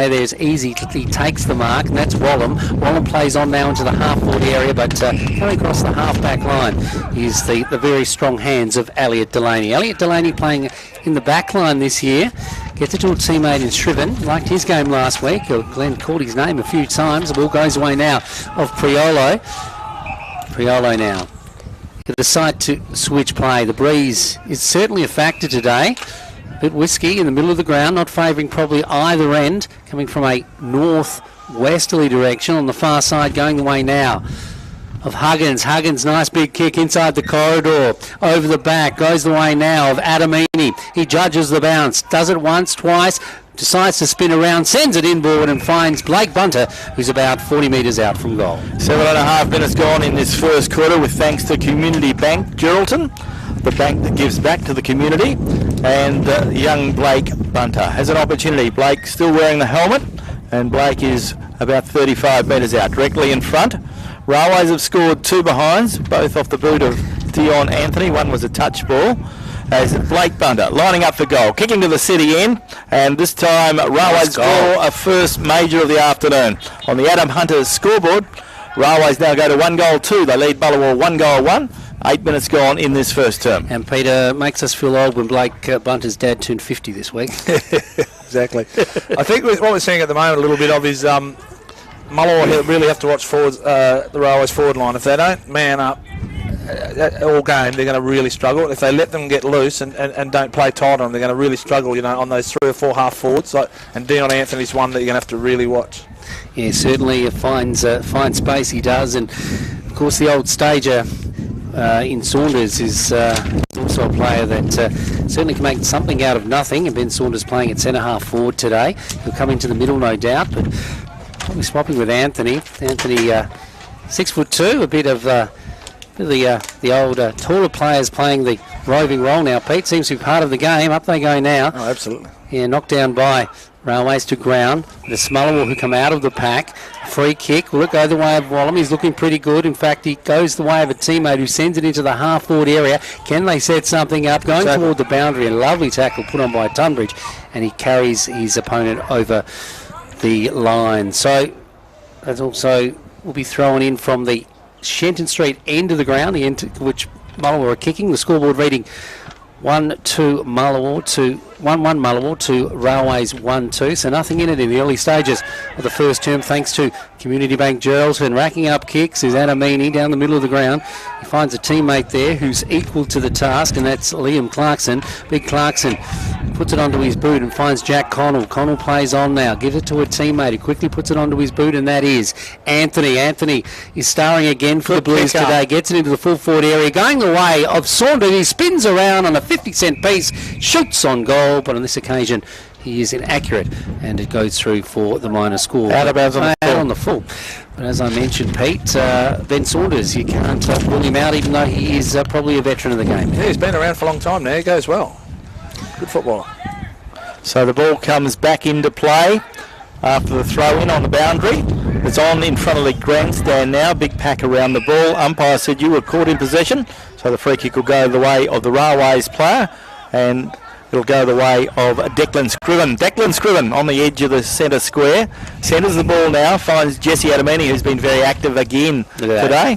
There's Easy, he takes the mark, and that's Wallam. Wallam plays on now into the half-forward area, but coming across the half-back line is the very strong hands of Elliot Delaney. Elliot Delaney playing in the back line this year. Gets it to a teammate in Shriven. Liked his game last week. Glenn called his name a few times. The ball goes away now of Priolo. Priolo now. Decide to switch play. The breeze is certainly a factor today. A bit whisky in the middle of the ground, not favouring probably either end, coming from a north-westerly direction on the far side, going the way now of Huggins. Huggins, nice big kick inside the corridor, over the back, goes the way now of Adamini. He judges the bounce, does it once, twice, decides to spin around, sends it inboard and finds Blake Bunter, who's about 40 metres out from goal. 7.5 minutes gone in this first quarter, with thanks to Community Bank Geraldton, the bank that gives back to the community. And young Blake Bunter has an opportunity. Blake still wearing the helmet, and Blake is about 35 metres out, directly in front. Railways have scored 2 behinds, both off the boot of Dion Anthony. One was a touch ball. As Blake Bunter lining up for goal, kicking to the city end, and this time Railways score a first major of the afternoon. On the Adam Hunter scoreboard, Railways now go to 1-2. They lead Mullewa 1-1. 8 minutes gone in this first term. And Peter, makes us feel old when Blake Bunter's dad turned 50 this week. Exactly. I think what we're seeing at the moment a little bit of is Mullewa really have to watch forwards, the Railways forward line. If they don't man up all game, they're going to really struggle. If they let them get loose and don't play tight on them, they're going to really struggle, you know, on those 3 or 4 half forwards. And Dion Anthony's one that you're going to have to really watch. Yeah, certainly it finds space, he does. And, of course, the old stager in Saunders is also a player that certainly can make something out of nothing. And Ben Saunders playing at centre-half forward today. He'll come into the middle, no doubt, but probably swapping with Anthony. Anthony, 6'2", a bit of the old taller players playing the roving role now. Pete seems to be part of the game. Up they go now. Oh, absolutely. Yeah, knocked down by Railways to ground. The Mullewa who come out of the pack. Free kick. Will it go the way of Wallam? He's looking pretty good. In fact, he goes the way of a teammate who sends it into the half-forward area. Can they set something up? Going toward the boundary. A lovely tackle put on by Tunbridge. And he carries his opponent over the line. So that also will be thrown in from the Shenton Street end of the ground, the end to which Mullewa are kicking. The scoreboard reading 1-2 Mullewa to 1-1 Mullewa to Railways 1-2. So nothing in it in the early stages of the first term, thanks to Community Bank Geraldton. Racking up kicks is Adamini down the middle of the ground. He finds a teammate there who's equal to the task, and that's Liam Clarkson. Big Clarkson puts it onto his boot and finds Jack Connell. Connell plays on now, gives it to a teammate who quickly puts it onto his boot, and that is Anthony. Anthony is starring again for the Blues today. Gets it into the full forward area, going the way of Saunders. He spins around on a 50-cent piece, shoots on goal, but on this occasion he is inaccurate, and it goes through for the minor score. Out of bounds on the full. But as I mentioned, Pete, Ben Saunders, you can't rule him out, even though he is probably a veteran of the game. Yeah, he's been around for a long time now. He goes well. Good footballer. So the ball comes back into play after the throw in on the boundary. It's on in front of the grandstand now. Big pack around the ball. Umpire said you were caught in possession, so the free kick will go the way of the Railways player, and it'll go the way of Declan Scriven. Declan Scriven on the edge of the centre square. Centres the ball now, finds Jesse Adamini, who's been very active again today.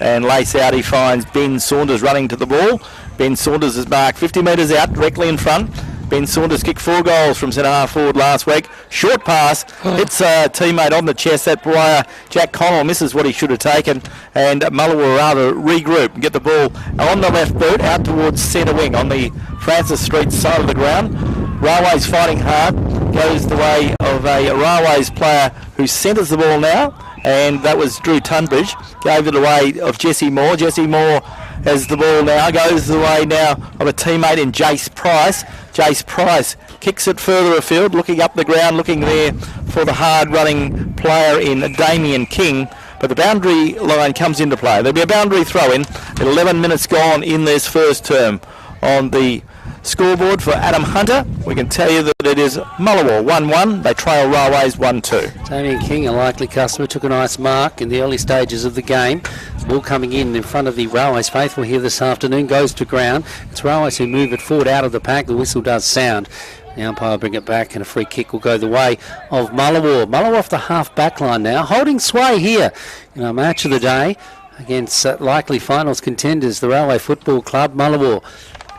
And lace out, he finds Ben Saunders running to the ball. Ben Saunders is marked 50 metres out, directly in front. Ben Saunders kicked 4 goals from centre-half forward last week. Short pass, hits a teammate on the chest. That player, Jack Connell, misses what he should have taken. And Mullewa will rather regroup and get the ball on the left boot out towards centre wing on the Francis Street side of the ground. Railways fighting hard. Goes the way of a Railways player who centres the ball now. And that was Drew Tunbridge. Gave it away of Jesse Moore. Jesse Moore has the ball now. Goes the way now of a teammate in Jace Price. Jace Price kicks it further afield, looking up the ground, looking there for the hard-running player in Damien King. But the boundary line comes into play. There'll be a boundary throw-in. 11 minutes gone in this first term. On the scoreboard for Adam Hunter, we can tell you that it is Mullewa 1-1. They trail Railways 1-2. Damien King, a likely customer, took a nice mark in the early stages of the game. Ball coming in front of the Railways faithful here this afternoon, goes to ground. It's Railways who move it forward out of the pack. The whistle does sound. The umpire will bring it back, and a free kick will go the way of Mullewa. Mullewa off the half-back line now, holding sway here in our match of the day against likely finals contenders, the Railway Football Club. Mullewa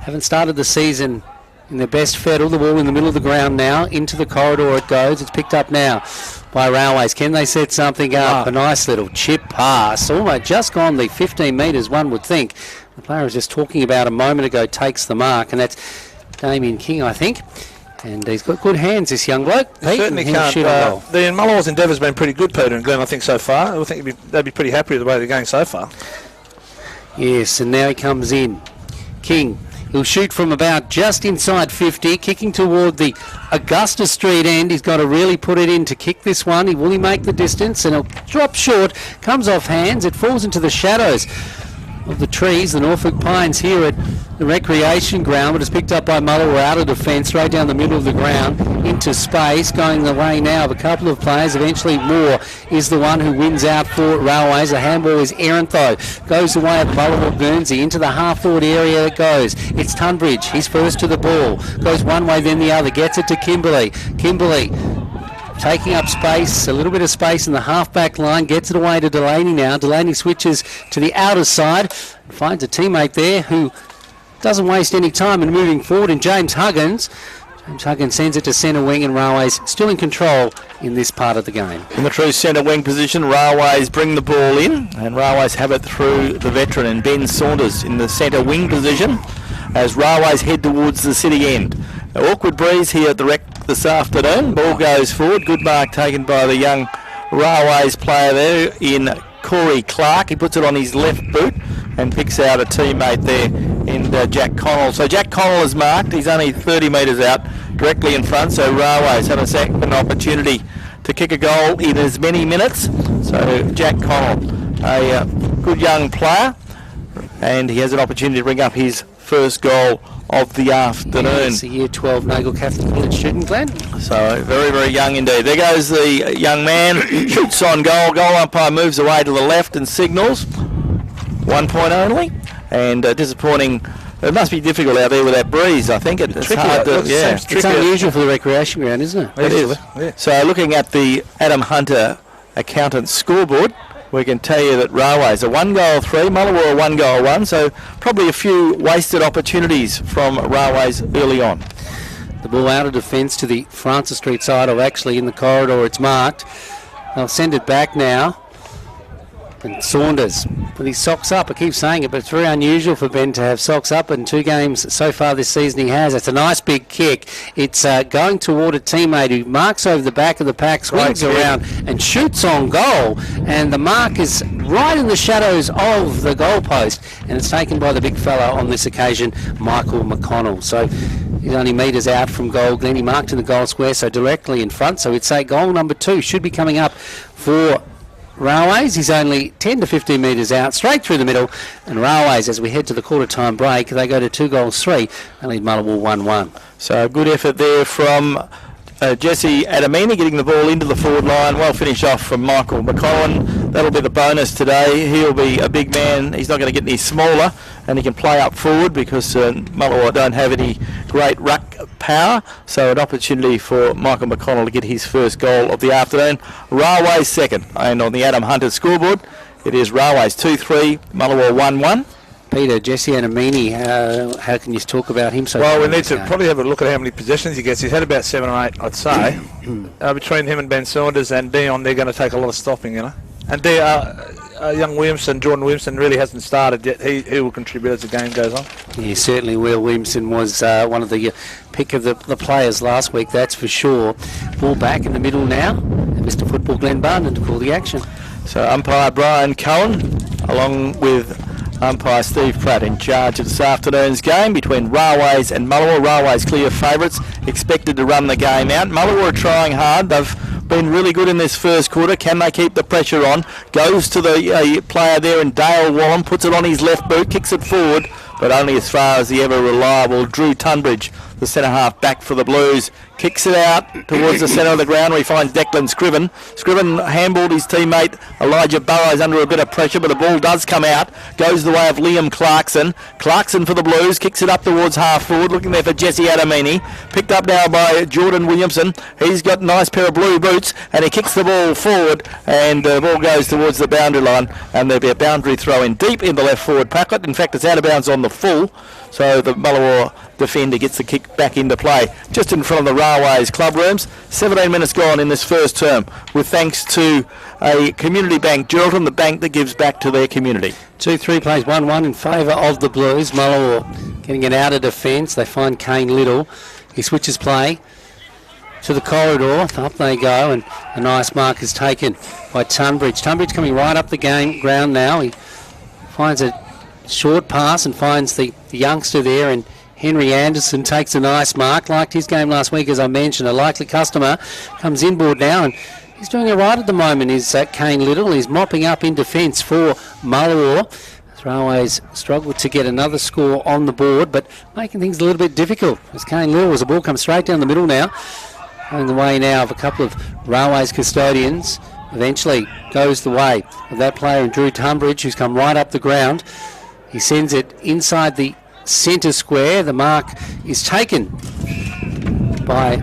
haven't started the season in their best fettle. The ball in the middle of the ground now, into the corridor it goes. It's picked up now by Railways. Can they set something up? A nice little chip pass, almost just gone the 15 metres, one would think. The player I was just talking about a moment ago takes the mark, and that's Damien King, I think. And he's got good hands, this young bloke. He certainly can't. The Mullewa's endeavour's been pretty good, Peter and Glenn, I think, so far. I think they'd be pretty happy with the way they're going so far. Yes, and now he comes in. King. He'll shoot from about just inside 50, kicking toward the Augusta Street end. He's got to really put it in to kick this one. Will he make the distance? And he'll drop short, comes off hands. It falls into the shadows of the trees, the Norfolk Pines here at the recreation ground, but it's picked up by Mullewa out of defence, right down the middle of the ground, into space, going the way now of a couple of players. Eventually Moore is the one who wins out for Railways. The handball is errant though. Goes the way of Mullewa Guernsey. Into the half-forward area it goes. It's Tunbridge. He's first to the ball. Goes one way then the other. Gets it to Kimberley. Kimberley taking up space, a little bit of space in the half-back line, gets it away to Delaney now. Delaney switches to the outer side, finds a teammate there who doesn't waste any time in moving forward, and James Huggins. James Huggins sends it to centre wing, and Railways still in control in this part of the game. In the true centre wing position, Railways bring the ball in, and Railways have it through the veteran and Ben Saunders in the centre wing position as Railways head towards the city end. An awkward breeze here at the rec this afternoon. Ball goes forward. Good mark taken by the young Railways player there in Corey Clark. He puts it on his left boot and picks out a teammate there in Jack Connell. So Jack Connell is marked. He's only 30 metres out, directly in front. So Railways have a second opportunity to kick a goal in as many minutes. So Jack Connell, a good young player, and he has an opportunity to bring up his first goal of the afternoon. Yeah, it's a Year 12 Nagle Catholic College student, Glenn. So very, very young indeed. There goes the young man, shoots on goal. Goal umpire moves away to the left and signals 1 point only. And disappointing. It must be difficult out there with that breeze, I think. It's hard to, yeah. It's unusual for the recreation ground, isn't it? It is. Yeah. So looking at the Adam Hunter Accountants scoreboard, we can tell you that Railways are 1 goal 3, Mullewa 1 goal 1, so probably a few wasted opportunities from Railways early on. The ball out of defence to the Francis Street side, or actually in the corridor it's marked. They'll send it back now. And Saunders with his socks up. I keep saying it, but it's very unusual for Ben to have socks up in 2 games so far this season he has. It's a nice big kick. It's going toward a teammate who marks over the back of the pack, swings around and shoots on goal. And the mark is right in the shadows of the goalpost. And it's taken by the big fella on this occasion, Michael McConnell. So he's only metres out from goal. Glenn, he marked in the goal square, so directly in front. So we'd say goal number 2 should be coming up for Railways. He's only 10 to 15 metres out, straight through the middle. And Railways, as we head to the quarter-time break, they go to 2 goals 3 and lead Mullewa 1-1. So a good effort there from Jesse Adamini, getting the ball into the forward line. Well finished off from Michael McCollum. That'll be the bonus today. He'll be a big man. He's not going to get any smaller, and he can play up forward because Mullewa don't have any great ruck power. So an opportunity for Michael McConnell to get his first goal of the afternoon. Railways second, and on the Adam Hunter scoreboard, it is Railways 2-3, Mullewa 1-1. Peter, Jesse Adamini, how can you talk about him so well, we need to probably have a look at how many possessions he gets. He's had about 7 or 8, I'd say. Between him and Ben Saunders and Dion, they're going to take a lot of stopping, you know. And young Williamson, Jordan Williamson, really hasn't started yet. He will contribute as the game goes on. Yeah, certainly will. Williamson was one of the pick of the players last week, that's for sure. Ball back in the middle now, and Mr. Football Glenn Barton to call the action. So umpire Brian Cohen, along with umpire Steve Pratt, in charge of this afternoon's game between Railways and Mullewa. Railways clear favourites, expected to run the game out. Mullewa are trying hard. They've been really good in this first quarter. Can they keep the pressure on? Goes to the player there in Dale Wallen, puts it on his left boot, kicks it forward, but only as far as the ever reliable Drew Tunbridge, the centre half back for the Blues, kicks it out towards the centre of the ground where he finds Declan Scriven. Scriven handballed his teammate Elijah Burrows under a bit of pressure, but the ball does come out, goes the way of Liam Clarkson. Clarkson for the Blues, kicks it up towards half forward, looking there for Jesse Adamini. Picked up now by Jordan Williamson. He's got a nice pair of blue boots, and he kicks the ball forward, and the ball goes towards the boundary line, and there'll be a boundary throw in deep in the left forward packet. In fact, it's out of bounds on the full, so the Mullewa defender gets the kick back into play just in front of the Railways club rooms. 17 minutes gone in this first term, with thanks to a community bank, Geraldton, the bank that gives back to their community. 2-3 plays 1-1 in favour of the Blues. Mullewa getting it out of defence. They find Kane Little. He switches play to the corridor. Up they go, and a nice mark is taken by Tunbridge. Tunbridge coming right up the ground now. He finds a short pass and finds the youngster there, and Henry Anderson takes a nice mark. Liked his game last week, as I mentioned. A likely customer comes inboard now, and he's doing it right at the moment, is Kane Little. He's mopping up in defence for Mullewa. The Railways struggled to get another score on the board, but making things a little bit difficult as Kane Little, as the ball comes straight down the middle now. Going the way now of a couple of Railways custodians. Eventually goes the way of that player, Drew Tunbridge, who's come right up the ground. He sends it inside the centre square. The mark is taken by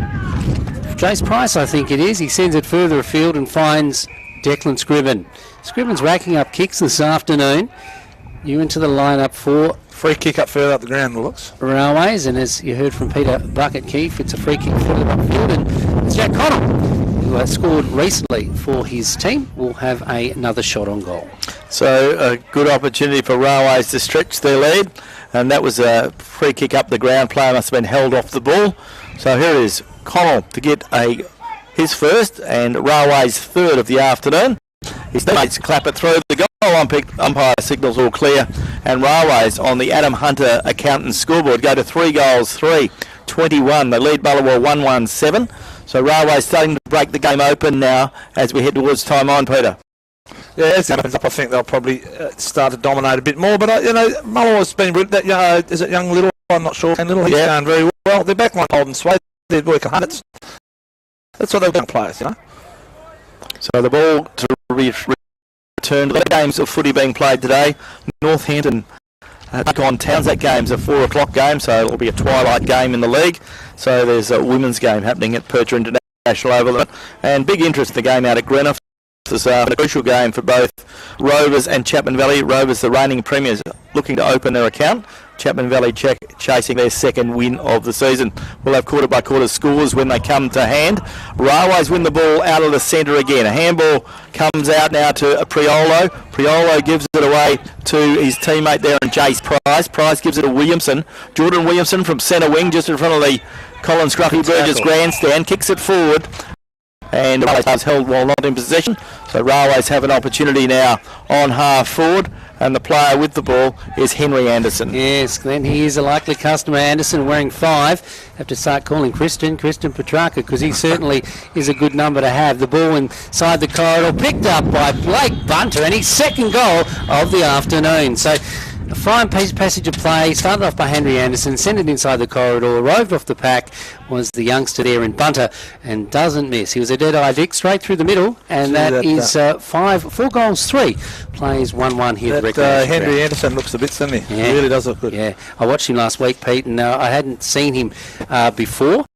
Jace Price, I think it is. He sends it further afield and finds Declan Scriven. Scriven's racking up kicks this afternoon. You into the lineup for Free kick up further up the ground, it looks. Railways, and as you heard from Peter Bucket-Keefe, it's a free kick further upfield, and it's Jack Connell, who has scored recently for his team, will have another shot on goal. So a good opportunity for Railways to stretch their lead, and that was a free kick up the ground. Player must have been held off the ball. So here is Connell to get his first and Railways third of the afternoon. His teammates clap it through the goal. Umpire signals all clear, and Railways on the Adam Hunter Accountants scoreboard go to 3 goals, 3-21. They lead Mullewa 1-1-7. So Railways starting to break the game open now as we head towards time on, Peter. Yeah, as it opens up, I think they'll probably start to dominate a bit more. But Mullewa's been that. Is it young Little? I'm not sure. And Little, he's going very well. They're back on Holden Sway. They're working hard. That's what they're young players, So the ball to returned. The games of footy being played today. Northampton take on Towns. That game's a 4 o'clock game, so it'll be a twilight game in the league. So there's a women's game happening at Percher International Oval, and big interest in the game out at Greenough this afternoon. A crucial game for both Rovers and Chapman Valley. Rovers, the reigning premiers, looking to open their account. Chapman Valley chasing their second win of the season. We'll have quarter-by-quarter scores when they come to hand. Railways win the ball out of the centre again. A handball comes out now to Priolo. Priolo gives it away to his teammate there, and Jace Price. Price gives it to Williamson. Jordan Williamson from centre wing, just in front of the Colin Scruffy Burgess grandstand, kicks it forward. And Railways held while not in possession. So Railways have an opportunity now on half forward. And the player with the ball is Henry Anderson. Yes, Glenn, he is a likely customer. Anderson wearing 5. Have to start calling Christian Petrarca, because he certainly is a good number to have. The ball inside the corridor, picked up by Blake Bunter, and his second goal of the afternoon. So a fine passage of play, started off by Henry Anderson, sent it inside the corridor, roved off the pack, was the youngster there in Bunter, and doesn't miss. He was a dead-eye Vic straight through the middle, and that is 4 goals, 3. Plays 1-1 here. Henry Anderson looks a bit, doesn't he? Yeah. He really does look good. Yeah, I watched him last week, Pete, and I hadn't seen him before.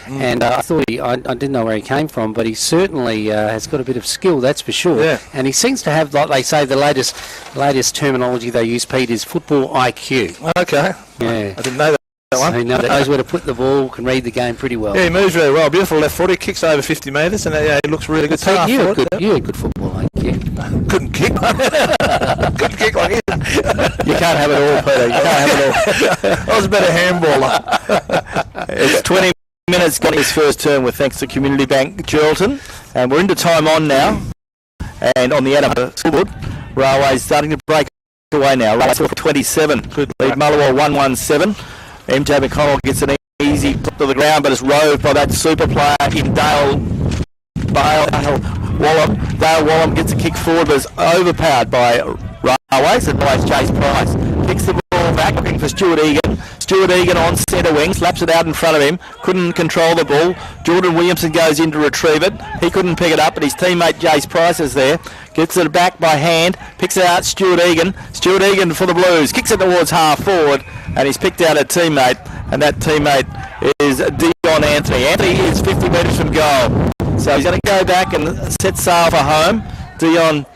And I thought I didn't know where he came from, but he certainly has got a bit of skill, that's for sure. Yeah. And he seems to have, like they say, the latest terminology they use, Pete, is football IQ. Okay. Yeah. I didn't know that one. So he knows where to put the ball, can read the game pretty well. Yeah, he moves really well. Beautiful left foot. He kicks over 50 metres, and he looks really good. Pete, you had good football IQ. Couldn't kick. Couldn't kick like him. You can't have it all, Peter. You can't have it all. I was a better handballer. It's 20 minutes got his first turn with thanks to Community Bank Geraldton, and we're into time on now, and on the Adam scoreboard, Railways starting to break away now. Railways for 27, lead Mullewa 1-1-7. MJ McConnell gets an easy flip to the ground, but it's roved by that super player in Dale Wallum. Dale gets a kick forward, but is overpowered by Railways, and plays Chase Price. Kicks the ball back looking for Stuart Egan. Stuart Egan on centre wing, slaps it out in front of him, couldn't control the ball. Jordan Williamson goes in to retrieve it. He couldn't pick it up, but his teammate Jace Price is there. Gets it back by hand, picks it out Stuart Egan. Stuart Egan for the Blues, kicks it towards half forward, and he's picked out a teammate, and that teammate is Dion Anthony. Anthony is 50 metres from goal. So he's going to go back and set sail for home. Dion,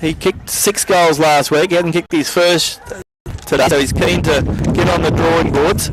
he kicked 6 goals last week. He hasn't kicked his first today, so he's keen to get on the drawing boards.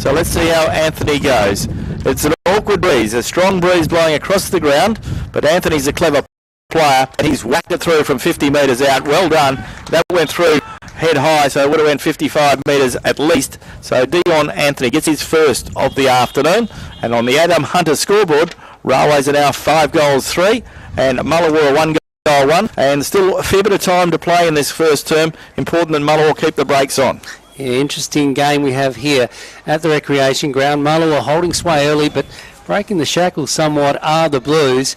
So let's see how Anthony goes. It's an awkward breeze, a strong breeze blowing across the ground, but Anthony's a clever player, and he's whacked it through from 50 metres out. Well done. That went through head high, so it would have went 55 metres at least. So Dion Anthony gets his first of the afternoon, and on the Adam Hunter scoreboard, Railways are now 5 goals 3, and Mullewa 1 goal 1, and still a fair bit of time to play in this first term. Important that Mullewa keep the brakes on. Yeah, interesting game we have here at the recreation ground. Mullewa holding sway early, but breaking the shackles somewhat are the Blues.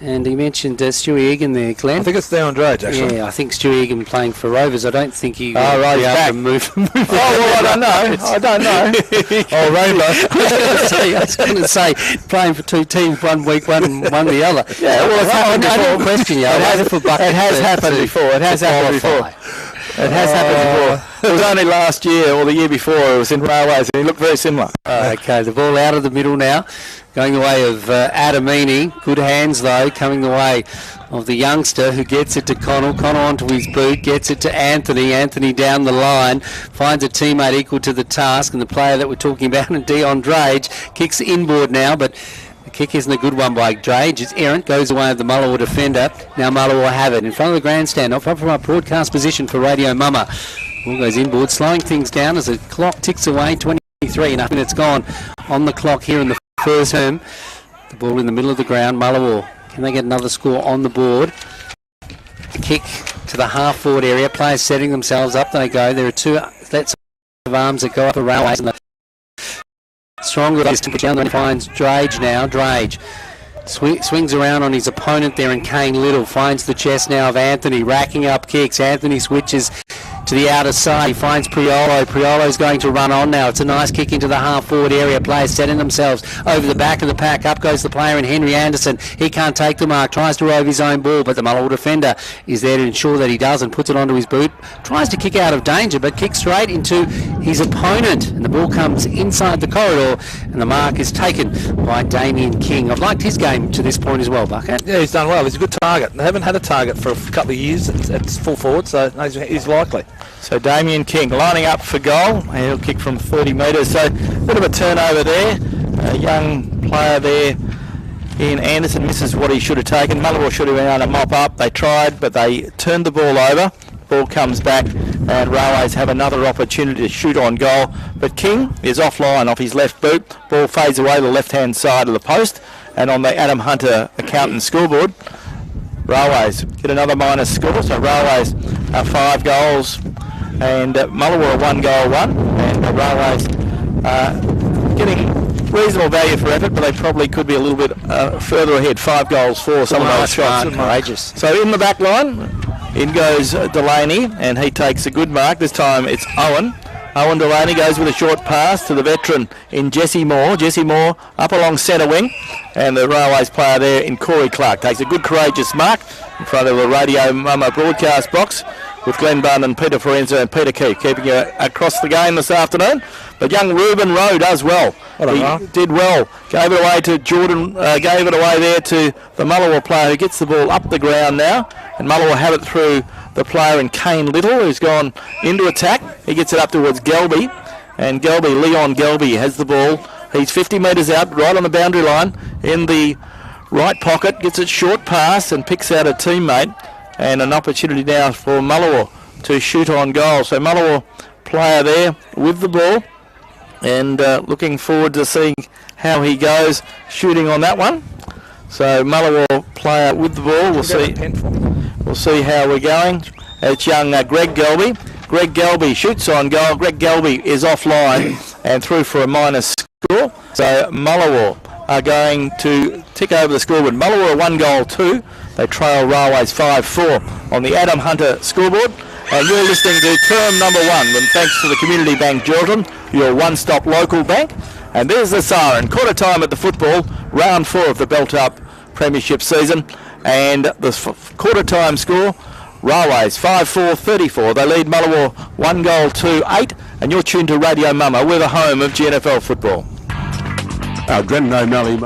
And he mentioned Stuart Egan there, Glenn. I think it's down Drage, actually. Yeah, I think Stuart Egan playing for Rovers. I don't think he right, be able back. to move. I don't know. Oh, Rainbow. I was going to say, playing for 2 teams, one week, one the other. Yeah, well, it's happened before. I didn't question you. It has happened before. It has happened before. It has happened before. It was only last year or the year before. It was in Railways, and he looked very similar. Okay, the ball out of the middle now, going the way of Adamini. Good hands, though, coming the way of the youngster who gets it to Connell. Connell onto his boot, gets it to Anthony. Anthony down the line, finds a teammate equal to the task, and the player that we're talking about, Dion Drage, kicks inboard now, but the kick isn't a good one by Drage. It's errant, goes away of the Mullewa defender. Now Mullewa have it in front of the grandstand, not far from our broadcast position for Radio Mama. Ball goes inboard, slowing things down as the clock ticks away. 23.5 minutes gone on the clock here in the first term. The ball in the middle of the ground. Mullewa, can they get another score on the board? Kick to the half-forward area. Players setting themselves up. They go. There are 2 sets of arms that go up the Railways, and the stronger distance down and finds Drage now. Drage swings around on his opponent there, and Kane Little finds the chest now of Anthony, racking up kicks. Anthony switches to the outer side. He finds Priolo. Priolo's going to run on now. It's a nice kick into the half-forward area. Players setting themselves over the back of the pack. Up goes the player in Henry Anderson. He can't take the mark. Tries to rove his own ball, but the Mullewa defender is there to ensure that he does and puts it onto his boot. Tries to kick out of danger, but kicks straight into his opponent. And the ball comes inside the corridor, and the mark is taken by Damien King. I've liked his game to this point as well, Bucket. Yeah, he's done well. He's a good target. They haven't had a target for a couple of years. It's full forward, so he's likely. So Damien King lining up for goal. He'll kick from 30 metres. So a bit of a turnover there. A young player there in Anderson misses what he should have taken. Mullewa should have been able to mop up. They tried, but they turned the ball over. Ball comes back, and Railways have another opportunity to shoot on goal. But King is offline off his left boot. Ball fades away to the left-hand side of the post. And on the Adam Hunter accountant scoreboard, Railways get another minus score. So Railways are 5 goals, and Mullewa 1 goal 1, and the Railways getting reasonable value for effort, but they probably could be a little bit further ahead. 5 goals for some of those shots. Courageous. So in the back line, in goes Delaney, and he takes a good mark. This time it's Owen. Owen Delaney goes with a short pass to the veteran in Jesse Moore. Jesse Moore up along centre wing, and the Railways player there in Corey Clark takes a good courageous mark in front of the Radio Mama broadcast box with Glenn Bunn and Peter Forenza and Peter Keefe keeping you across the game this afternoon. But young Reuben Rowe does well. He did well. Gave it away to Jordan, gave it away there to the Mullewa player who gets the ball up the ground now, and Mullewa have it through the player in Kane Little, who's gone into attack. He gets it up towards Gelby, and Leon Gelby has the ball. He's 50 metres out, right on the boundary line, in the right pocket, gets it short pass and picks out a teammate, and an opportunity now for Mullewa to shoot on goal. So Mullewa player there with the ball, and looking forward to seeing how he goes shooting on that one. So Mullewa player with the ball. We'll see how we're going. It's young Greg Gelby. Greg Gelby shoots on goal. Greg Gelby is offline and through for a minus score. So Mullewa are going to tick over the scoreboard. Mullewa 1 goal 2. They trail Railways 5-4 on the Adam Hunter scoreboard. And you're listening to term number 1, and thanks to the Community Bank Geraldton, your one-stop local bank. And there's the siren. Quarter time at the football, round 4 of the Belt-Up Premiership season. And the quarter time score, Railways 5-4-34. They lead Mullewa 1-8. And you're tuned to Radio Mama. We're the home of GNFL football. Grenton O'Malley.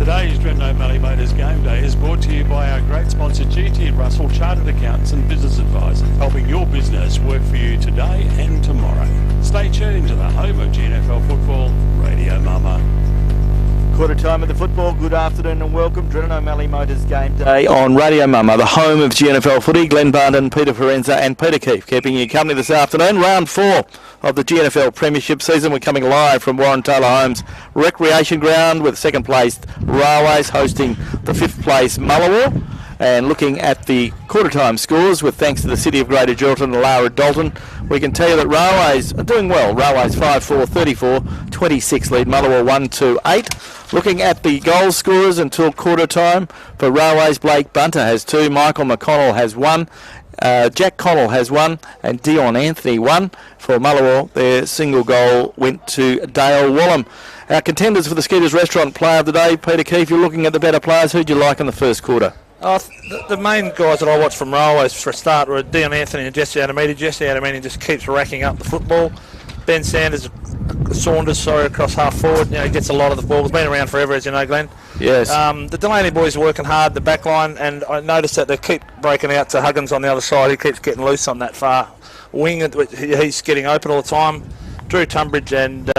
Today's Geraldton O'Malley Motors Game Day is brought to you by our great sponsor GT Russell Chartered Accountants and Business Advisors, helping your business work for you today and tomorrow. Stay tuned to the home of GNFL football, Radio Mama. Quarter time at the football. Good afternoon and welcome. Geraldton O'Malley Motors Game Day on Radio Mama, the home of GNFL footy. Glenn Barton, Peter Forenza and Peter Keefe keeping you company this afternoon. Round 4 of the GNFL Premiership season. We're coming live from Warren Taylor Homes Recreation Ground with second place Railways hosting the 5th place Mullewa. And looking at the quarter time scores, with thanks to the City of Greater Geraldton and Lara Dalton, we can tell you that Railways are doing well. Railways 5-4-34, 26 lead Mullewa 1-8. Looking at the goal scorers until quarter time, for Railways, Blake Bunter has 2, Michael McConnell has 1, Jack Connell has 1, and Dion Anthony 1. For Mullewa, their single goal went to Dale Wallam. Our contenders for the Skeeters Restaurant Player of the Day, Peter Keefe, you're looking at the better players. Who'd you like in the first quarter? The main guys that I watched from Railways for a start were Dion Anthony and Jesse Adamini. Jesse Adamini just keeps racking up the football. Ben Saunders across half forward. He gets a lot of the ball. He's been around forever, as you know, Glenn. Yes. The Delaney boys are working hard, the back line, and I noticed that they keep breaking out to Huggins on the other side. He keeps getting loose on that far wing. He's getting open all the time. Drew Tunbridge and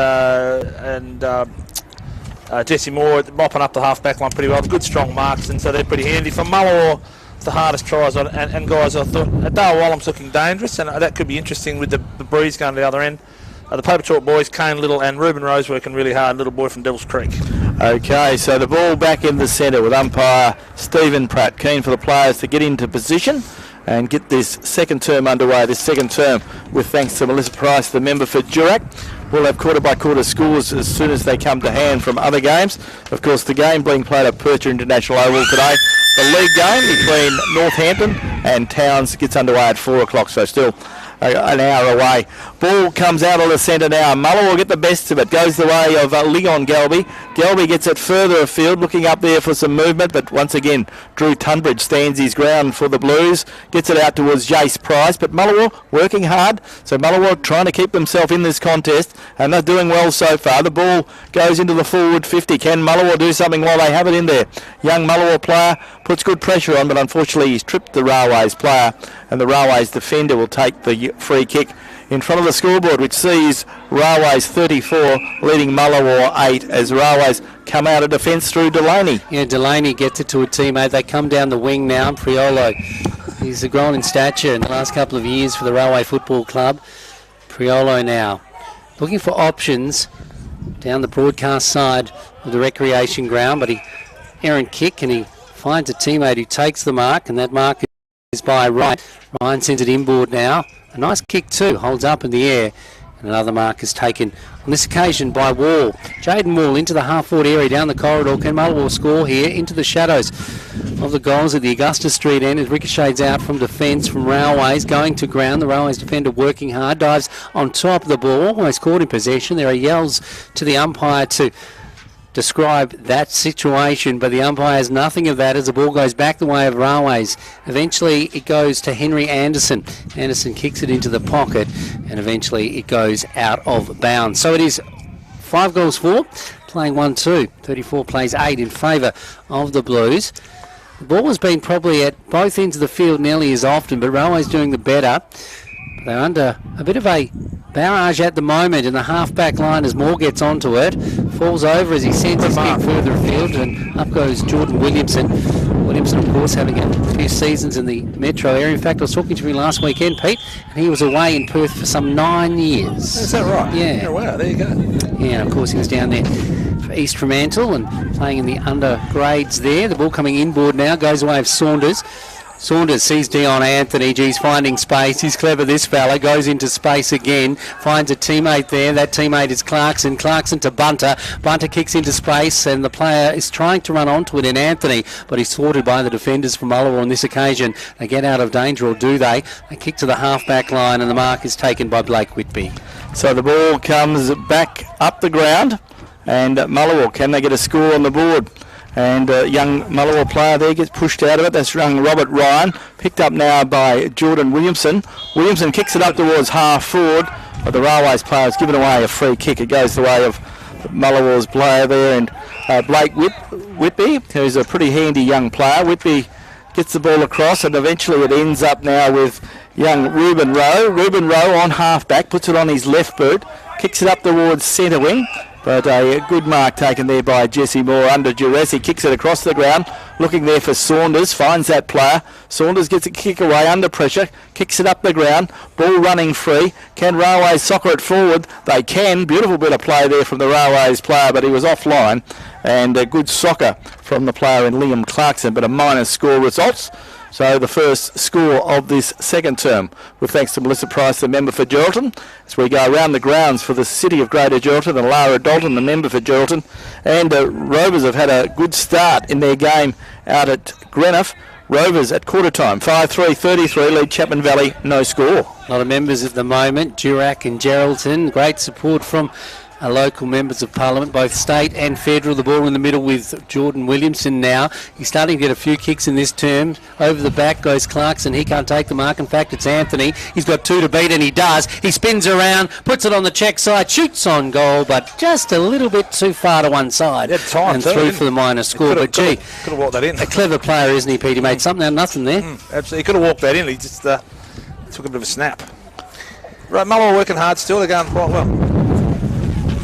Jesse Moore mopping up the half-back line pretty well. Good strong marks, and so they're pretty handy. For Mullewa, the hardest tries, and guys, I thought Dale Wallam's looking dangerous, and that could be interesting with the breeze going to the other end. The Paper Chalk boys, Kane Little and Ruben Rose, working really hard, little boy from Devils Creek. Okay, so the ball back in the centre with umpire Stephen Pratt, keen for the players to get into position and get this second term underway. This second term, with thanks to Melissa Price, the member for Durack. We'll have quarter-by-quarter scores as soon as they come to hand from other games. Of course, the game being played at Percher International Oval today. The league game between Northampton and Towns gets underway at 4 o'clock, so still an hour away. Ball comes out of the centre now. Mullewa will get the best of it. Goes the way of Leon Galby. Galby gets it further afield, looking up there for some movement, but once again, Drew Tunbridge stands his ground for the Blues. Gets it out towards Jace Price, but Mullewa working hard. So Mullewa trying to keep themselves in this contest, and they're doing well so far. The ball goes into the forward 50. Can Mullewa do something while they have it in there? Young Mullewa player puts good pressure on, but unfortunately he's tripped the Railways player, and the Railways defender will take the free kick in front of the scoreboard, which sees Railways 34 leading Mullewa 8 as Railways come out of defence through Delaney. Yeah, Delaney gets it to a teammate. They come down the wing now. Priolo, he's grown in stature in the last couple of years for the Railway Football Club. Priolo now looking for options down the broadcast side of the recreation ground, but he errant kick and he finds a teammate who takes the mark, and that mark is by Ryan. Ryan sends it inboard now. A nice kick too, holds up in the air, and another mark is taken on this occasion by Wall. Jaden Wall into the half-forward area down the corridor. Can Mullewa score here into the shadows of the goals at the Augusta Street end as ricochets out from defence from Railways, going to ground. The Railways defender working hard, dives on top of the ball, almost caught in possession. There are yells to the umpire to describe that situation, but the umpire has nothing of that as the ball goes back the way of Railways. Eventually it goes to Henry Anderson. Anderson kicks it into the pocket, and eventually it goes out of bounds. So it is 5 goals for, playing 1-2. 34 plays 8 in favour of the Blues. The ball has been probably at both ends of the field nearly as often, but Railways doing the better. They're under a bit of a barrage at the moment in the half-back line as Moore gets onto it. Falls over as he sends his kick further afield, and up goes Jordan Williamson. Williamson, of course, having a few seasons in the metro area. In fact, I was talking to him last weekend, Pete, and he was away in Perth for some 9 years. Is that right? Yeah. Oh, wow, there you go. Yeah, and of course he was down there for East Fremantle and playing in the undergrades there. The ball coming inboard now, goes away of Saunders. Saunders sees Dion Anthony. He's finding space. He's clever, this fella. Goes into space again. Finds a teammate there. That teammate is Clarkson. Clarkson to Bunter. Bunter kicks into space, and the player is trying to run onto it in Anthony, but he's thwarted by the defenders from Mullewa on this occasion. They get out of danger, or do they? They kick to the half-back line, and the mark is taken by Blake Whitby. So the ball comes back up the ground, and Mullewa, can they get a score on the board? And young Mullewa player there gets pushed out of it. That's young Robert Ryan, picked up now by Jordan Williamson. Williamson kicks it up towards half forward, but the Railways player has given away a free kick. It goes the way of Mullewa's player there, and Blake Whitby, who's a pretty handy young player. Whitby gets the ball across, and eventually it ends up now with young Ruben Rowe. Ruben Rowe on half-back, puts it on his left boot, kicks it up towards centre wing. But a good mark taken there by Jesse Moore under duress. He kicks it across the ground, looking there for Saunders, finds that player. Saunders gets a kick away under pressure, kicks it up the ground, ball running free. Can Railways soccer it forward? They can. Beautiful bit of play there from the Railways player, but he was offline. And a good soccer from the player in Liam Clarkson, but a minor score results. So the first score of this second term, with thanks to Melissa Price, the member for Geraldton, as we go around the grounds for the City of Greater Geraldton, and Lara Dalton, the member for Geraldton. And Rovers have had a good start in their game out at Greenough. Rovers at quarter time, 5-3-33, lead Chapman Valley, no score. A lot of members at the moment, Durack and Geraldton. Great support from local members of Parliament, both state and federal. The ball in the middle with Jordan Williamson now. He's starting to get a few kicks in this term. Over the back goes Clarkson. He can't take the mark. In fact, it's Anthony. He's got 2 to beat, and he does. He spins around, puts it on the check side, shoots on goal, but just a little bit too far to one side. And through for the minor score. But gee, could have walked that in. A clever player, isn't he, Pete? He made something out of nothing there. Absolutely. He could have walked that in. He just took a bit of a snap. Right, Mullewa working hard still. They're going quite well.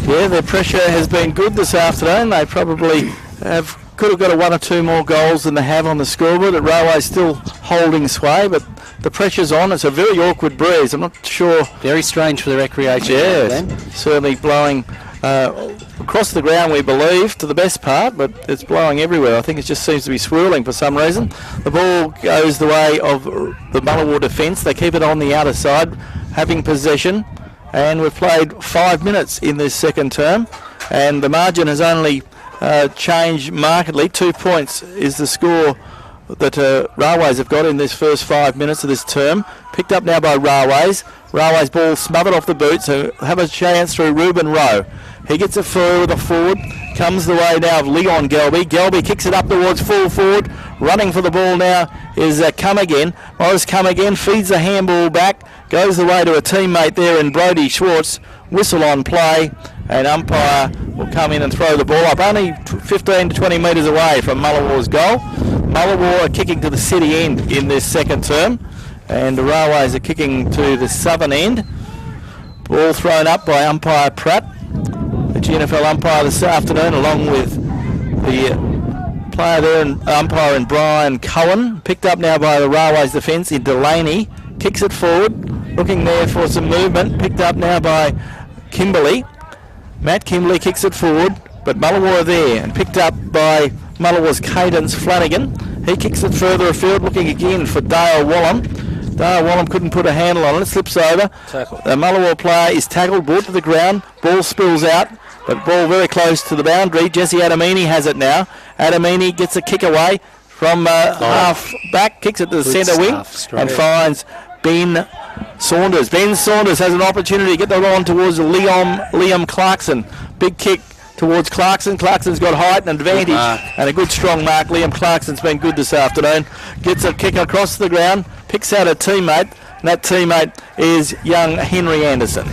Yeah, their pressure has been good this afternoon. They probably could have got 1 or 2 more goals than they have on the scoreboard. The Railway's still holding sway, but the pressure's on. It's a very awkward breeze. I'm not sure. Very strange for the recreation. Yeah, certainly blowing across the ground, we believe, to the best part, but it's blowing everywhere. I think it just seems to be swirling for some reason. The ball goes the way of the Mullewa defence. They keep it on the outer side, having possession, and we've played 5 minutes in this second term, and the margin has only changed markedly. 2 points is the score that Railways have got in this first 5 minutes of this term. Picked up now by Railways. Railways ball smothered off the boot, so have a chance through Ruben Rowe. He gets a forward, comes the way now of Leon Gelby. Gelby kicks it up towards full forward. Running for the ball now is Come Again. Morris Come Again feeds the handball back, goes the way to a teammate there in Brodie Schwartz. Whistle on play, and umpire will come in and throw the ball up only 15 to 20 metres away from Mullewa's goal. Mullewa are kicking to the city end in this second term, and the Railways are kicking to the southern end. Ball thrown up by umpire Pratt, the GNFL umpire this afternoon, along with the player there and umpire in Brian Cohen. Picked up now by the Railways defence in Delaney. Kicks it forward, looking there for some movement. Picked up now by Kimberley. Matt Kimberley kicks it forward, but Mullewa are there, and picked up by Mullewa's Cadence Flanagan. He kicks it further afield, looking again for Dale Wallam. Dale Wallam couldn't put a handle on it, slips over. Tackle. The Mullewa player is tackled, brought to the ground, ball spills out, but ball very close to the boundary. Jesse Adamini has it now. Adamini gets a kick away from half back, kicks it to the centre wing, and finds Ben Saunders. Ben Saunders has an opportunity to get the ball on towards Liam Clarkson. Big kick towards Clarkson. Clarkson's got height and advantage, and a good strong mark. Liam Clarkson's been good this afternoon. Gets a kick across the ground, picks out a teammate, and that teammate is young Henry Anderson.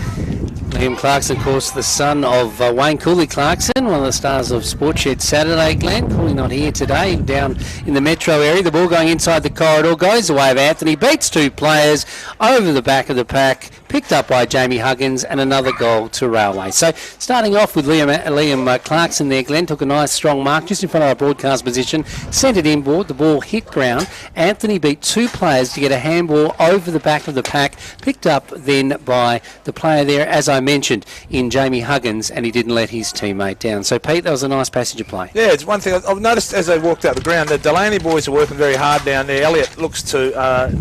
Liam Clarkson, of course, the son of Wayne Cooley Clarkson, one of the stars of Sportshed Saturday. Glenn Cooley not here today, down in the metro area. The ball going inside the corridor, goes the way of Anthony, beats two players over the back of the pack, picked up by Jamie Huggins, and another goal to Railway. So starting off with Liam Clarkson there, Glenn took a nice strong mark just in front of our broadcast position, sent it inboard, the ball hit ground. Anthony beat two players to get a handball over the back of the pack, picked up then by the player there, as I mentioned, in Jamie Huggins, and he didn't let his teammate down. So Pete, that was a nice passage of play. Yeah, it's one thing I've noticed as they walked out the ground. The Delaney boys are working very hard down there. Elliot looks to,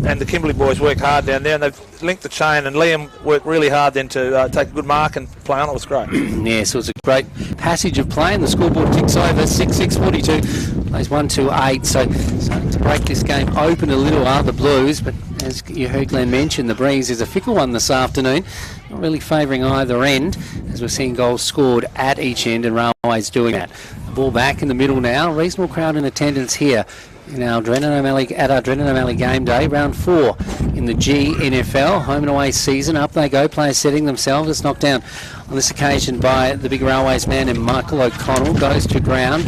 and the Kimberley boys work hard down there, and they've linked the chain, and Liam worked really hard then to take a good mark and play on. It was great. Yeah, so it was a great passage of play, and the scoreboard ticks over 6-6-42. Plays 1-2-8, so starting to break this game open a little are the Blues, but as you heard Glenn mention, the breeze is a fickle one this afternoon, not really favouring either end, as we're seeing goals scored at each end, and Railways doing that. The ball back in the middle now, reasonable crowd in attendance here in our Drennan O'Malley game day, round 4 in the GNFL home and away season. Up they go, players setting themselves. It's knocked down on this occasion by the big Railways man, and Michael O'Connell goes to ground.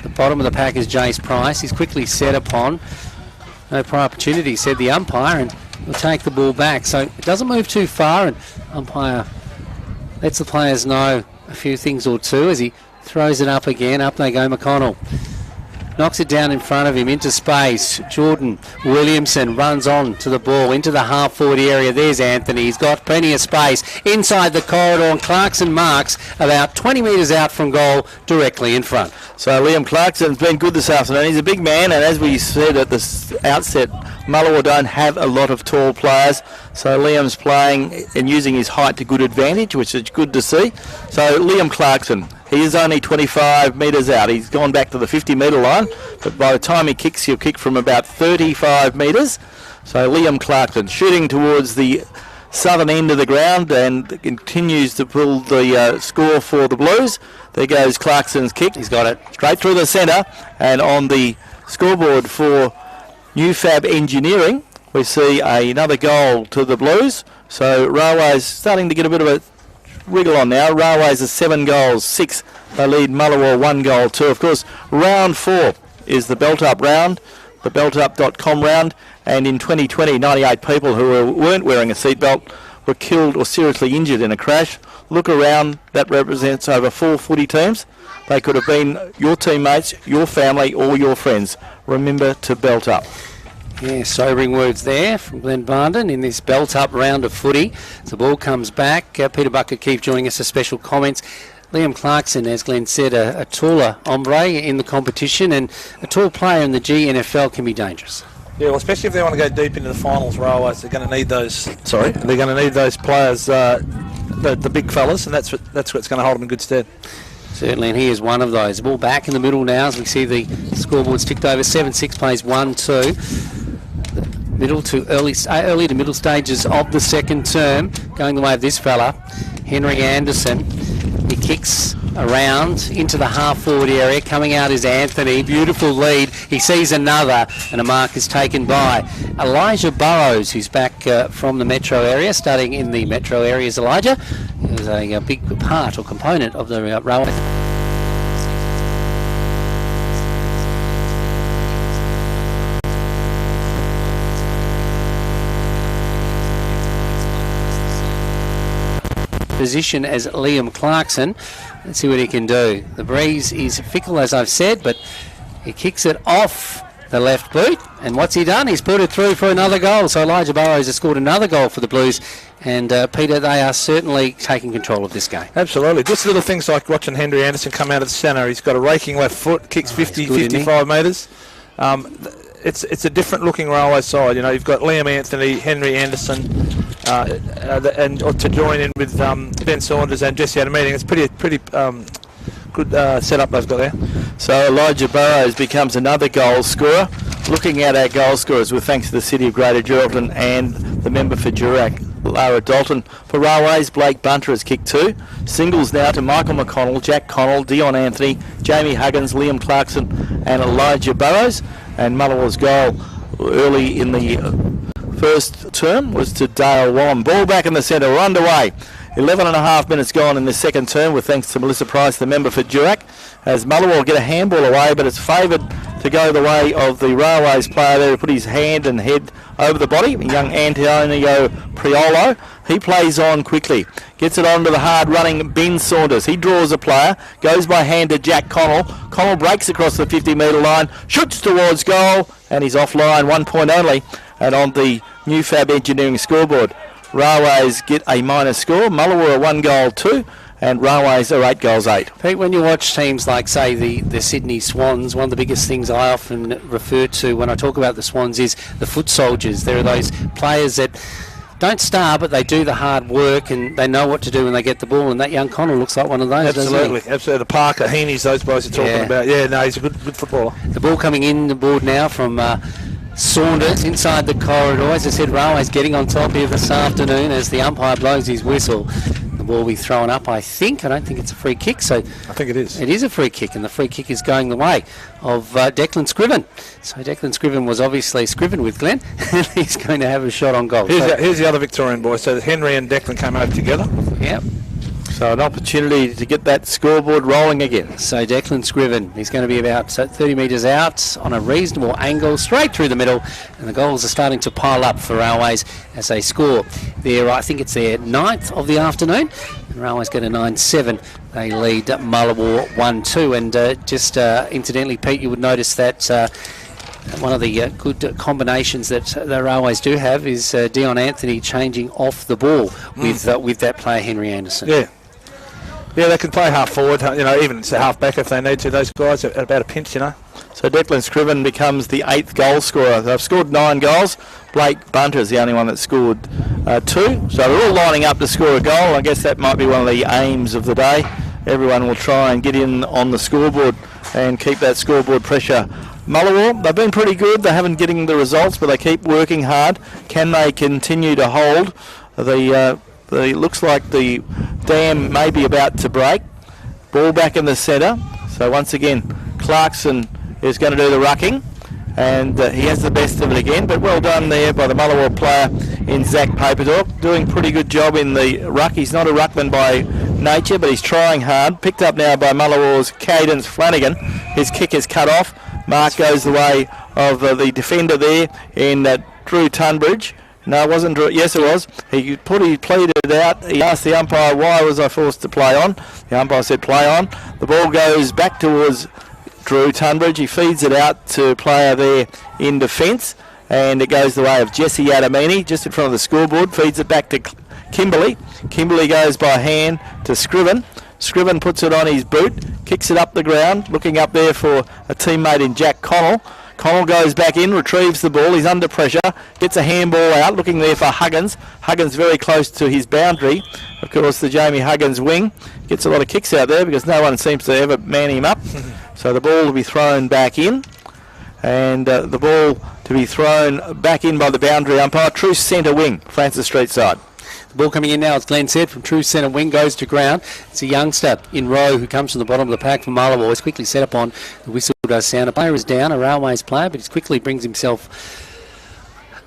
The bottom of the pack is Jace Price. He's quickly set upon. No prior opportunity, said the umpire, and will take the ball back. So it doesn't move too far, and umpire lets the players know a few things or two as he throws it up again. Up they go, McConnell. Knocks it down in front of him into space. Jordan Williamson runs on to the ball into the half-forward area. There's Anthony. He's got plenty of space inside the corridor, and Clarkson marks about 20 metres out from goal, directly in front. So Liam Clarkson's been good this afternoon. He's a big man, and as we said at the outset, Mullewa don't have a lot of tall players, so Liam's playing and using his height to good advantage, which is good to see. So Liam Clarkson, he is only 25 metres out. He's gone back to the 50-metre line, but by the time he kicks, he'll kick from about 35 metres. So Liam Clarkson shooting towards the southern end of the ground and continues to pull the score for the Blues. There goes Clarkson's kick. He's got it straight through the centre, and on the scoreboard for Newfab Engineering, we see another goal to the Blues. So Railways starting to get a bit of a wriggle on now. Railways are 7 goals, 6. They lead Mullewa 1 goal, 2. Of course, round 4 is the belt-up round, the beltup.com round, and in 2020, 98 people who weren't wearing a seatbelt were killed or seriously injured in a crash. Look around, that represents over 4 footy teams. They could have been your teammates, your family, or your friends. Remember to belt up. Yeah, sobering words there from Glenn Barnden in this belt-up round of footy. As the ball comes back, Peter Bucket-Keefe joining us for special comments. Liam Clarkson, as Glenn said, a taller hombre in the competition, and a tall player in the GNFL can be dangerous. Yeah, well, especially if they want to go deep into the finals, Railways, they're going to need those. Sorry, they're going to need those players, the big fellas, and that's what's going to hold them in good stead. Certainly, and he is one of those. Ball back in the middle now as we see the scoreboard's ticked over. 7-6 plays 1-2. Middle to early to middle stages of the second term, going the way of this fella, Henry Anderson. He kicks around into the half-forward area. Coming out is Anthony. Beautiful lead. He sees another, and a mark is taken by Elijah Burrows, who's back from the metro area. Starting in the metro area is Elijah. He was a big part or component of the railway. Position as Liam Clarkson. Let's see what he can do. The breeze is fickle, as I've said, but he kicks it off the left boot, and what's he done? He's put it through for another goal. So Elijah Burrows has scored another goal for the Blues, and Peter, they are certainly taking control of this game. Absolutely. Just little things like watching Henry Anderson come out of the centre. He's got a raking left foot, kicks 55 metres. It's a different looking Railway side. You know, you've got Liam Anthony, Henry Anderson, and to join in with Ben Saunders and Jesse Adamini. It's pretty good setup they've got there. So Elijah Burrows becomes another goal scorer. Looking at our goal scorers, with thanks to the City of Greater Geraldton and the member for Durack, Lara Dalton. For Railways, Blake Bunter has kicked 2. Singles now to Michael McConnell, Jack Connell, Dion Anthony, Jamie Huggins, Liam Clarkson and Elijah Burrows. And Mullewa's goal early in the first term was to Dale Wallam. Ball back in the centre, we're underway. 11.5 minutes gone in the second term, with thanks to Melissa Price, the member for Durack, as Mullewa will get a handball away, but it's favoured to go the way of the Railways player there, to put his hand and head over the body, young Antonio Priolo. He plays on quickly, gets it on to the hard-running Ben Saunders. He draws a player, goes by hand to Jack Connell. Connell breaks across the 50-metre line, shoots towards goal, and he's offline, 1 point only, and on the new Fab Engineering scoreboard. Railways get a minus score, Mullewa 1 goal 2, and Railways are 8 goals 8. Pete, when you watch teams like, say, the Sydney Swans, one of the biggest things I often refer to when I talk about the Swans is the foot soldiers. There are those players that don't star, but they do the hard work and they know what to do when they get the ball, and that young Connell looks like one of those. Absolutely. The Parker, Heaney's, those boys are talking about. Yeah, no, he's a good footballer. The ball coming in the board now from Saunders inside the corridor. As I said, Railways getting on top here this afternoon as the umpire blows his whistle. The ball will be thrown up, I think. I don't think it's a free kick. So I think it is. It is a free kick, and the free kick is going the way of Declan Scriven. So Declan Scriven was obviously Scriven with Glenn, and he's going to have a shot on goal. Here's the other Victorian boy. So Henry and Declan came over together. Yep. So an opportunity to get that scoreboard rolling again. So Declan Scriven, he's going to be about 30 metres out on a reasonable angle, straight through the middle, and the goals are starting to pile up for Railways as they score. I think it's their 9th of the afternoon, and Railways get a 9-7. They lead Mullewa 1-2, and just incidentally, Pete, you would notice that one of the good combinations that the Railways do have is Dion Anthony changing off the ball with that player Henry Anderson. Yeah, they can play half forward, even it's a half back if they need to. Those guys are about a pinch, So Declan Scriven becomes the 8th goal scorer. They've scored 9 goals. Blake Bunter is the only one that scored 2. So they're all lining up to score a goal. I guess that might be one of the aims of the day. Everyone will try and get in on the scoreboard and keep that scoreboard pressure. Mullewa, they've been pretty good. They haven't getting the results, but they keep working hard. Can they continue to hold? Looks like the dam may be about to break. Ball back in the centre. So once again, Clarkson is going to do the rucking, and he has the best of it again. But well done there by the Mullewa player in Zach Paperdorp, doing pretty good job in the ruck. He's not a ruckman by nature, but he's trying hard. Picked up now by Mullewa's Cadence Flanagan. His kick is cut off. Mark goes the way of the defender there in Drew Tunbridge. No, it wasn't Drew. Yes, it was. He pleaded it out. He asked the umpire, why was I forced to play on? The umpire said, play on. The ball goes back towards Drew Tunbridge. He feeds it out to a player there in defence, and it goes the way of Jesse Adamini, just in front of the scoreboard. Feeds it back to Kimberley. Kimberley goes by hand to Scriven. Scriven puts it on his boot, kicks it up the ground, looking up there for a teammate in Jack Connell. Connell goes back in, retrieves the ball. He's under pressure, gets a handball out, looking there for Huggins. Huggins very close to his boundary. Of course, the Jamie Huggins wing gets a lot of kicks out there because no one seems to ever man him up. So the ball will be thrown back in. And the ball to be thrown back in by the boundary umpire. True centre wing, Francis Street side. The ball coming in now, as Glenn said, from true centre wing, goes to ground. It's a youngster in row who comes from the bottom of the pack from Mullewa. He's quickly set up on. The whistle does sound. A player is down, a Railways player, but he quickly brings himself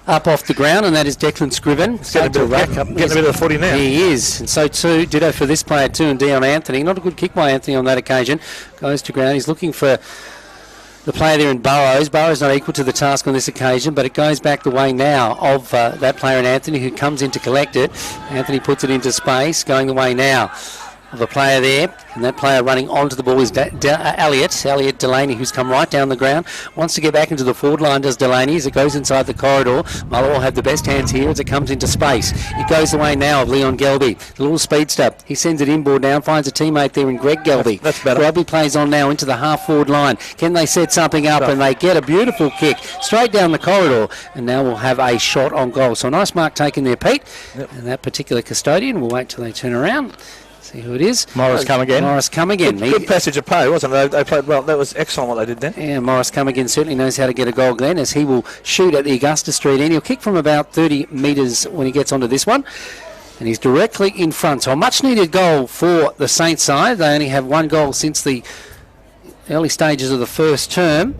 up off the ground, and that is Declan Scriven. Getting a bit of the footy now. He is, and so too, ditto for this player too, and Dion Anthony. Not a good kick by Anthony on that occasion. Goes to ground. He's looking for the player there in Burrows. Burrows not equal to the task on this occasion, but it goes back the way now of that player in Anthony, who comes in to collect it. Anthony puts it into space, going the way now of a player there, and that player running onto the ball is Elliot Delaney, who's come right down the ground, wants to get back into the forward line, does Delaney, as it goes inside the corridor. Mullewa will have the best hands here as it comes into space. It goes the way now of Leon Gelby, the little speedster. He sends it inboard now, finds a teammate there in Greg Gelby. That's better. Gelby plays on now into the half-forward line. Can they set something up? And they get a beautiful kick straight down the corridor, and now we'll have a shot on goal. So a nice mark taken there, Pete. Yep. And that particular custodian, we'll wait till they turn around. See who it is. Morris come again. Morris come again. Good passage of play, wasn't it? They played well. That was excellent what they did there. Yeah, Morris come again certainly knows how to get a goal, Glenn, as he will shoot at the Augusta Street end. He'll kick from about 30 metres when he gets onto this one. And he's directly in front. So a much-needed goal for the Saints side. They only have one goal since the early stages of the first term.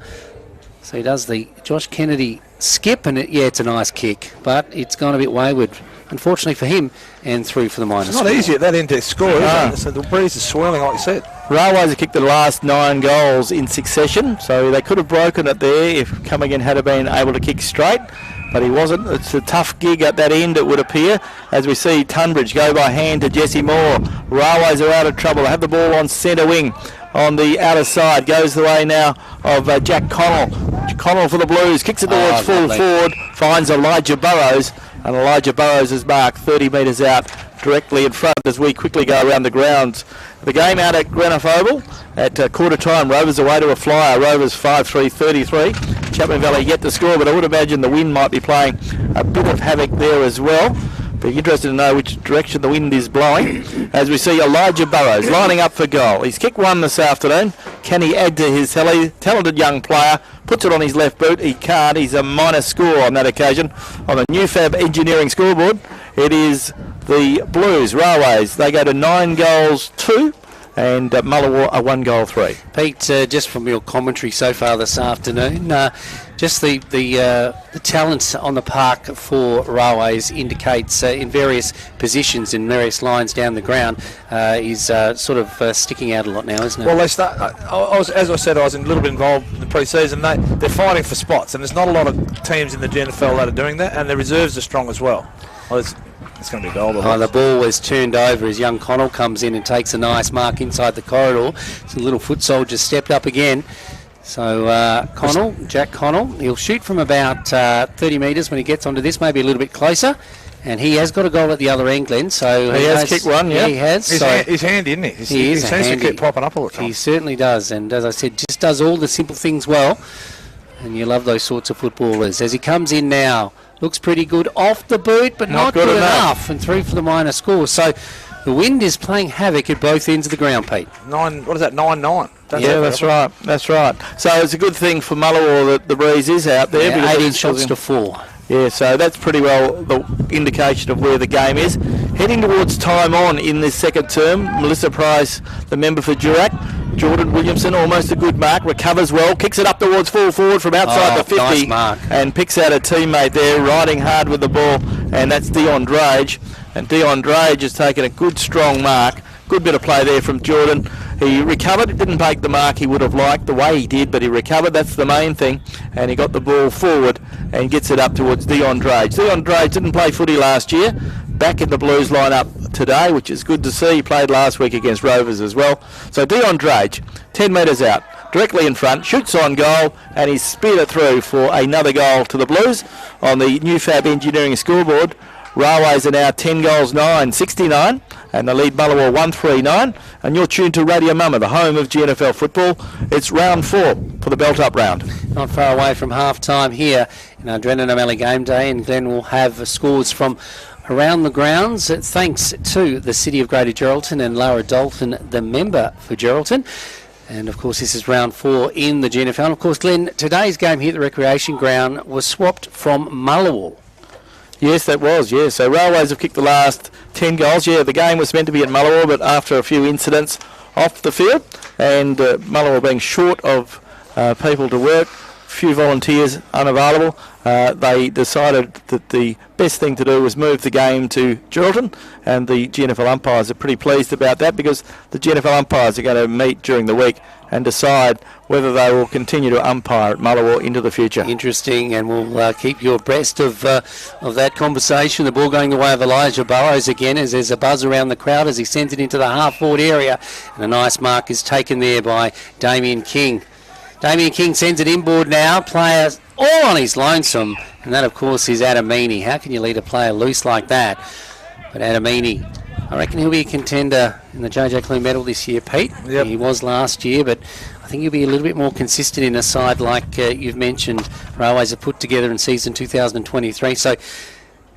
So he does the Josh Kennedy skip, and it's a nice kick. But it's gone a bit wayward, unfortunately for him, and through for the minus. It's not easy at that end to score, is it? So the breeze is swirling, like you said. Railways have kicked the last 9 goals in succession, so they could have broken it there if Cummigan had been able to kick straight, but he wasn't. It's a tough gig at that end, it would appear, as we see Tunbridge go by hand to Jesse Moore. Railways are out of trouble. They have the ball on centre wing on the outer side. Goes the way now of Jack Connell. Connell for the Blues, kicks it towards full forward, finds Elijah Burrows, and Elijah Burrows is marked 30 metres out directly in front as we quickly go around the grounds. The game out at Greenock Oval at quarter time. Rovers away to a flyer. Rovers 5-3-33. Chapman Valley yet to score, but I would imagine the wind might be playing a bit of havoc there as well. Be interested to know which direction the wind is blowing as we see Elijah Burrows lining up for goal. He's kicked one this afternoon. Can he add to his talented young player? Puts it on his left boot. He can't. He's a minus score on that occasion. On the New Fab Engineering scoreboard, it is the Blues. Railways, they go to 9-2, and Mullewa a 1-3. Pete, just from your commentary so far this afternoon, just the talent on the park for Railways indicates in various positions in various lines down the ground is sort of sticking out a lot now, isn't it? Well, they start. As I said, I was a little bit involved in the pre-season. They're fighting for spots, and there's not a lot of teams in the GNFL that are doing that, and the reserves are strong as well. It's going to be a goal. The ball was turned over as young Connell comes in and takes a nice mark inside the corridor. So the little foot soldier stepped up again. So Jack Connell, he'll shoot from about 30 metres when he gets onto this, maybe a little bit closer. And he has got a goal at the other end, Glenn. So he has kicked one, yeah. He has. He's handy, isn't he? He seems to keep popping up all the time. He certainly does. And as I said, just does all the simple things well. And you love those sorts of footballers. As he comes in now, looks pretty good off the boot, but not good enough. And through for the minor score. So the wind is playing havoc at both ends of the ground, Pete. 9-9. Yeah, that's right. That's right. So it's a good thing for Mullewa that the breeze is out there. Yeah, 18 shots to 4. Yeah, so that's pretty well the indication of where the game is. Heading towards time on in this second term, Melissa Price, the member for Durack. Jordan Williamson, almost a good mark, recovers well, kicks it up towards full forward from outside the 50, nice mark. And picks out a teammate there, riding hard with the ball, and that's Dion Drage. And Dion Drage has taken a good, strong mark. Good bit of play there from Jordan. He recovered. It didn't make the mark he would have liked the way he did, but he recovered. That's the main thing. And he got the ball forward and gets it up towards Dion Drage. Dion Drage didn't play footy last year. Back in the Blues lineup today, which is good to see. He played last week against Rovers as well. So Dion Drage, 10 metres out, directly in front, shoots on goal, and he's speared it through for another goal to the Blues on the New Fab Engineering scoreboard. Railways are now 10-9, 69, and they lead Mullewa 1-3-9. And you're tuned to Radio Mama, the home of GNFL football. It's round 4 for the belt-up round. Not far away from half-time here in our Drennan O'Malley game day, and Glenn will have scores from around the grounds, thanks to the City of Greater Geraldton and Lower Dalton, the member for Geraldton. And of course this is round 4 in the GNFL. And of course, Glenn, today's game here at the Recreation Ground was swapped from Mullewa. Yes, that was, yes. So Railways have kicked the last 10 goals. Yeah, the game was meant to be at Mullewa, but after a few incidents off the field, and Mullewa being short of people to work, few volunteers unavailable, they decided that the best thing to do was move the game to Geraldton, and the GNFL umpires are pretty pleased about that, because the GNFL umpires are going to meet during the week and decide whether they will continue to umpire at Mullewa into the future. Interesting, and we'll keep you abreast of that conversation. The ball going the way of Elijah Burrows again, as there's a buzz around the crowd as he sends it into the half-forward area, and a nice mark is taken there by Damien King. Damien King sends it inboard now, player all on his lonesome, and that of course is Adamini. How can you lead a player loose like that? But Adamini, I reckon he'll be a contender in the JJ Clue medal this year, Pete. Yep. He was last year, but I think he'll be a little bit more consistent in a side like you've mentioned Railways have put together in season 2023. So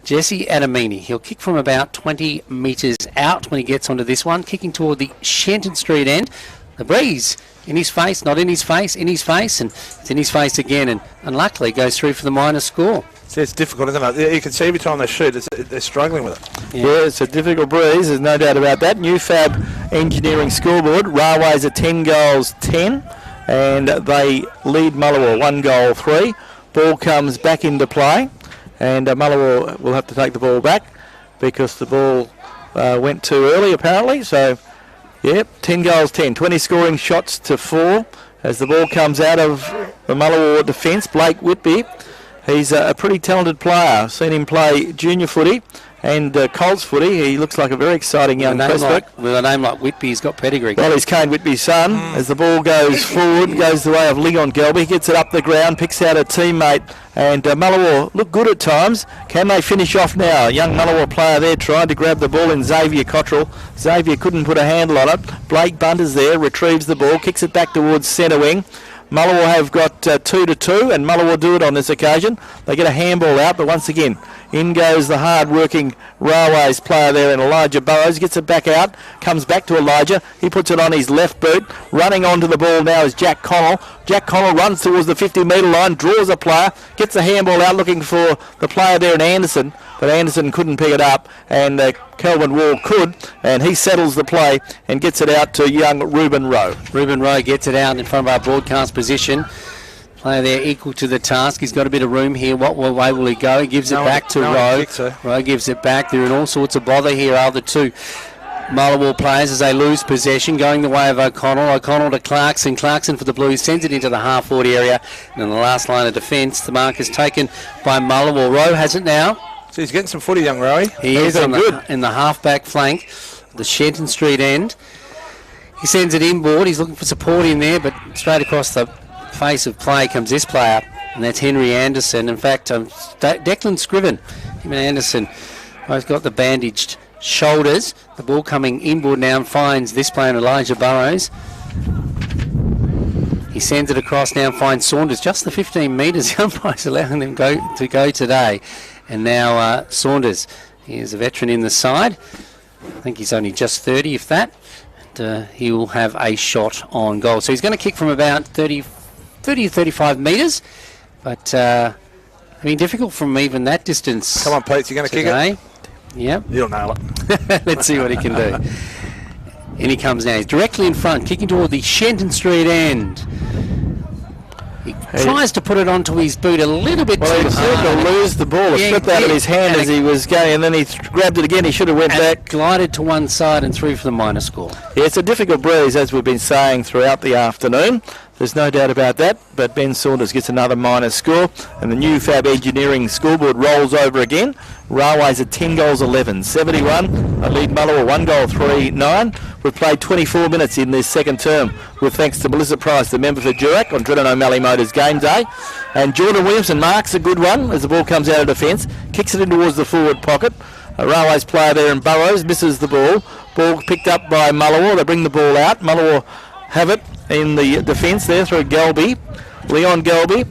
Jesse Adamini, he'll kick from about 20 metres out when he gets onto this one, kicking toward the Shenton Street end. The breeze in his face, not in his face, in his face, and it's in his face again, and unluckily goes through for the minor score. It's difficult, isn't it? You can see every time they shoot, they're struggling with it. Yeah, it's a difficult breeze, there's no doubt about that. New Fab Engineering scoreboard, Railways are 10 goals 10, and they lead Mullewa 1 goal 3. Ball comes back into play, and Mullewa will have to take the ball back because the ball went too early apparently, so yep, 10 goals 10, 20 scoring shots to 4 as the ball comes out of the Mullewa defence. Blake Whitby, he's a pretty talented player. I've seen him play junior footy and Colts footy. He looks like a very exciting young prospect. With a name like Whitby, he's got pedigree. Well, he's Kane Whitby's son. As the ball goes forward, goes the way of Leon Gelby, gets it up the ground, picks out a teammate, and Mullewa look good at times. Can they finish off now? A young Mullewa player there tried to grab the ball in Xavier Cottrell. Xavier couldn't put a handle on it. Blake Bunter's there, retrieves the ball, kicks it back towards centre wing. Mullewa have got 2-2, and Mullewa do it on this occasion. They get a handball out, but once again, in goes the hard-working Railways player there in Elijah Burrows. Gets it back out, comes back to Elijah. He puts it on his left boot. Running onto the ball now is Jack Connell. Jack Connell runs towards the 50-metre line, draws a player, gets the handball out looking for the player there in Anderson, but Anderson couldn't pick it up, and Kelvin Wall could, and he settles the play and gets it out to young Reuben Rowe. Reuben Rowe gets it out in front of our broadcast position. Player there equal to the task. He's got a bit of room here. What way will he go? He gives it back to Rowe. Rowe gives it back. They're in all sorts of bother here, are the two Mullewa players as they lose possession, going the way of O'Connell. O'Connell to Clarkson. Clarkson for the Blues sends it into the half-forward area. And in the last line of defence, the mark is taken by Mullewa. Rowe has it now. So he's getting some footy, young Rowie. He is in the half-back flank, the Shenton Street end. He sends it inboard. He's looking for support in there, but straight across the face of play comes this player, and that's Henry Anderson. In fact, Declan Scriven, him and Anderson, both got the bandaged shoulders. The ball coming inboard now and finds this player, Elijah Burrows. He sends it across now and finds Saunders. Just the 15 metres the umpire's allowing them to go today. And now Saunders, he is a veteran in the side. I think he's only just 30, if that. And he will have a shot on goal. So he's going to kick from about 30 to 35 metres. But, difficult from even that distance. Come on, Pete, you're going to kick it? Yep. You'll nail it. Let's see what he can do. And he comes now. He's directly in front, kicking toward the Shenton Street end. He tries to put it onto his boot a little bit too hard. He seemed to lose the ball. It slipped out of his hand as he was going, and then he grabbed it again. He should have went back. Glided to one side and threw for the minor score. Yeah, it's a difficult breeze, as we've been saying throughout the afternoon. There's no doubt about that, but Ben Saunders gets another minor score, and the new Fab Engineering scoreboard rolls over again. Railways at 10 goals 11, 71. I lead Mullewa 1 goal 3-9. We've played 24 minutes in this second term, with thanks to Melissa Price, the member for Durack, on Drennan O'Malley Motors game day. And Jordan Williamson marks a good one as the ball comes out of defence, kicks it in towards the forward pocket. A Railways player there in Burrows misses the ball. Ball picked up by Mullewa. They bring the ball out. Mullewa have it in the defence there through Galby. Leon Galby,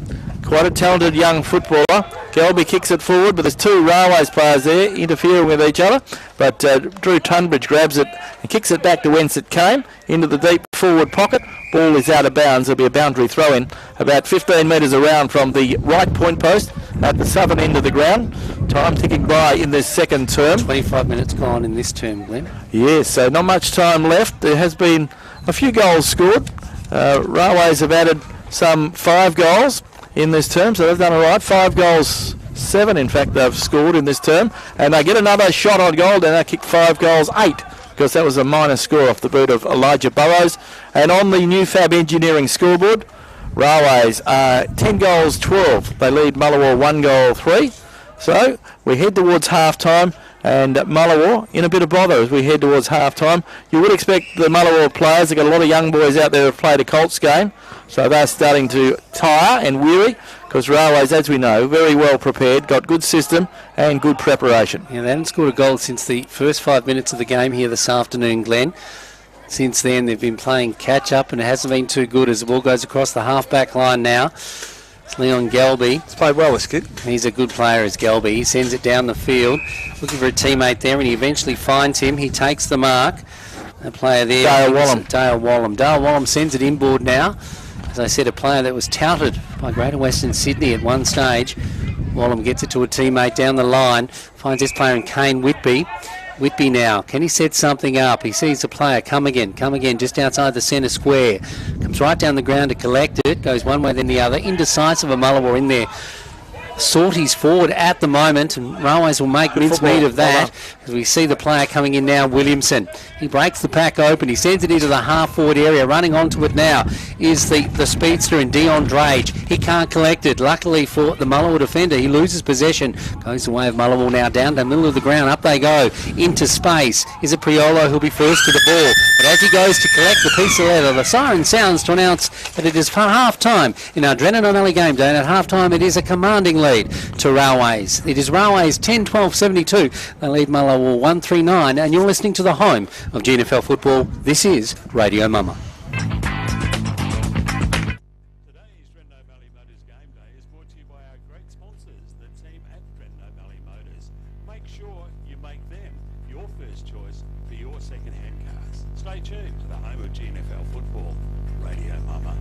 quite a talented young footballer. Galby kicks it forward, but there's two Railways players there interfering with each other. But Drew Tunbridge grabs it and kicks it back to whence it came, into the deep forward pocket. Ball is out of bounds. There'll be a boundary throw-in about 15 metres around from the right point post at the southern end of the ground. Time ticking by in this second term. 25 minutes gone in this term, Glenn. Yes, so not much time left. There has been a few goals scored. Railways have added some 5 goals in this term, so they've done all right. 5 goals, 7 in fact they've scored in this term, and they get another shot on goal, and they kick 5 goals, 8, because that was a minor score off the boot of Elijah Burrows. And on the new Fab Engineering scoreboard, Railways are 10 goals, 12. They lead Mullewa 1 goal, 3. So we head towards half-time, and Mullewa in a bit of bother as we head towards half-time. You would expect the Mullewa players, they've got a lot of young boys out there who have played a Colts game, so they're starting to tire and weary, because Railways, as we know, very well prepared, got good system and good preparation. Yeah, they haven't scored a goal since the first 5 minutes of the game here this afternoon, Glenn. Since then, they've been playing catch-up, and it hasn't been too good as the ball goes across the half-back line now. It's Leon Galby. He's played well, this kid. He's a good player, as Galby. He sends it down the field, looking for a teammate there, and he eventually finds him. He takes the mark. A player there. Dale Wallam. Dale Wallam. Dale Wallam sends it inboard now. As I said, a player that was touted by Greater Western Sydney at one stage. Wallam gets it to a teammate down the line. Finds this player in Kane Whitby. Whitby now, can he set something up? He sees the player come again, just outside the centre square. Comes right down the ground to collect it, goes one way then the other. Indecisive of Mullewa in there. Sorties forward at the moment, and Railways will make mincemeat of that as we see the player coming in now, Williamson. He breaks the pack open, he sends it into the half-forward area. Running onto it now is the speedster in Dion Drage. He can't collect it. Luckily for the Mullewa defender, he loses possession. Goes the way of Mullewa now, down the middle of the ground. Up they go, into space. Is it Priolo who'll be first to the ball? But as he goes to collect the piece of leather, the siren sounds to announce that it is for half-time in our Drennan O'Malley game day, and at half-time it is a commanding lead to Railways. It is Railways 10-12-72. They lead Mullewa 1-3-9, and you're listening to the home of GNFL football. This is Radio Mama. Today's Drennan O'Malley Motors Game Day is brought to you by our great sponsors, the team at Drennan O'Malley Motors. Make sure you make them your first choice for your second-hand cars. Stay tuned to the home of GNFL football, Radio Mama.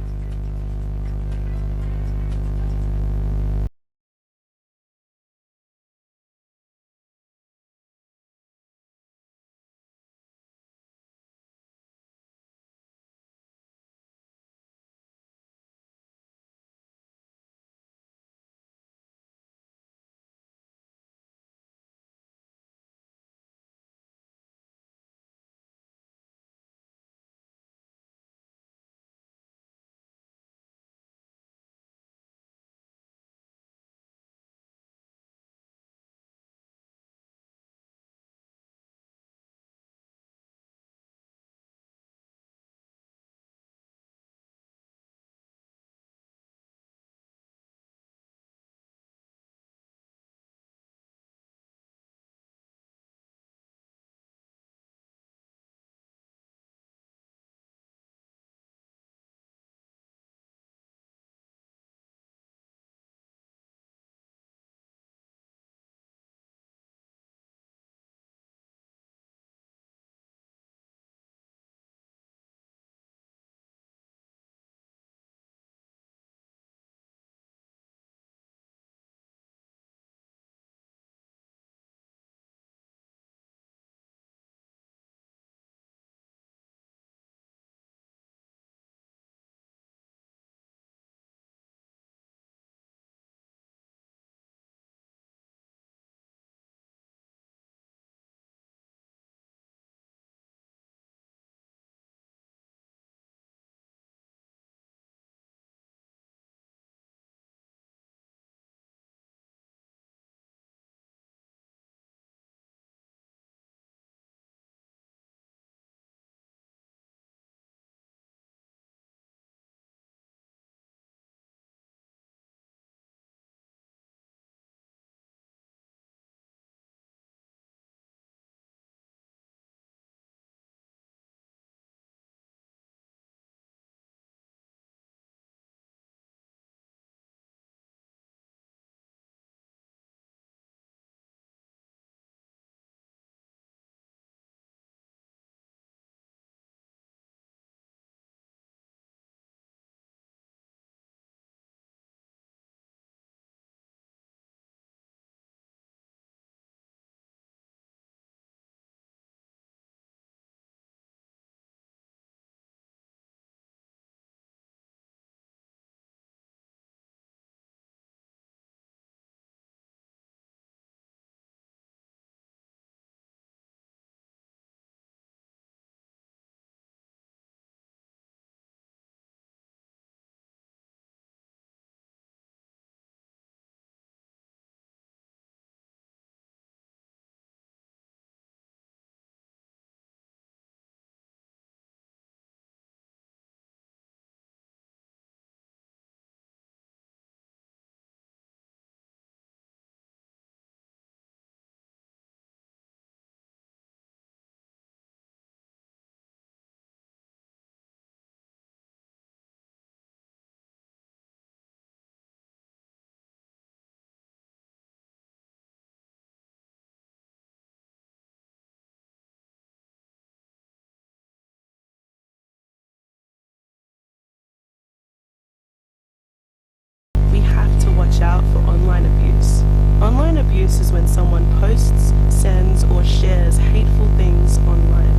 abuse is when someone posts, sends, or shares hateful things online.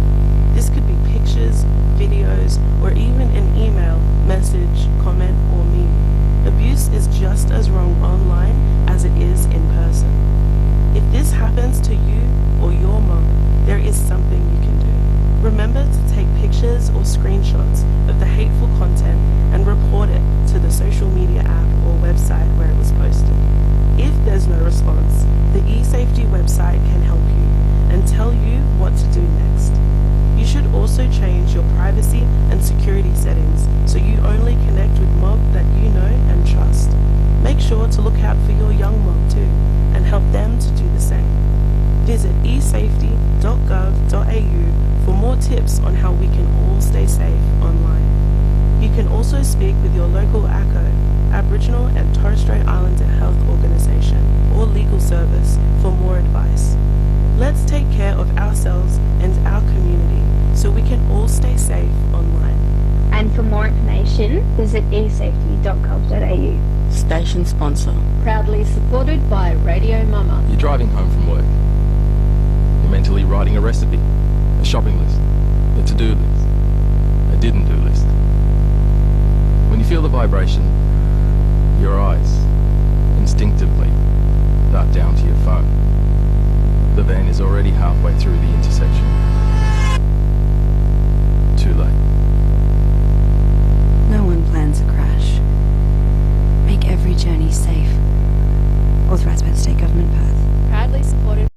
This could be pictures, videos, or even an email, message, comment, or meme. Abuse is just as wrong online as it is in person. If this happens to you or your mom, there is something you can do. Remember to take pictures or screenshots of the hateful content and report it to the social media app or website where it was posted. If there's no response, the eSafety website can help you and tell you what to do next. You should also change your privacy and security settings so you only connect with mob that you know and trust. Make sure to look out for your young mob too and help them to do the same. Visit esafety.gov.au for more tips on how we can all stay safe online. You can also speak with your local ACO, Aboriginal and Torres Strait Islander Health Organisation, or legal service for more advice. Let's take care of ourselves and our community so we can all stay safe online. And for more information, visit esafety.gov.au. Station sponsor. Proudly supported by Radio Mama. You're driving home from work. You're mentally writing a recipe, a shopping list, a to-do list, a didn't-do list. When you feel the vibration, your eyes instinctively dart down to your phone. The van is already halfway through the intersection. Too late. No one plans a crash. Make every journey safe. Authorised by the State Government, Perth. Proudly supported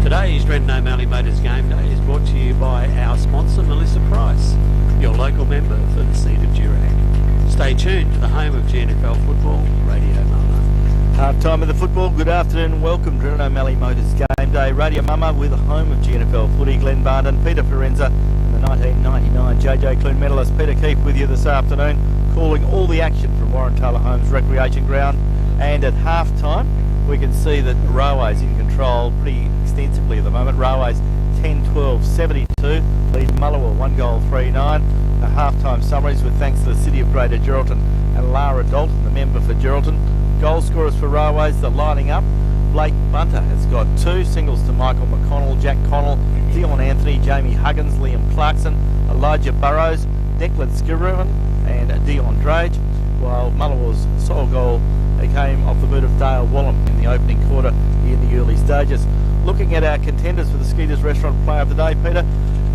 Today's Geraldton O'Malley Motors Game Day is brought to you by our sponsor Melissa Price, your local member for the Seed of Durag. Stay tuned to the home of GNFL football, Radio Mama. Half time of the football. Good afternoon and welcome to Geraldton O'Malley Motors Game Day. Radio Mama with the home of GNFL footy. Glenn Barton, Peter Firenza and the 1999 JJ Clune medalist Peter Keefe with you this afternoon, calling all the action from Warren Taylor Homes Recreation Ground. And at half time we can see that Railways in control pretty extensively at the moment. Railways 10-12, 72, lead Mullewa 1 goal 3-9. The half-time summaries with thanks to the City of Greater Geraldton and Lara Dalton, the member for Geraldton. Goal scorers for Railways, they're lining up. Blake Bunter has got 2 singles to Michael McConnell, Jack Connell, Dion Anthony, Jamie Huggins, Liam Clarkson, Elijah Burrows, Declan Skirwan and Dion Drage, while Mullewa's sole goal came off the boot of Dale Wallam in the opening quarter in the early stages. Looking at our contenders for the Skeeters Restaurant Player of the Day, Peter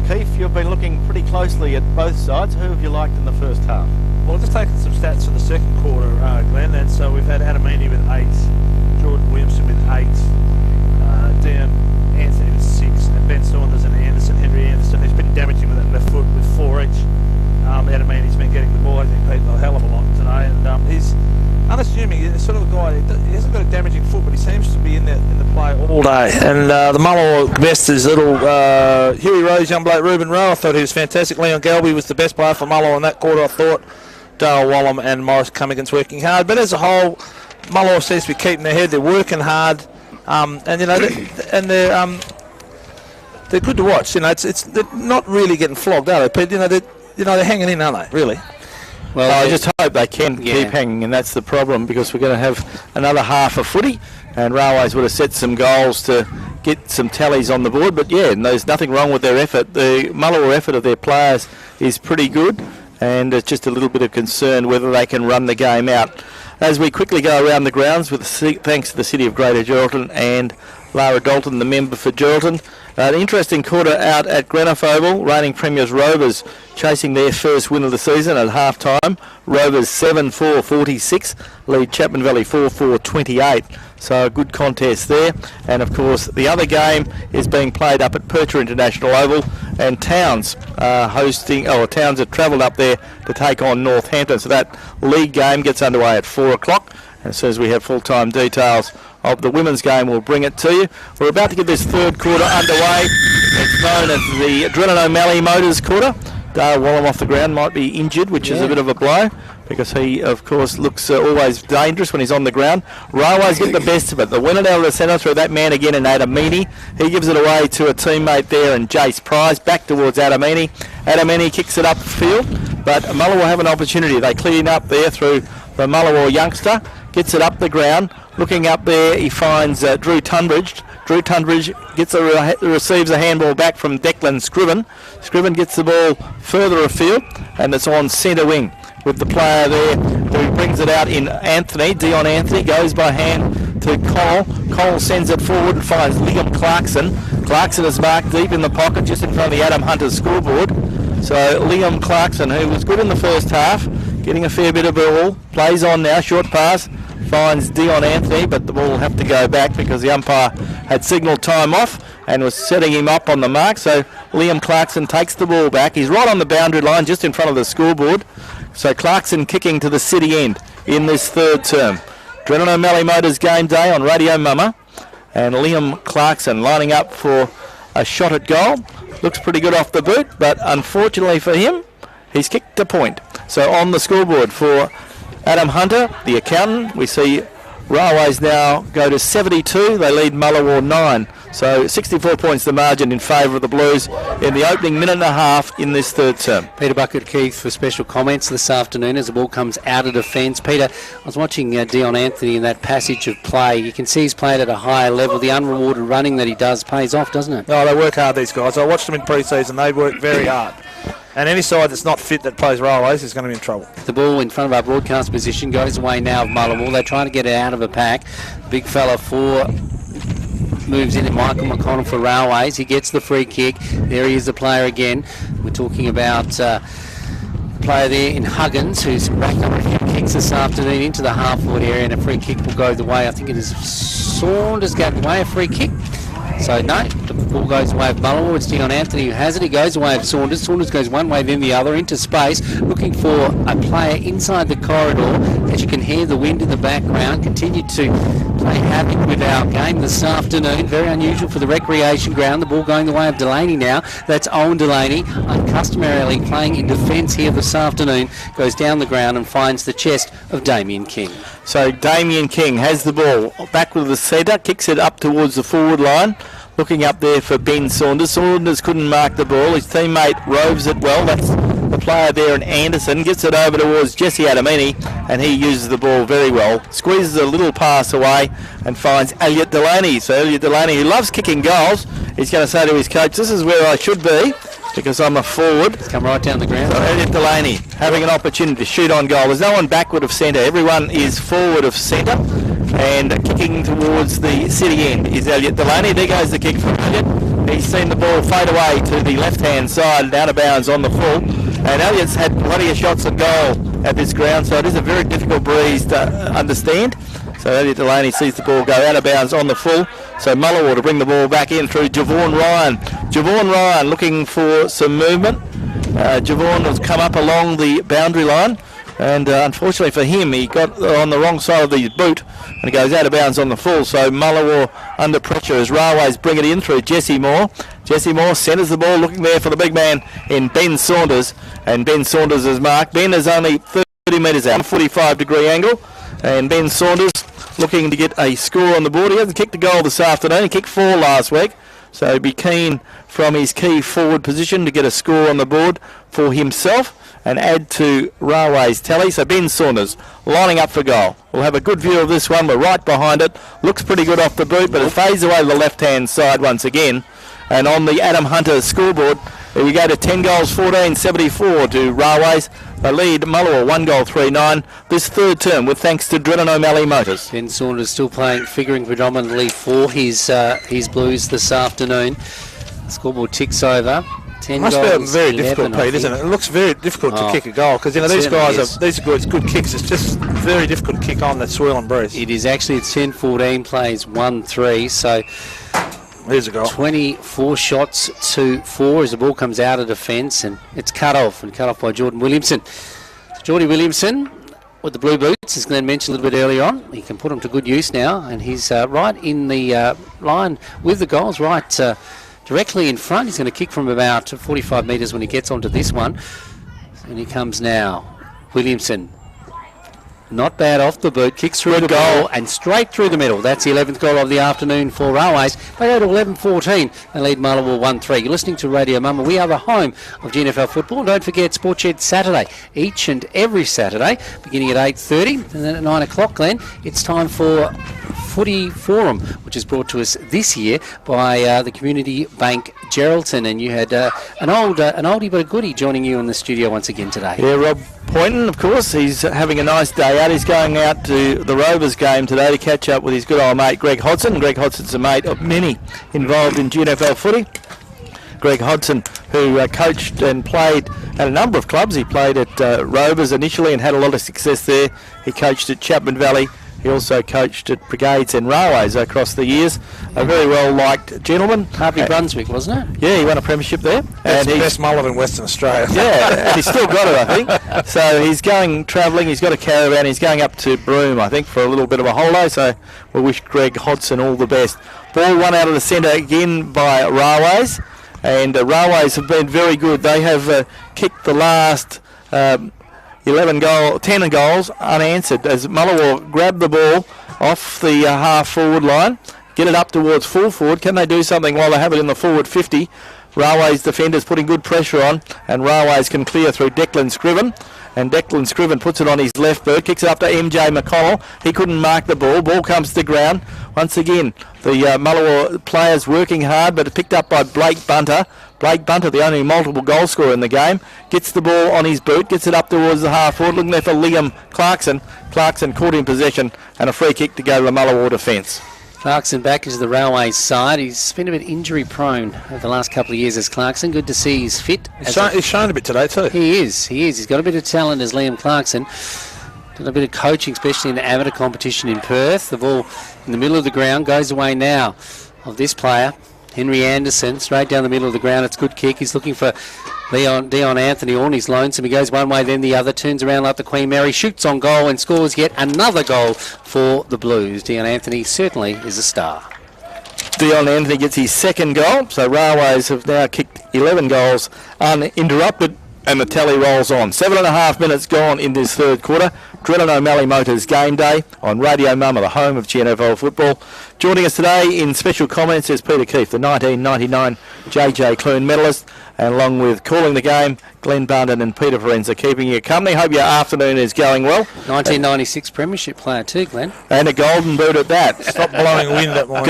Keefe, you've been looking pretty closely at both sides. Who have you liked in the first half? Well, I've just taken some stats for the second quarter, Glenn, and so we've had Adamini with 8, Jordan Williamson with 8, Dion Anthony with 6, and Ben Saunders and Henry Anderson. He's been damaging with that left foot with 4 each. Adamini's been getting the ball, I think, a hell of a lot today, and he's unassuming. He's sort of a guy, he hasn't got a damaging foot, but he seems to be in the play all day. And the Mullewa best is little Huey Rose, young bloke Ruben Rowe. I thought he was fantastic. Leon Galby was the best player for Mullewa in that quarter, I thought. Dale Wallam and Morris Cummings working hard. But as a whole, Mullewa seems to be keeping their head. They're working hard. And, you know, they're good to watch. You know, they're not really getting flogged, are they? But, they're hanging in, aren't they, really? Well, I just hope they can keep hanging, and that's the problem, because we're going to have another half of footy, and Railways would have set some goals to get some tallies on the board. But yeah, there's nothing wrong with their effort. The Mullewa effort of their players is pretty good, and it's just a little bit of concern whether they can run the game out. As we quickly go around the grounds, with thanks to the City of Greater Geraldton and Lara Dalton, the member for Geraldton. An interesting quarter out at Greenough Oval. Reigning Premiers Rovers chasing their first win of the season at half-time. Rovers 7-4-46, lead Chapman Valley 4-4-28. So a good contest there. And of course the other game is being played up at Percher International Oval, and Towns Towns have travelled up there to take on Northampton. So that league game gets underway at 4 o'clock. And as soon as we have full-time details of the women's game, we'll bring it to you. We're about to get this third quarter underway. It's known as the Geraldton O'Malley Motors quarter. Dale Wallam off the ground, might be injured, which is a bit of a blow, because he, of course, looks always dangerous when he's on the ground. Railways get the best of it. They win it out of the centre through that man again in Adamini. He gives it away to a teammate there in Jace Price, back towards Adamini. Adamini kicks it up the field, but Mullewa have an opportunity. They clean up there through the Mullewa youngster, gets it up the ground. Looking up there, he finds Drew Tunbridge. Drew Tunbridge receives a handball back from Declan Scriven. Scriven gets the ball further afield, and it's on centre wing with the player there who brings it out in Anthony. Dion Anthony goes by hand to Connell. Connell sends it forward and finds Liam Clarkson. Clarkson is marked deep in the pocket just in front of the Adam Hunter scoreboard. So Liam Clarkson, who was good in the first half, getting a fair bit of ball, plays on now, short pass, finds Dion Anthony, but the ball will have to go back because the umpire had signalled time off and was setting him up on the mark. So Liam Clarkson takes the ball back. He's right on the boundary line just in front of the scoreboard. So Clarkson kicking to the city end in this third term. Geraldton O'Malley Motors Game Day on Radio Mama, and Liam Clarkson lining up for a shot at goal. Looks pretty good off the boot, but unfortunately for him, he's kicked a point. So on the scoreboard for Adam Hunter, the accountant, we see Railways now go to 72. They lead Mullewa 9. So 64 points the margin in favour of the Blues in the opening minute and a half in this third term. Peter Bucket Keith for special comments this afternoon as the ball comes out of defence. Peter, I was watching Dion Anthony in that passage of play. You can see he's played at a higher level. The unrewarded running that he does pays off, doesn't it? No, they work hard, these guys. I watched them in pre-season. They work very hard. And any side that's not fit that plays Railways is going to be in trouble. The ball in front of our broadcast position goes away now of Mullewa. They're trying to get it out of a pack. Big fella moves in, Michael McConnell for Railways. He gets the free kick. There he is, the player again. We're talking about the player there in Huggins, who's racked up a few kicks this afternoon into the half-forward area, and a free kick will go the way. I think it is Saunders going the way, a free kick. So no, the ball goes away of Mullewa. It's Dion Anthony who has it. He goes away of Saunders. Saunders goes one way, then the other, into space, looking for a player inside the corridor. As you can hear the wind in the background, continued to play havoc with our game this afternoon. Very unusual for the recreation ground. The ball going the way of Delaney now. That's Owen Delaney, uncustomarily playing in defence here this afternoon. Goes down the ground and finds the chest of Damien King. So Damien King has the ball back with the centre, kicks it up towards the forward line. Looking up there for Ben Saunders. Saunders couldn't mark the ball. His teammate roves it well. That's the player there, and Anderson gets it over towards Jesse Adamini, and he uses the ball very well. Squeezes a little pass away and finds Elliot Delaney. So Elliot Delaney, who loves kicking goals, he's going to say to his coach, "This is where I should be because I'm a forward." Come right down the ground. So Elliot Delaney having an opportunity to shoot on goal. There's no one backward of centre. Everyone is forward of centre. And kicking towards the city end is Elliot Delaney. There goes the kick from Elliot. He's seen the ball fade away to the left-hand side, out of bounds on the full. And Elliot's had plenty of shots at goal at this ground, so it is a very difficult breeze to understand. So Elliot Delaney sees the ball go out of bounds on the full. So Mullewa to bring the ball back in through Javon Ryan. Javon Ryan looking for some movement. Javon has come up along the boundary line. And unfortunately for him, he got on the wrong side of the boot and it goes out of bounds on the full. So Mullewa under pressure as Railways bring it in through Jesse Moore. Jesse Moore centres the ball, looking there for the big man in Ben Saunders. And Ben Saunders is marked. Ben is only 30 metres out, 45-degree angle. And Ben Saunders looking to get a score on the board. He hasn't kicked a goal this afternoon. He kicked 4 last week. So he'd be keen from his key forward position to get a score on the board for himself and add to Railway's tally. So Ben Saunders lining up for goal. We'll have a good view of this one. We're right behind it. Looks pretty good off the boot, but it fades away to the left-hand side once again. And on the Adam Hunter scoreboard, we go to 10 goals, 14-74 to Railways. They lead Mullewa 1 goal, 3-9 this third term with thanks to Drennan O'Malley Motors. Ben Saunders still figuring predominantly for his Blues this afternoon. Scoreboard ticks over. 10 must goals, be very difficult, Pete, isn't it? It looks very difficult to kick a goal because these guys these are good kicks. It's just very difficult to kick on that swirl and breeze. It is actually. It's 10-14 plays 1-3. So there's a goal. 24 shots to 4 as the ball comes out of defence and it's cut off by Jordan Williamson. So Jordy Williamson with the blue boots, as Glenn mentioned a little bit earlier on, he can put them to good use now, and he's right in the line with the goals, right. Directly in front. He's going to kick from about 45 metres when he gets onto this one. And he comes now. Williamson. Not bad off the boot. Kicks through the goal and straight through the middle. That's the 11th goal of the afternoon for Railways. They go to 11-14 and lead Mullewa 1-3. You're listening to Radio Mama. We are the home of GNFL football. Don't forget Sports Shed Saturday. Each and every Saturday, beginning at 8:30. And then at 9 o'clock, Glenn, it's time for Footy Forum, which is brought to us this year by the Community Bank Geraldton, and you had an oldie but a goodie joining you in the studio once again today. Yeah, Rob Poynton, of course, he's having a nice day out. He's going out to the Rovers game today to catch up with his good old mate Greg Hodson. Greg Hodson's a mate of many involved in GNFL footy. Greg Hodson, who coached and played at a number of clubs. He played at Rovers initially and had a lot of success there. He coached at Chapman Valley. He also coached at Brigades and Railways across the years. A very well-liked gentleman. Harvey Brunswick, wasn't it? Yeah, he won a premiership there. That's the best mullet in Western Australia. Yeah, and he's still got it, I think. So he's going travelling. He's got a caravan. He's going up to Broome, I think, for a little bit of a holiday. So we wish Greg Hodson all the best. Ball one out of the centre again by Railways. And Railways have been very good. They have kicked the last 10 goals unanswered as Mullewa grab the ball off the half forward line, get it up towards full forward. Can they do something while they have it in the forward 50? Railways defenders putting good pressure on, and Railways can clear through Declan Scriven. And Declan Scriven puts it on his left boot, kicks it up to MJ McConnell. He couldn't mark the ball. Ball comes to ground. Once again, the Mullewa players working hard, but picked up by Blake Bunter. Blake Bunter, the only multiple goal scorer in the game, gets the ball on his boot, gets it up towards the half forward, looking there for Liam Clarkson. Clarkson caught in possession, and a free kick to go to the Mullewa defence. Clarkson back into the Railways side. He's been a bit injury prone over the last couple of years as Clarkson. Good to see he's fit. He's shown a bit today too. He is. He's got a bit of talent as Liam Clarkson. Done a bit of coaching, especially in the amateur competition in Perth. The ball in the middle of the ground goes away now of this player. Henry Anderson, straight down the middle of the ground. It's a good kick. He's looking for Dion Anthony on. He's lonesome. He goes one way, then the other. Turns around like the Queen Mary. Shoots on goal and scores yet another goal for the Blues. Dion Anthony certainly is a star. Dion Anthony gets his second goal. So Railways have now kicked 11 goals uninterrupted. And the tally rolls on. 7.5 minutes gone in this third quarter. Geraldton O'Malley Motors Game Day on Radio Mama, the home of GNFL football. Joining us today in special comments is Peter Keefe, the 1999 JJ Clune medalist, and along with calling the game, Glenn Barnden and Peter Forenza keeping you company. Hope your afternoon is going well. 1996 Premiership player too, Glenn. And a golden boot at that. Stop blowing wind at mine.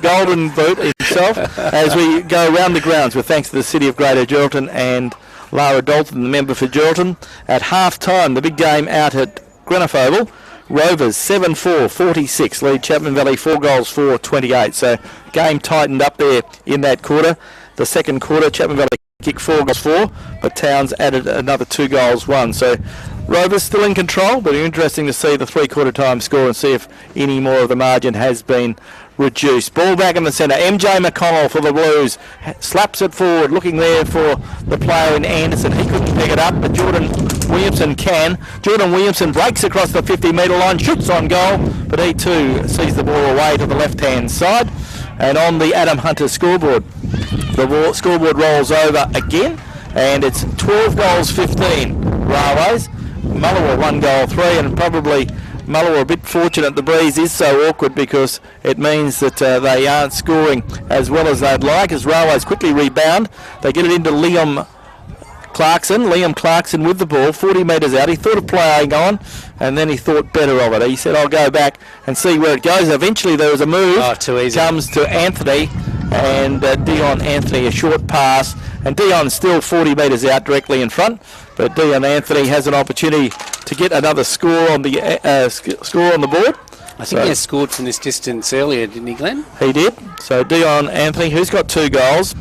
Golden boot itself as we go around the grounds with thanks to the City of Greater Geraldton and Lara Dalton, the member for Geraldton. At half-time, the big game out at Greenock Oval, Rovers 7-4-46, lead Chapman Valley 4-28. So game tightened up there in that quarter. The second quarter, Chapman Valley kicked 4 but Towns added another 2 goals, 1. So Rovers still in control, but interesting to see the three-quarter time score and see if any more of the margin has been reduced. Ball back in the centre. MJ McConnell for the Blues. Slaps it forward, looking there for the player in Anderson. He couldn't pick it up, but Jordan Williamson can. Jordan Williamson breaks across the 50-metre line, shoots on goal, but he too sees the ball away to the left-hand side. And on the Adam Hunter scoreboard, the scoreboard rolls over again, and it's 12 goals, 15 Railways. Mullewa 1 goal, 3, and probably Mullewa a bit fortunate. The breeze is so awkward because it means that they aren't scoring as well as they'd like. As Railways quickly rebound, they get it into Liam Clarkson with the ball, 40 metres out. He thought of playing on, and then he thought better of it. He said, I'll go back and see where it goes. Eventually there was a move. Oh, too easy. Comes to Anthony, and Dion Anthony, a short pass, and Dion's still 40 metres out directly in front, but Dion Anthony has an opportunity to get another score on the board. I think he has scored from this distance earlier, didn't he, Glenn? He did. So Dion Anthony, who's got 2 goals,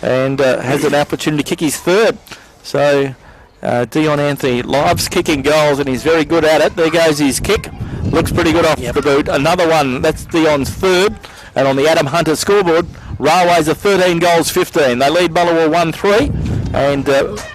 and has an opportunity to kick his third. So Dion Anthony loves kicking goals, and he's very good at it. There goes his kick. Looks pretty good off the boot. Another one. That's Dion's third. And on the Adam Hunter scoreboard, Railways are 13 goals, 15. They lead Mullewa 1-3, and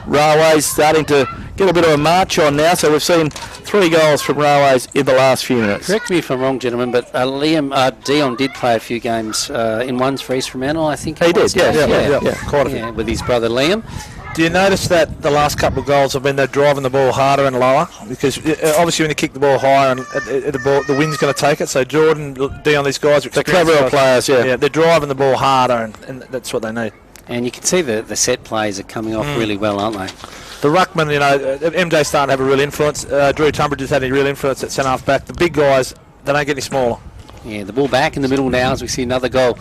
Railways starting to get a bit of a march on now. So we've seen 3 goals from Railways in the last few minutes. Correct me if I'm wrong, gentlemen, but Dion did play a few games in ones for East Fremantle, I think. He did, yeah. Quite a few. With his brother Liam. Do you notice that the last couple of goals have been they're driving the ball harder and lower? Because obviously when you kick the ball higher, and the wind's going to take it. So Jordan, Dion, these guys are clever players, yeah, they're driving the ball harder, and that's what they need. And you can see the set plays are coming off really well, aren't they? The ruckman, MJ's starting to have a real influence. Drew Tunbridge has had a real influence at centre half back. The big guys, they don't get any smaller. Yeah, the ball back in the middle now as we see another goal.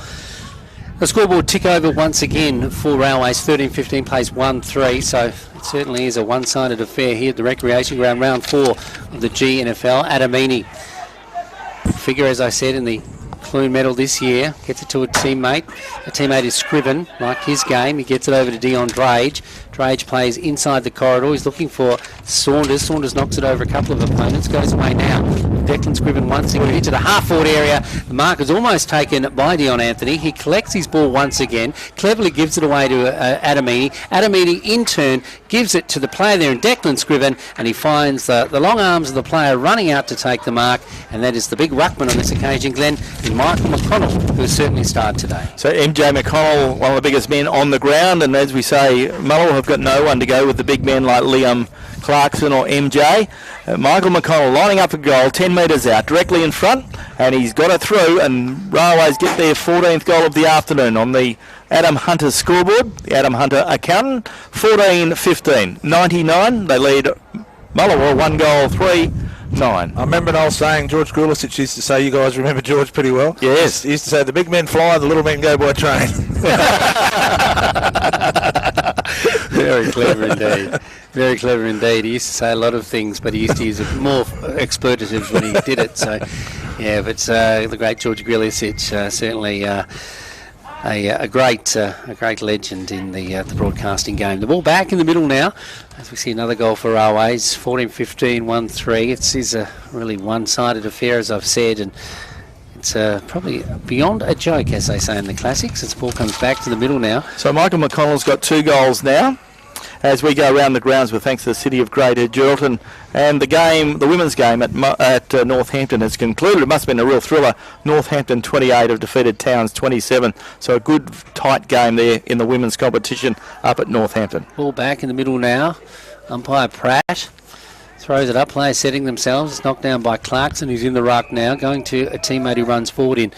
The scoreboard tick over once again for Railways. 13-15 plays 1-3, so it certainly is a one-sided affair here at the Recreation Ground, round 4 of the GNFL. Adamini, figure as I said in the Clune medal this year, gets it to a teammate. A teammate is Scriven, like his game. He gets it over to Dion Drage. Drage plays inside the corridor. He's looking for Saunders. Saunders knocks it over a couple of opponents. Goes away now. Declan Scriven once again into the half-forward area. The mark is almost taken by Dion Anthony. He collects his ball once again. Cleverly gives it away to Adamini. Adamini, in turn, gives it to the player there in Declan Scriven, and he finds the long arms of the player running out to take the mark, and that is the big ruckman on this occasion, Glenn, in Michael McConnell, who has certainly started today. So MJ McConnell, one of the biggest men on the ground, and as we say, Mullewa have got no one to go with the big men like Liam Clarkson or MJ. Michael McConnell lining up a goal, 10 metres out, directly in front, and he's got it through, and Railways get their 14th goal of the afternoon on the Adam Hunter scoreboard, the Adam Hunter accountant. 14-15, 99, they lead Mullewa 1 goal, 3-9. I remember an old saying, George Gulisic used to say, you guys remember George pretty well? Yes. He used to say, the big men fly, the little men go by train. Very clever indeed. Very clever indeed. He used to say a lot of things, but he used to use more expletives when he did it. So, yeah, but the great George Grilisic, certainly a great legend in the broadcasting game. The ball back in the middle now, as we see another goal for Railways. 14-15, 1-3. It is a really one-sided affair, as I've said, and It's probably beyond a joke, as they say in the classics. As the ball comes back to the middle now. So Michael McConnell's got 2 goals now. As we go around the grounds with thanks to the City of Greater Geraldton, and the women's game at Northampton has concluded. It must have been a real thriller. Northampton 28 have defeated Towns 27, so a good tight game there in the women's competition up at Northampton. Ball back in the middle now. Umpire Pratt throws it up. Players setting themselves. It's knocked down by Clarkson, who's in the ruck now, going to a teammate who runs forward in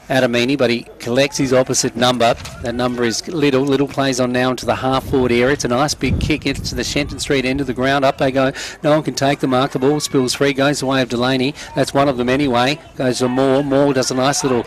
Adamini, but he collects his opposite number. That number is Little. Little plays on now into the half-forward area. It's a nice big kick into the Shenton Street end of the ground. Up they go. No one can take the mark. The ball spills free. Goes the way of Delaney. That's one of them anyway. Goes to Moore. Moore does a nice little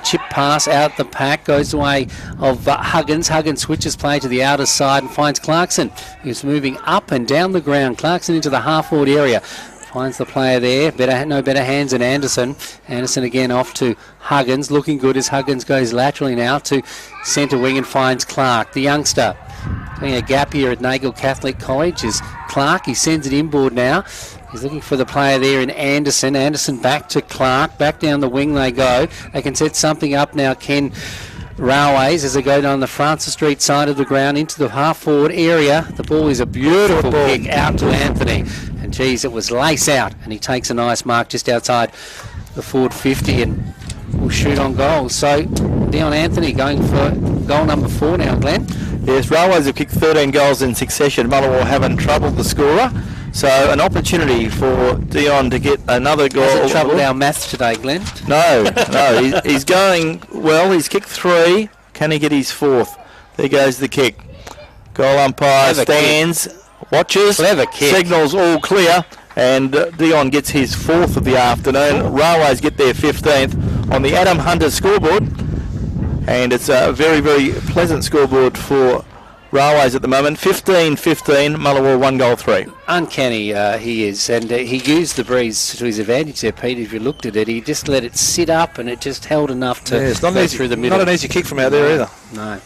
chip pass out the pack. Goes the way of Huggins. Huggins switches play to the outer side and finds Clarkson, who's moving up and down the ground. Clarkson into the half-forward area. Finds the player there. No better hands than Anderson. Anderson again off to Huggins. Looking good as Huggins goes laterally now to centre wing and finds Clark, the youngster. Doing a gap here at Nagle Catholic College is Clark. He sends it inboard now. He's looking for the player there in Anderson. Anderson back to Clark. Back down the wing they go. They can set something up now, Ken Railways, as they go down the Francis Street side of the ground into the half-forward area. The ball is a beautiful kick out to Anthony. And geez, it was lace out, and he takes a nice mark just outside the forward 50 and will shoot on goal. So Dion Anthony going for goal number 4 now, Glenn. Yes, Railways have kicked 13 goals in succession. Mullewa haven't troubled the scorer. So an opportunity for Dion to get another goal. Has it troubled our maths today, Glenn? No, he's going well. He's kicked 3. Can he get his 4th? There goes the kick. Goal umpire stands, watches, signals all clear, and Dion gets his 4th of the afternoon. Railways get their 15th on the Adam Hunter scoreboard, and it's a very, very pleasant scoreboard for Railways at the moment. 15-15, Mullewa 1 goal 3. Uncanny he is, and he used the breeze to his advantage there, Pete. If you looked at it, he just let it sit up and it just held enough to it's not go easy, through the middle. Not an easy kick from out there either. No,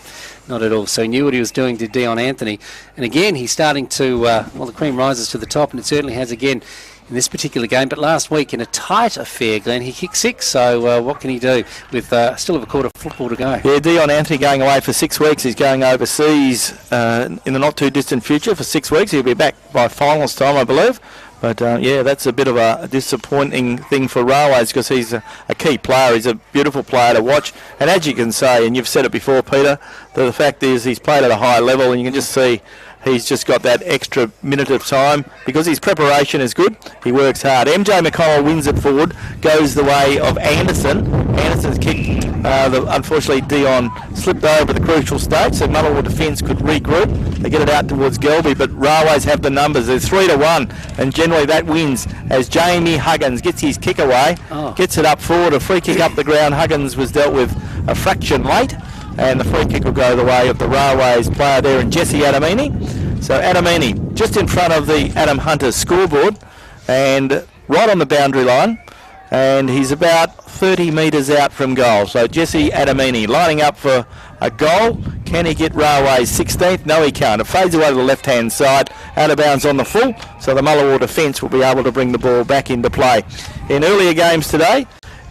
not at all. So he knew what he was doing to Dion Anthony. And again, he's starting to, the cream rises to the top, and it certainly has again in this particular game. But last week in a tight affair, Glenn, he kicked 6, so what can he do with still have a quarter of football to go? Yeah, Dion Anthony going away for 6 weeks. He's going overseas in the not too distant future for 6 weeks. He'll be back by finals time, I believe. But yeah, that's a bit of a disappointing thing for Railways, because he's a key player. He's a beautiful player to watch. And as you can say, and you've said it before, Peter, the fact is he's played at a high level, and you can just see he's just got that extra minute of time because his preparation is good. He works hard. MJ McConnell wins it forward, goes the way of Anderson. Anderson's kick, unfortunately, Dion slipped over the crucial stage, so Mullewa defence could regroup. They get it out towards Gelby, but Railways have the numbers. They're 3-1, and generally that wins as Jamie Huggins gets his kick away, gets it up forward, a free kick up the ground. Huggins was dealt with a fraction late, and the free kick will go the way of the Railways player there, and Jesse Adamini. So Adamini just in front of the Adam Hunter scoreboard and right on the boundary line, and he's about 30 metres out from goal. So Jesse Adamini lining up for a goal. Can he get Railways 16th? No, he can't. It fades away to the left-hand side, out of bounds on the full, so the Mullewa defence will be able to bring the ball back into play. In earlier games today,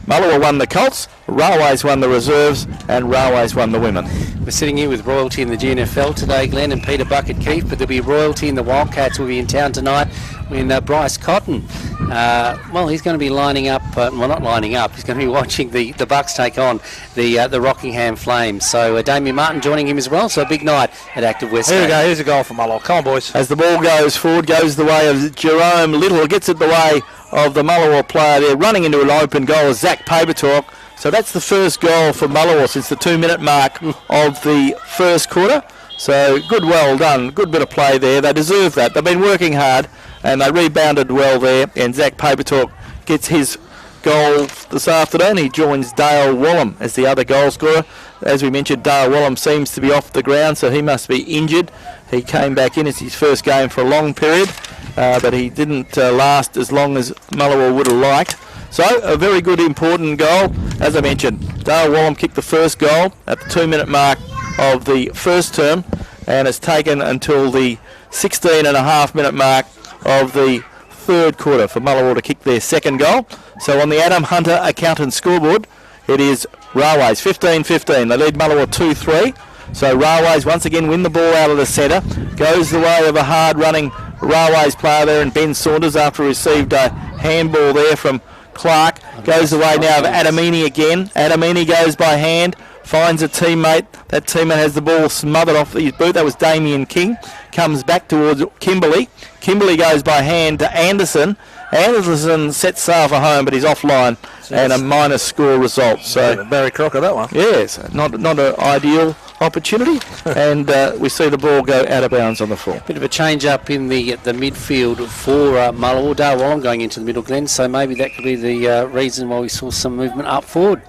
Mullewa won the Colts, Railways won the reserves, and Railways won the women. We're sitting here with royalty in the GNFL today, Glenn, and Peter Bucket-Keefe, but there'll be royalty in the Wildcats. Will be in town tonight when Bryce Cotton, he's going to be lining up, not lining up, he's going to be watching the Bucks take on the Rockingham Flames. So Damien Martin joining him as well, so a big night at Active West. Here we go, here's a goal for Mullewa. Come on, boys. As the ball goes forward, goes the way of Jerome Little, gets it the way of the Mullewa player there, running into an open goal is Zach Pabertalk. So that's the first goal for Mullewa since the 2-minute mark of the first quarter. So good, well done, good bit of play there. They deserve that. They've been working hard and they rebounded well there, and Zach Pabertalk gets his goal this afternoon. He joins Dale Wallam as the other goal scorer. As we mentioned, Dale Wallam seems to be off the ground, so he must be injured. He came back in. It's his first game for a long period, but he didn't last as long as Mullewa would have liked. So a very good, important goal. As I mentioned, Dale Wallam kicked the first goal at the 2-minute mark of the first term, and it's taken until the 16.5-minute mark of the third quarter for Mullewa to kick their second goal. So on the Adam Hunter Accountant scoreboard, it is Railways 15-15. They lead Mullewa 2-3. So Railways once again win the ball out of the centre. Goes the way of a hard-running Railways player there, and Ben Saunders, after received a handball there from Clark. Goes the way now of Adamini again. Adamini goes by hand, finds a teammate. That teammate has the ball smothered off his boot. That was Damien King. Comes back towards Kimberley. Kimberley goes by hand to Anderson. Anderson sets sail for home, but he's offline, and a minus score result. So Barry Crocker, that one. Yes, not an ideal opportunity, and we see the ball go out of bounds on the floor. Bit of a change up in the midfield for Mullewa. Darwin going into the middle, Glenn, so maybe that could be the reason why we saw some movement up forward.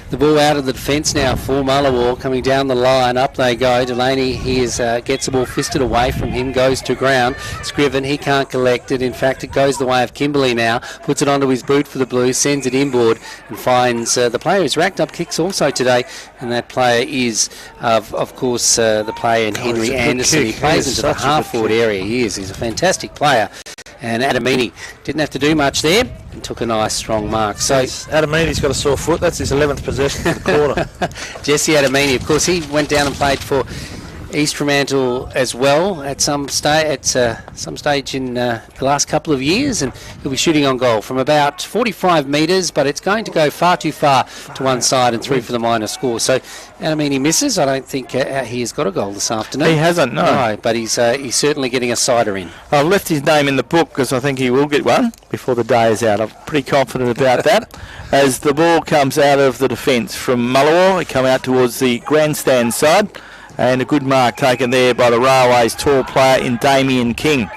The ball out of the defence now for Mullewa, coming down the line. Up they go. Delaney, he gets the ball fisted away from him, goes to ground. Scriven, he can't collect it. In fact, it goes the way of Kimberley now. Puts it onto his boot for the Blues, sends it inboard, and finds the player who's racked up kicks also today. And that player is, of course, the player in Henry Anderson. He plays into the half-forward area. He's a fantastic player. And Adamini didn't have to do much there and took a nice strong mark. So Adamini's got a sore foot. That's his 11th possession for the quarter. Jesse Adamini, of course, he went down and played for East Fremantle as well at some stage in the last couple of years, and he'll be shooting on goal from about 45 metres, but it's going to go far too far to one side and through for the minor score. So Adamini misses. I don't think he has got a goal this afternoon. He hasn't, no. But he's certainly getting a sider in. I've left his name in the book because I think he will get one before the day is out. I'm pretty confident about that. As the ball comes out of the defence from Mullewa, it come out towards the grandstand side. And a good mark taken there by the Railways tall player in Damien King.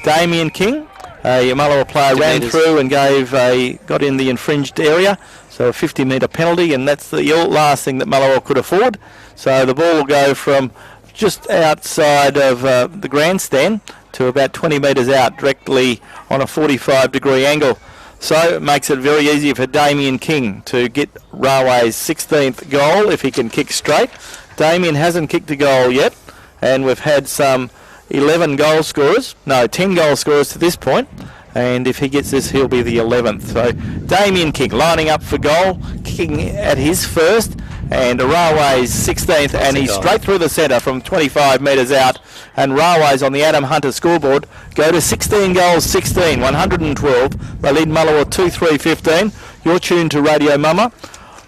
Damien King, a Mullewa player, ran through and got in the infringed area. So a 50-metre penalty, and that's the last thing that Mullewa could afford. So the ball will go from just outside of the grandstand to about 20 metres out, directly on a 45-degree angle. So it makes it very easy for Damien King to get Railway's 16th goal if he can kick straight. Damien hasn't kicked a goal yet, and we've had some 10 goal scorers to this point, and if he gets this, he'll be the 11th. So Damien King lining up for goal, kicking at his first, and Railways 16th, and he's straight through the centre from 25 metres out, and Railways on the Adam Hunter scoreboard go to 16 goals, 16, 112. They lead Mullewa 2-3-15. You're tuned to Radio Mama,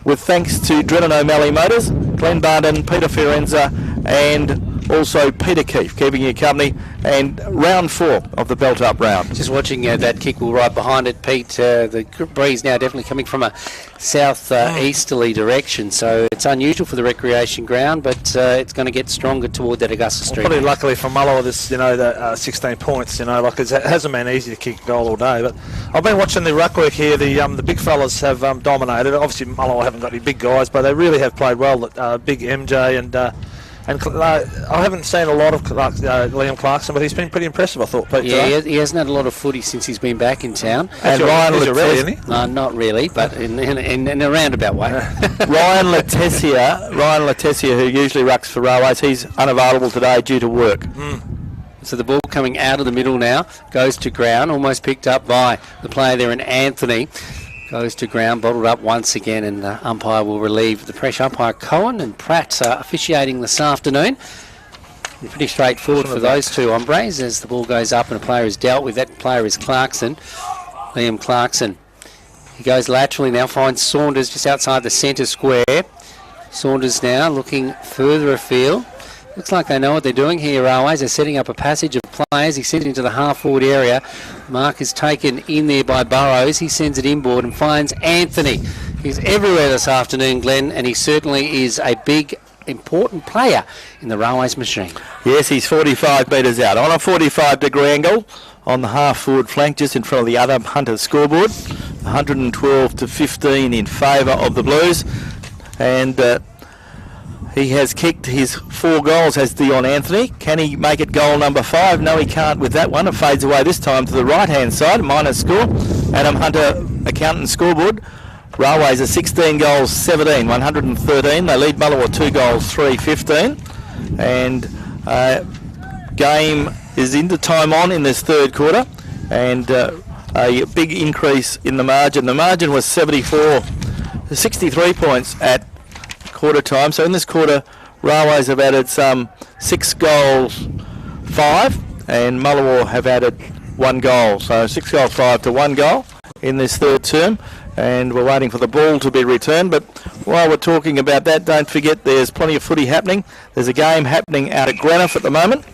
with thanks to Drennan O'Malley Motors, Glenn Barden, Peter Fiorenza, and also Peter Keefe keeping you company, and round 4 of the belt-up round. Just watching that kick wheel right behind it, Pete. The breeze now definitely coming from a south-easterly direction, so it's unusual for the recreation ground, but it's going to get stronger toward that Augusta Street. Probably luckily for Mullewa, this, the 16 points, it hasn't been easy to kick a goal all day. But I've been watching the ruck work here. The big fellas have dominated. Obviously, Mullewa haven't got any big guys, but they really have played well. Big MJ and I haven't seen a lot of Liam Clarkson, but he's been pretty impressive, I thought, Pete. Yeah, he hasn't had a lot of footy since he's been back in town. And Ryan Letizia, isn't he? No, not really, but in a roundabout way. Ryan Letizia, who usually rucks for Railways, he's unavailable today due to work. So the ball coming out of the middle now, goes to ground, almost picked up by the player there in Anthony. Goes to ground, bottled up once again, and the umpire will relieve the pressure. Umpire Cohen and Pratt officiating this afternoon. And pretty straightforward for those two hombres as the ball goes up and a player is dealt with. That player is Clarkson, Liam Clarkson. He goes laterally now, finds Saunders just outside the centre square. Saunders now looking further afield. Looks like they know what they're doing here, Railways. They're setting up a passage of players. He sends it into the half-forward area. Mark is taken in there by Burrows. He sends it inboard and finds Anthony. He's everywhere this afternoon, Glenn, and he certainly is a big, important player in the Railways machine. Yes, he's 45 metres out. On a 45-degree angle on the half-forward flank, just in front of the Adam Hunter scoreboard. 112-15 in favour of the Blues. And he has kicked his 4 goals, has Dion Anthony. Can he make it goal number 5? No, he can't with that one. It fades away this time to the right-hand side. Minus score. Adam Hunter Accountant scoreboard. Railways are 16 goals, 17, 113. They lead Mullewa 2 goals, 3-15. And game is into time on in this third quarter. And a big increase in the margin. The margin was 63 points at quarter time. So in this quarter, Railways have added some 6 goals, 5, and Mullewa have added 1 goal. So 6 goals, 5 to 1 goal in this third term. And we're waiting for the ball to be returned. But while we're talking about that, don't forget there's plenty of footy happening. There's a game happening out at Greenock at the moment,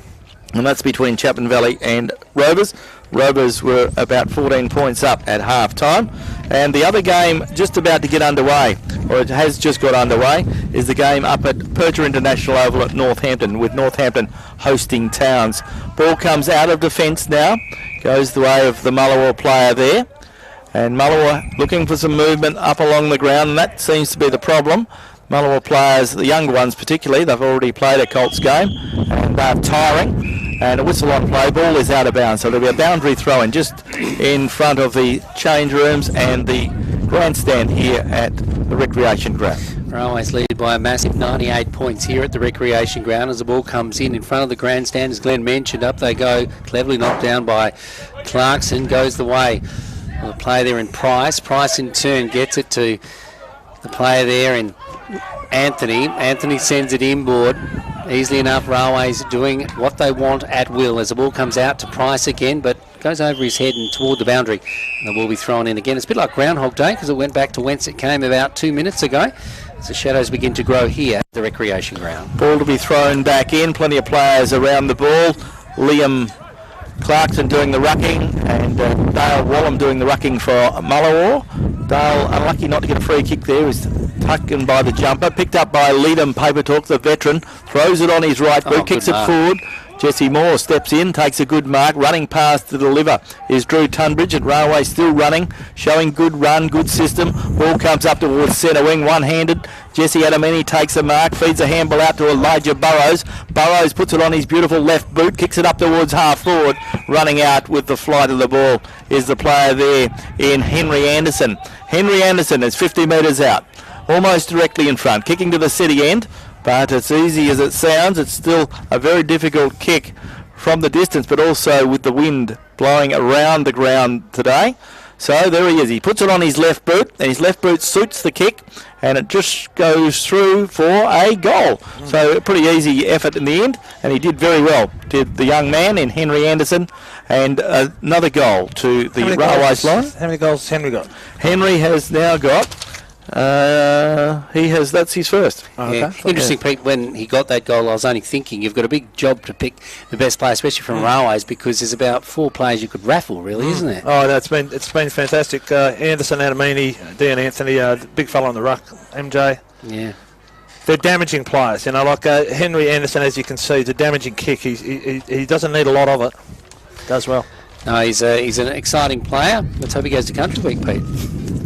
and that's between Chapman Valley and Rovers. Rovers were about 14 points up at half time. And the other game just about to get underway, or it has just got underway, is the game up at Percher International Oval at Northampton, with Northampton hosting Towns. Ball comes out of defence now, goes the way of the Mullewa player there. And Mullewa looking for some movement up along the ground, and that seems to be the problem. Mullewa players, the younger ones particularly, they've already played a Colts game, and they're tiring. And a whistle on play, ball is out of bounds, so there'll be a boundary throw-in just in front of the change rooms and the grandstand here at the recreation ground. Railways lead by a massive 98 points here at the recreation ground as the ball comes in front of the grandstand. As Glenn mentioned, up they go, cleverly knocked down by Clarkson, goes the way. The player there in Price. Price in turn gets it to the player there in Anthony. Anthony sends it inboard. Easily enough, Railways doing what they want at will as the ball comes out to Price again, but goes over his head and toward the boundary. And the ball will be thrown in again. It's a bit like Groundhog Day because it went back to whence it came about 2 minutes ago. As the shadows begin to grow here at the recreation ground. Ball to be thrown back in. Plenty of players around the ball. Liam Clarkson doing the rucking, and Dale Wallam doing the rucking for Mullewa. Dale unlucky not to get a free kick there. He's tucked by the jumper, picked up by Leadham Papertalk, the veteran, throws it on his right boot, kicks it forward. Jesse Moore steps in, takes a good mark, running past to deliver is Drew Tunbridge at Railway, still running, showing good run, good system. Ball comes up towards centre wing, one-handed. Jesse Adamini takes a mark, feeds a handball out to Elijah Burrows. Burrows puts it on his beautiful left boot, kicks it up towards half forward. Running out with the flight of the ball is the player there in Henry Anderson. Henry Anderson is 50 metres out, almost directly in front, kicking to the city end. But it's easy as it sounds. It's still a very difficult kick from the distance, but also with the wind blowing around the ground today. So there he is. He puts it on his left boot, and his left boot suits the kick, and it just goes through for a goal. So a pretty easy effort in the end, and he did very well, did the young man in Henry Anderson, and another goal to the Railways line. How many goals has Henry got? Henry has now got... that's his first. Interesting, Pete, when he got that goal I was only thinking you've got a big job to pick the best player, especially from Railways, because there's about 4 players you could raffle, really, isn't there? Oh, no, it's been fantastic. Anderson, Adamini, Dean Anthony, the big fella on the ruck, MJ. Yeah. They're damaging players, you know, like Henry Anderson, as you can see, the damaging kick, he doesn't need a lot of it. Does well. No, he's an exciting player. Let's hope he goes to Country Week, Pete.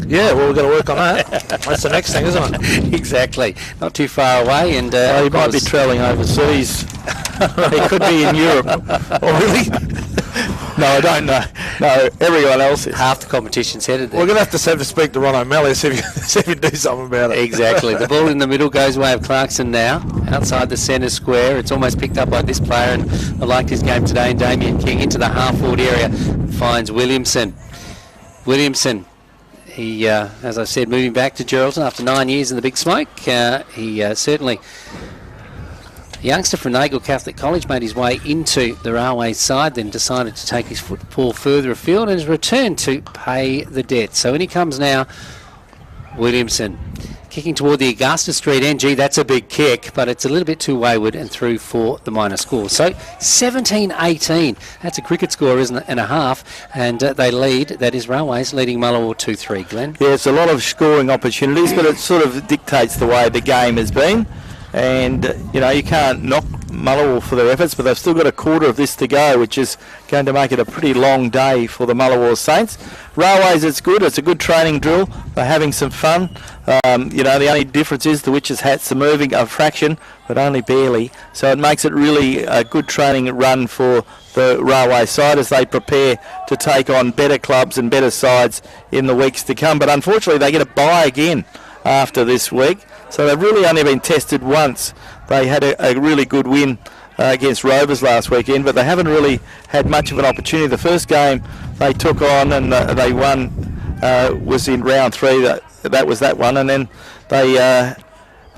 Yeah, well, we've got to work on that. That's the next thing, isn't it? Exactly. Not too far away. And he might be trailing overseas. He could be in Europe. Oh, really? No, I don't know. No, everyone else is. Half the competition's headed there. We're going to have to speak to Ron O'Malley see if he can do something about it. Exactly. The ball in the middle goes away of Clarkson now, outside the centre square. It's almost picked up by this player, and I liked his game today. And Damien King into the half-forward area finds Williamson. He, as I said, moving back to Geraldton after 9 years in the Big Smoke. He certainly, a youngster from Nagle Catholic College, made his way into the Railways side, then decided to take his football further afield and has returned to pay the debt. So in he comes now, Williamson. Kicking toward the Augusta Street end. Gee, that's a big kick, but it's a little bit too wayward and through for the minor score. So 17-18. That's a cricket score, isn't it, and a half. And they lead. That is Railways leading Mullewa 2-3. Glenn? Yeah, it's a lot of scoring opportunities, but it sort of dictates the way the game has been. And, you know, you can't knock Mullewa for their efforts, but they've still got a quarter of this to go, which is going to make it a pretty long day for the Mullewa Saints. Railways, it's good. It's a good training drill. They're having some fun. You know, the only difference is the Witches' hats are moving a fraction, but only barely. So it makes it really a good training run for the Railway side as they prepare to take on better clubs and better sides in the weeks to come. But unfortunately, they get a bye again after this week. So they've really only been tested once. They had a really good win against Rovers last weekend, but they haven't really had much of an opportunity. The first game they took on and they won. Was in round 3. That was that one, and then they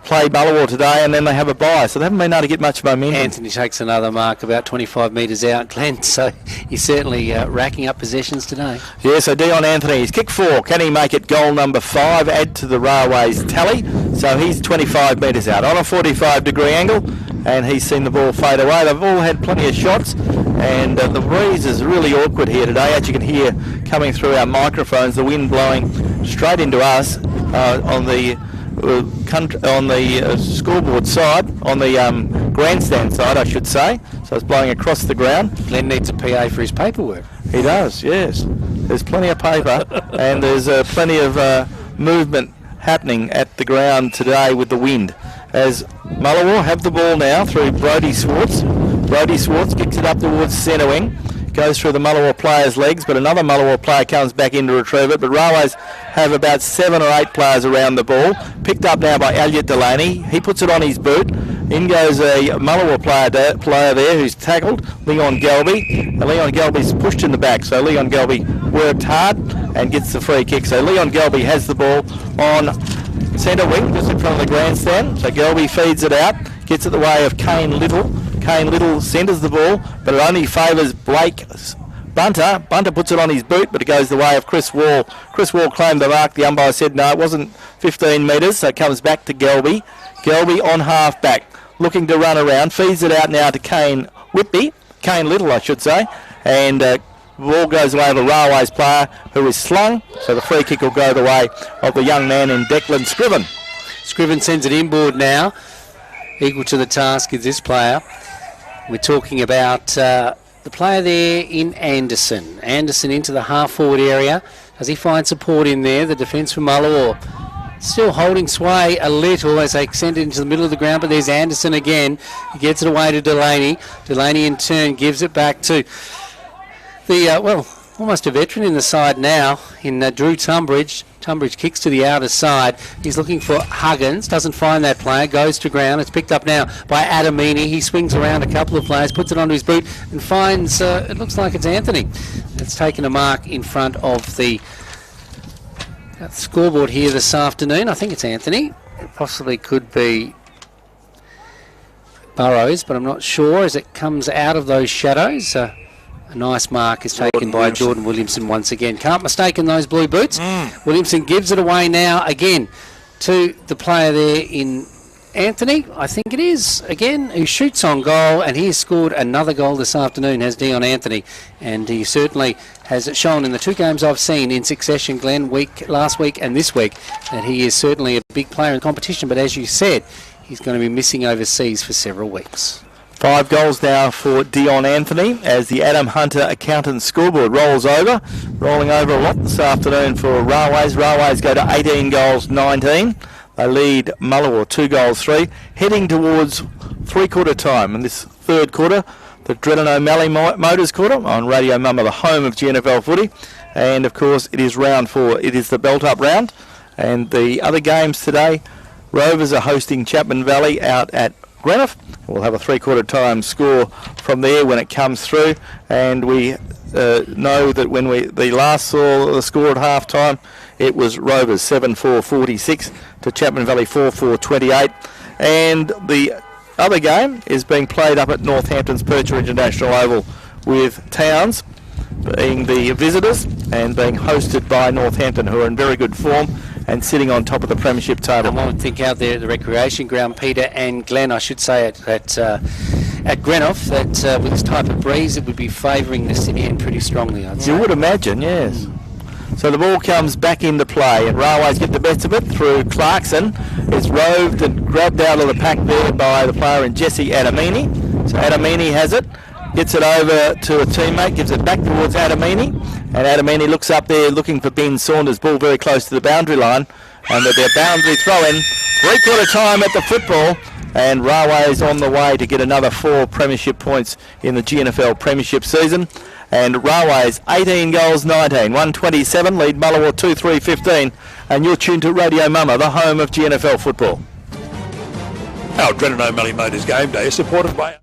play Mullewa today, and then they have a bye, so they haven't been able to get much momentum. Anthony takes another mark about 25 metres out, Glenn, so he's certainly racking up possessions today. Yeah, so Dion Anthony, he's kick 4. Can he make it goal number 5, add to the Railways tally? So he's 25 metres out on a 45-degree angle, and he's seen the ball fade away. They've all had plenty of shots, and the breeze is really awkward here today, as you can hear coming through our microphones, the wind blowing straight into us on the scoreboard side, on the grandstand side, I should say. So it's blowing across the ground. Glenn needs a PA for his paperwork. He does, yes. There's plenty of paper, and there's plenty of movement happening at the ground today with the wind. As Mullewa have the ball now through Brodie Swartz. Brodie Swartz kicks it up towards centre wing. Goes through the Mullewa player's legs, but another Mullewa player comes back in to retrieve it. But Railways have about 7 or 8 players around the ball. Picked up now by Elliot Delaney. He puts it on his boot. In goes a Mullewa player there who's tackled, Leon Galby. And Leon Galby's pushed in the back, so Leon Galby worked hard and gets the free kick. So Leon Galby has the ball on centre wing, just in front of the grandstand. So Galby feeds it out, gets it the way of Kane Little. Kane Little centres the ball, but it only favours Blake Bunter. Bunter puts it on his boot, but it goes the way of Chris Wall. Chris Wall claimed the mark. The umpire said no, it wasn't 15 metres, so it comes back to Galby. Galby on half back, looking to run around, feeds it out now to Kane Little, I should say, and the ball goes away of a Railways player who is slung, so the free kick will go the way of the young man in Declan Scriven. Scriven sends it inboard now. Equal to the task is this player. We're talking about the player there in Anderson. Anderson into the half-forward area. Does he find support in there? The defence from Mullewa still holding sway a little as they send it into the middle of the ground, but there's Anderson again. He gets it away to Delaney. Delaney in turn gives it back to the, almost a veteran in the side now in Drew Tunbridge. Tunbridge kicks to the outer side. He's looking for Huggins. Doesn't find that player. Goes to ground. It's picked up now by Adamini. He swings around a couple of players, puts it onto his boot and finds, it looks like it's Anthony. It's taken a mark in front of the scoreboard here this afternoon. I think it's Anthony. It possibly could be Burrows, but I'm not sure as it comes out of those shadows. A nice mark is taken by Jordan Williamson once again. Can't mistake in those blue boots. Williamson gives it away now again to the player there in Anthony, I think it is, again, who shoots on goal, and he has scored another goal this afternoon, has Dion Anthony, and he certainly has shown in the 2 games I've seen in succession, Glenn, last week and this week, that he is certainly a big player in competition, but as you said, he's going to be missing overseas for several weeks. 5 goals now for Dion Anthony as the Adam Hunter Accountants scoreboard rolls over. Rolling over a lot this afternoon for Railways. Railways go to 18 goals, 19. They lead Mullewa 2 goals, 3. Heading towards 3-quarter time. In this 3rd quarter, the Geraldton O'Malley Motors quarter on Radio Mama, the home of GNFL footy. And, of course, it is round 4. It is the belt-up round. And the other games today, Rovers are hosting Chapman Valley out at Greenough. We'll have a 3-quarter time score from there when it comes through, and we know that when the last saw the score at half time, it was Rovers 7-4-46 to Chapman Valley 4-4-28, and the other game is being played up at Northampton's Percher International Oval with Towns being the visitors and being hosted by Northampton, who are in very good form and sitting on top of the premiership table. I would think out there at the recreation ground, Peter and Glenn, I should say, at Greenough, that with this type of breeze, it would be favouring the city end pretty strongly, I'd say. You would imagine, yes. So the ball comes back into play, and Railways get the best of it through Clarkson. It's roved and grabbed out of the pack there by the player in Jesse Adamini. So Adamini has it. Gets it over to a teammate, gives it back towards Adamini, and Adamini looks up there looking for Ben Saunders, ball very close to the boundary line, and their boundary throw-in, 3-quarter time at the football, and Railways on the way to get another 4 premiership points in the GNFL premiership season, and Railways 18 goals, 19, 127, lead Mullewa 2-3-15, and you're tuned to Radio Mama, the home of GNFL football. Our Geraldton O'Malley Motors Game Day is supported by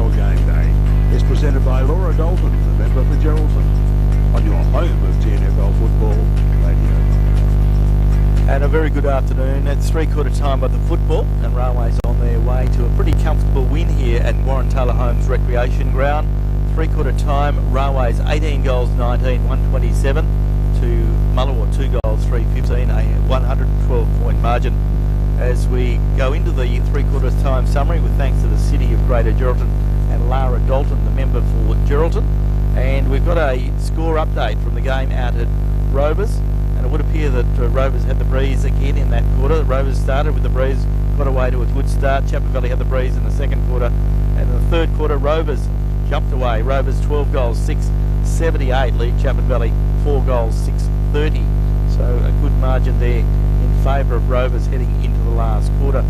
NFL Game Day is presented by Laura Dalton, the member for Geraldton, on your home of TNFL Football Radio. And a very good afternoon. It's three-quarter time of the football, and Railways on their way to a pretty comfortable win here at Warren Taylor Homes Recreation Ground. Three-quarter time, Railways 18 goals 19, 127 to Mullewa 2 goals 315, a 112-point margin. As we go into the three-quarter time summary, with thanks to the City of Greater Geraldton and Lara Dalton, the member for Geraldton, and we've got a score update from the game out at Rovers. And it would appear that Rovers had the breeze again in that quarter. Rovers started with the breeze, got away to a good start. Chapman Valley had the breeze in the second quarter. And in the third quarter, Rovers jumped away. Rovers 12 goals, 678 lead Chapman Valley 4 goals, 630. So a good margin there in favour of Rovers heading into the last quarter.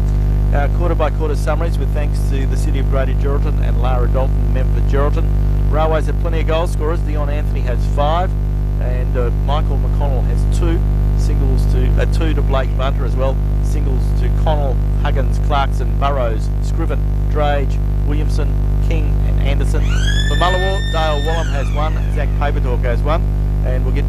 Our quarter-by-quarter summaries with thanks to the City of Greater Geraldton and Lara Dalton, member for Geraldton. Railways had plenty of goal scorers. Dion Anthony has 5. And Michael McConnell has 2 singles to 2 to Blake Bunter as well. Singles to Connell, Huggins, Clarkson, Burrows, Scriven, Drage, Williamson, King and Anderson. For Mullewa, Dale Wallam has 1, Zach Papertalk has 1, and we'll get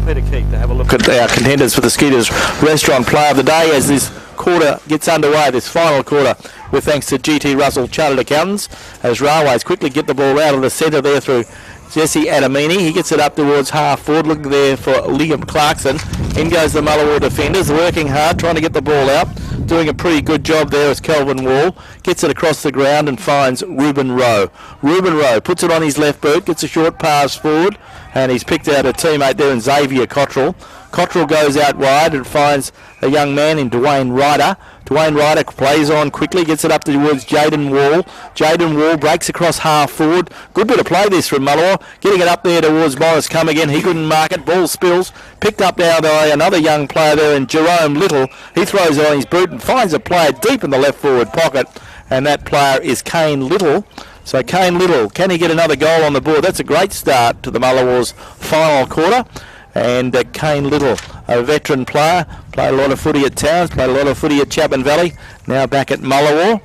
Peter Keek to have a look at our contenders for the Skeeters Restaurant Player of the Day as this quarter gets underway, this final quarter, with thanks to GT Russell Chartered Accountants, as Railways quickly get the ball out of the centre there through Jesse Adamini. He gets it up towards half forward, looking there for Liam Clarkson. In goes the Mullewa defenders, working hard, trying to get the ball out. Doing a pretty good job there is Kelvin Wall. Gets it across the ground and finds Ruben Rowe. Ruben Rowe puts it on his left boot, gets a short pass forward, and he's picked out a teammate there in Xavier Cottrell. Cottrell goes out wide and finds a young man in Dwayne Ryder. Dwayne Ryder plays on quickly, gets it up towards Jaden Wall. Jaden Wall breaks across half forward. Good bit of play this from Mullewa. Getting it up there towards Morris Come again. He couldn't mark it. Ball spills. Picked up now by another young player there in Jerome Little. He throws it on his boot and finds a player deep in the left forward pocket. And that player is Kane Little. So Kane Little, can he get another goal on the board? That's a great start to the Mullewa's final quarter. And Kane Little, a veteran player, played a lot of footy at Towns, played a lot of footy at Chapman Valley, now back at Mullewa.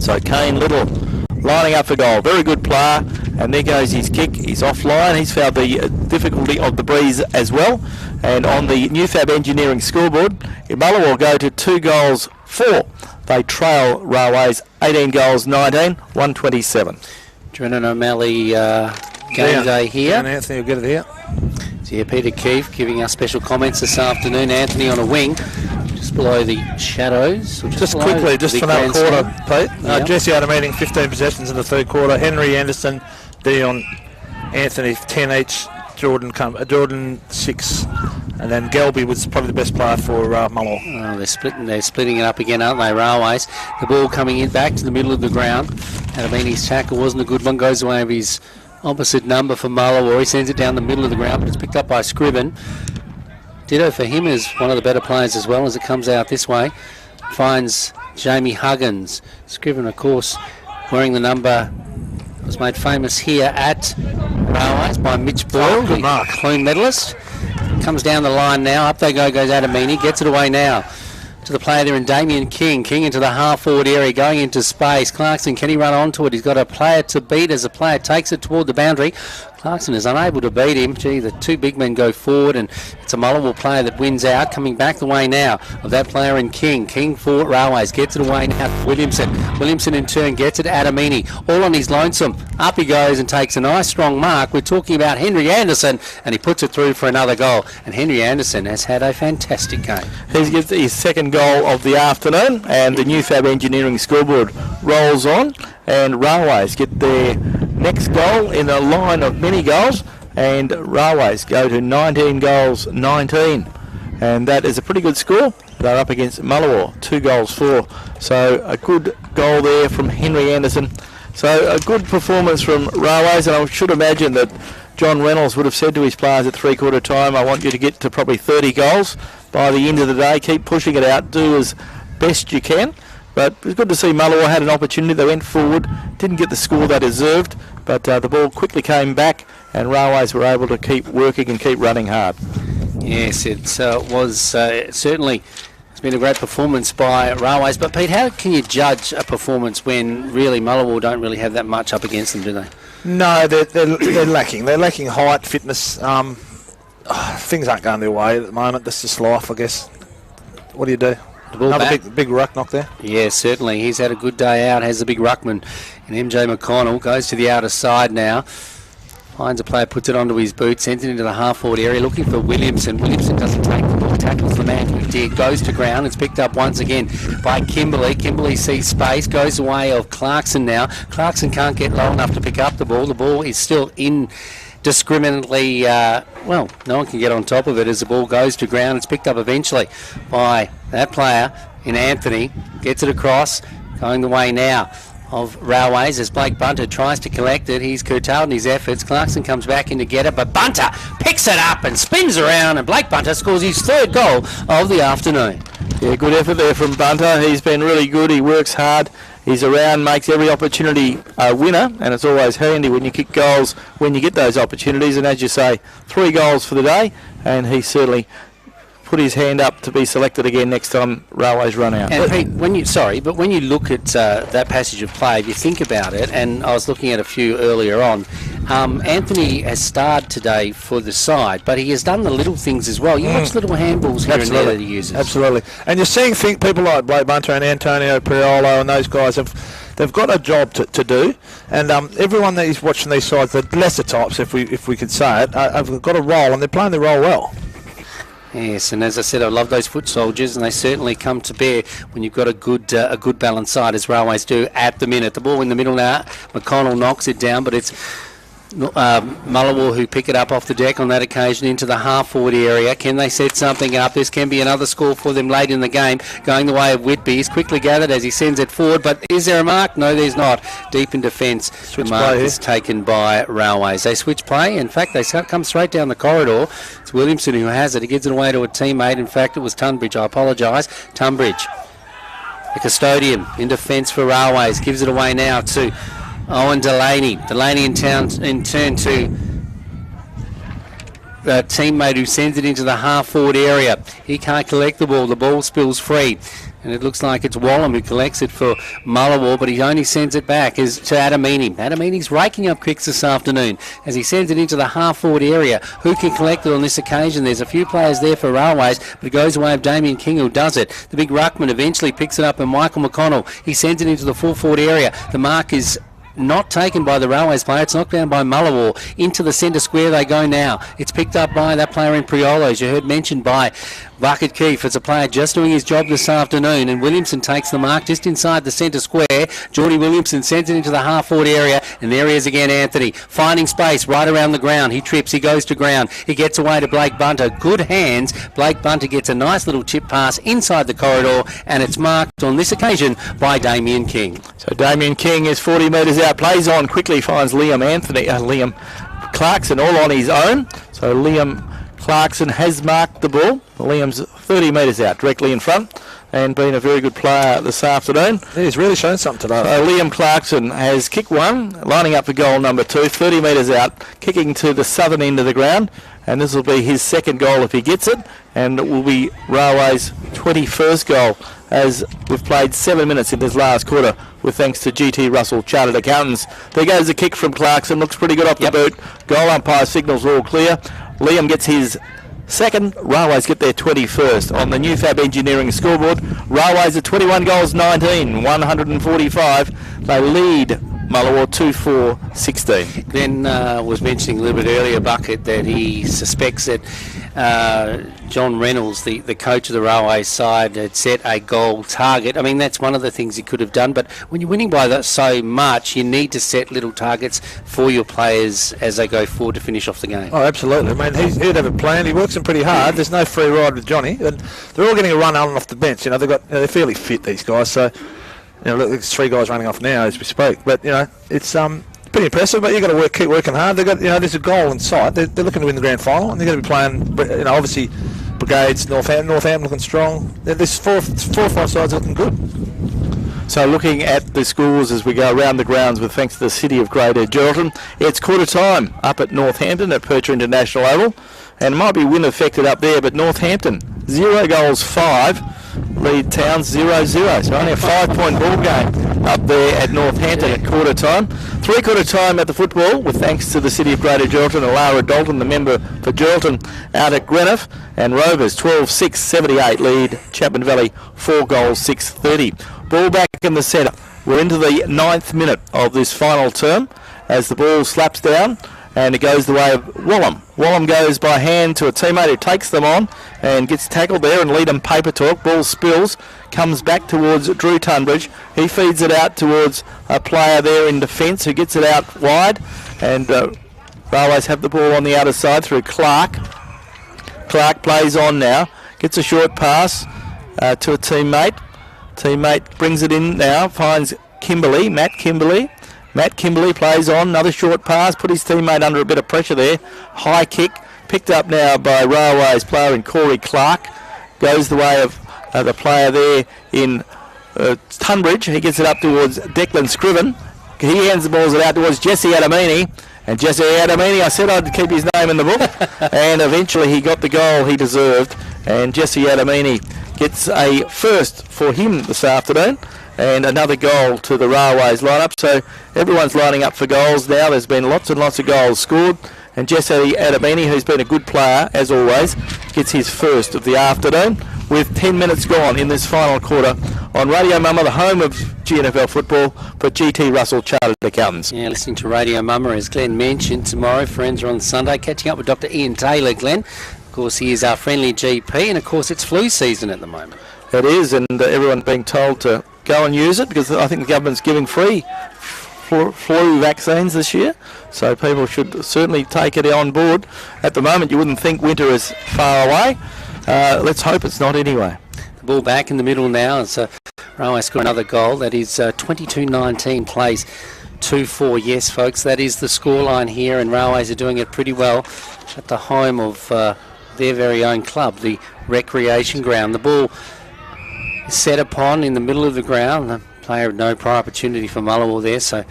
So Kane Little lining up for goal. Very good player. And there goes his kick. He's offline. He's found the difficulty of the breeze as well. And on the Newfab Engineering scoreboard, Mullewa will go to 2 goals 4. They trail Railways 18 goals 19, 127. Drennan O'Malley game day here. And Anthony will get it here. So yeah, Peter Keefe giving us special comments this afternoon. Anthony on a wing, just below the shadows. Just quickly, just for that quarter, Pete. Yep. Jesse out of meeting, 15 possessions in the third quarter. Henry Anderson, Dion Anthony, 10 each. Jordan 6. And then Gelby was probably the best player for Mullewa. Oh, they're splitting it up again, aren't they, Railways? The ball coming in back to the middle of the ground. Adamini's tackle wasn't a good one. Goes away with his opposite number for Mullewa. He sends it down the middle of the ground, but it's picked up by Scriven. Ditto for him as one of the better players as well as it comes out this way. Finds Jamie Huggins. Scriven, of course, wearing the number, was made famous here at Railways by Mitch Boyle, good mark. Clean medalist. Comes down the line now. Up they go, goes Adamini. Gets it away now to the player there in Damien King. King into the half-forward area, going into space. Clarkson, can he run onto it? He's got a player to beat as the player takes it toward the boundary. Clarkson is unable to beat him. Gee, the 2 big men go forward, and it's a Mullewa player that wins out. Coming back the way now of that player in King. King for Railways. Gets it away now to Williamson. Williamson in turn gets it to Adamini. All on his lonesome. Up he goes and takes a nice strong mark. We're talking about Henry Anderson, and he puts it through for another goal. And Henry Anderson has had a fantastic game. He gets his second goal of the afternoon, and the Newfab Engineering scoreboard rolls on, and Railways get their next goal in a line of many goals, and Railways go to 19 goals 19, and that is a pretty good score. They're up against Mullewa, 2 goals 4. So a good goal there from Henry Anderson. So a good performance from Railways, and I should imagine that John Reynolds would have said to his players at three-quarter time, I want you to get to probably 30 goals by the end of the day. Keep pushing it out. Do as best you can. But it was good to see Mullewa had an opportunity. They went forward, didn't get the score they deserved, but the ball quickly came back, and Railways were able to keep working and keep running hard. Yes, it was certainly been a great performance by Railways. But, Pete, how can you judge a performance when really Mullewa don't really have that much up against them, do they? No, they're lacking. They're lacking height, fitness. Things aren't going their way at the moment. That's just life, I guess. What do you do? Another big ruck knock there. Yeah, certainly. He's had a good day out, has the big ruckman. And MJ McConnell goes to the outer side now. Finds a player, puts it onto his boot, sends it into the half-forward area, looking for Williamson. Williamson doesn't take the ball, tackles the man who did, goes to ground. It's picked up once again by Kimberley. Kimberley sees space, goes the way of Clarkson now. Clarkson can't get low enough to pick up the ball. The ball is still indiscriminately, no one can get on top of it as the ball goes to ground. It's picked up eventually by that player in Anthony. Gets it across, going the way now of Railways as Blake Bunter tries to collect it. He's curtailed in his efforts. Clarkson comes back in to get it, but Bunter picks it up and spins around, and Blake Bunter scores his third goal of the afternoon. Yeah, good effort there from Bunter. He's been really good. He works hard. He's around, makes every opportunity a winner, and it's always handy when you kick goals when you get those opportunities. And as you say, 3 goals for the day, and he certainly put his hand up to be selected again next time Railways run out. And Pete, when you look at that passage of play, if you think about it, and I was looking at a few earlier on, Anthony has starred today for the side, but he has done the little things as well. You watch little handballs here and there that he uses. Absolutely. And you're seeing people like Blake Bunter and Antonio Priolo and those guys they've got a job to do, and everyone that is watching these sides, the lesser types, if we could say it, have got a role, and they're playing their role well. Yes, and as I said, I love those foot soldiers, and they certainly come to bear when you've got a good balanced side, as Railways do at the minute. The ball in the middle now, McConnell knocks it down, but it's Mullewa who pick it up off the deck on that occasion into the half-forward area. Can they set something up? This can be another score for them late in the game, going the way of Whitby. He's quickly gathered as he sends it forward, but is there a mark? No, there's not. Deep in defence, the mark is taken by Railways. They switch play. In fact, they come straight down the corridor. It's Williamson who has it. He gives it away to a teammate. In fact, it was Tunbridge. I apologise. Tunbridge, the custodian in defence for Railways, gives it away now to Owen Delaney. Delaney in turn to a teammate who sends it into the half-forward area. He can't collect the ball. The ball spills free. And it looks like it's Wallam who collects it for Mullewa, but he only sends it back to Adamini. Adamini's raking up kicks this afternoon as he sends it into the half-forward area. Who can collect it on this occasion? There's a few players there for Railways, but it goes away of Damien King who does it. The big ruckman eventually picks it up, and Michael McConnell, he sends it into the full-forward area. The mark is not taken by the Railways player. It's knocked down by Mullewa. Into the centre square they go now. It's picked up by that player in Priolo, as you heard mentioned by Bucket Keefe. It's a player just doing his job this afternoon, and Williamson takes the mark just inside the centre square. Geordie Williamson sends it into the half-forward area, and there he is again, Anthony, finding space right around the ground. He trips, he goes to ground, he gets away to Blake Bunter. Good hands. Blake Bunter gets a nice little chip pass inside the corridor, and it's marked on this occasion by Damien King. So Damien King is 40 metres out, plays on quickly, finds Liam Clarkson all on his own. So Liam Clarkson has marked the ball. Liam's 30 metres out, directly in front, and been a very good player this afternoon. He's really shown something today. Liam Clarkson has kicked one, lining up for goal number 2, 30 metres out, kicking to the southern end of the ground, and this will be his second goal if he gets it, and it will be Railway's 21st goal, as we've played 7 minutes in this last quarter, with thanks to GT Russell Chartered Accountants. There goes the kick from Clarkson, looks pretty good off the boot. Goal umpire signals all clear. Liam gets his second, Railways get their 21st on the New Fab Engineering scoreboard. Railways at 21 goals, 19, 145. They lead Mullewa 2-4-16. Glenn was mentioning a little bit earlier, Bucket, that he suspects that John Reynolds, the coach of the Railways side, had set a goal target. I mean, that's one of the things he could have done, but when you're winning by so much, you need to set little targets for your players as they go forward to finish off the game. Oh, absolutely. I mean, he'd have a plan. He works them pretty hard. There's no free ride with Johnny. And they're all getting a run on and off the bench. They're fairly fit, these guys. So, look, there's 3 guys running off now as we speak. But, it's pretty impressive, but you've got to keep working hard. They've got, there's a goal in sight. They're looking to win the grand final, and they're going to be playing, obviously, Brigades, Northampton looking strong. There's 4 or 5 sides looking good. So looking at the scores as we go around the grounds with thanks to the City of Greater Geraldton, it's quarter time up at Northampton at Percher International Oval, and it might be wind affected up there, but Northampton 0 goals 5. lead Towns 0-0. So only a 5-point ball game up there at Northampton at quarter time. 3-quarter time at the football, with thanks to the City of Greater Geraldton and Lara Dalton, the member for Geraldton, out at Greenough. And Rovers 12-6, 78 lead Chapman Valley 4 goals, 6-30. Ball back in the centre. We're into the 9th minute of this final term as the ball slaps down and it goes the way of Wallam. Wallam goes by hand to a teammate who takes them on and gets tackled there, and Leadham paper talk. Ball spills, comes back towards Drew Tunbridge. He feeds it out towards a player there in defence who gets it out wide, and Railways have the ball on the outer side through Clark. Clark plays on now, gets a short pass to a teammate. Teammate brings it in now, finds Kimberley, Matt Kimberley. Matt Kimberley plays on, another short pass, put his teammate under a bit of pressure there. High kick, picked up now by Railways player in Corey Clark. Goes the way of the player there in Tunbridge. He gets it up towards Declan Scriven. He hands the balls out towards Jesse Adamini. And Jesse Adamini, I said I'd keep his name in the book. And eventually he got the goal he deserved. And Jesse Adamini gets a first for him this afternoon. And another goal to the Railways lineup. So everyone's lining up for goals now. There's been lots and lots of goals scored. And Jesse Adamini, who's been a good player, as always, gets his first of the afternoon with 10 minutes gone in this final quarter on Radio Mama, the home of GNFL football for GT Russell Chartered Accountants. Yeah, listening to Radio Mama, as Glenn mentioned, tomorrow. Friends are on Sunday. Catching up with Dr. Ian Taylor, Glenn. Of course, he is our friendly GP, and of course, it's flu season at the moment. It is, and everyone's being told to go and use it because I think the government's giving free flu vaccines this year, so people should certainly take it on board. At the moment, you wouldn't think winter is far away. Let's hope it's not anyway. The ball back in the middle now. It's Railway scored another goal. That is 22-19 plays 2-4. Yes, folks, that is the scoreline here, and Railways are doing it pretty well at the home of their very own club, the Recreation Ground. The ball is set upon in the middle of the ground. The player had no prior opportunity for Mullewa there, so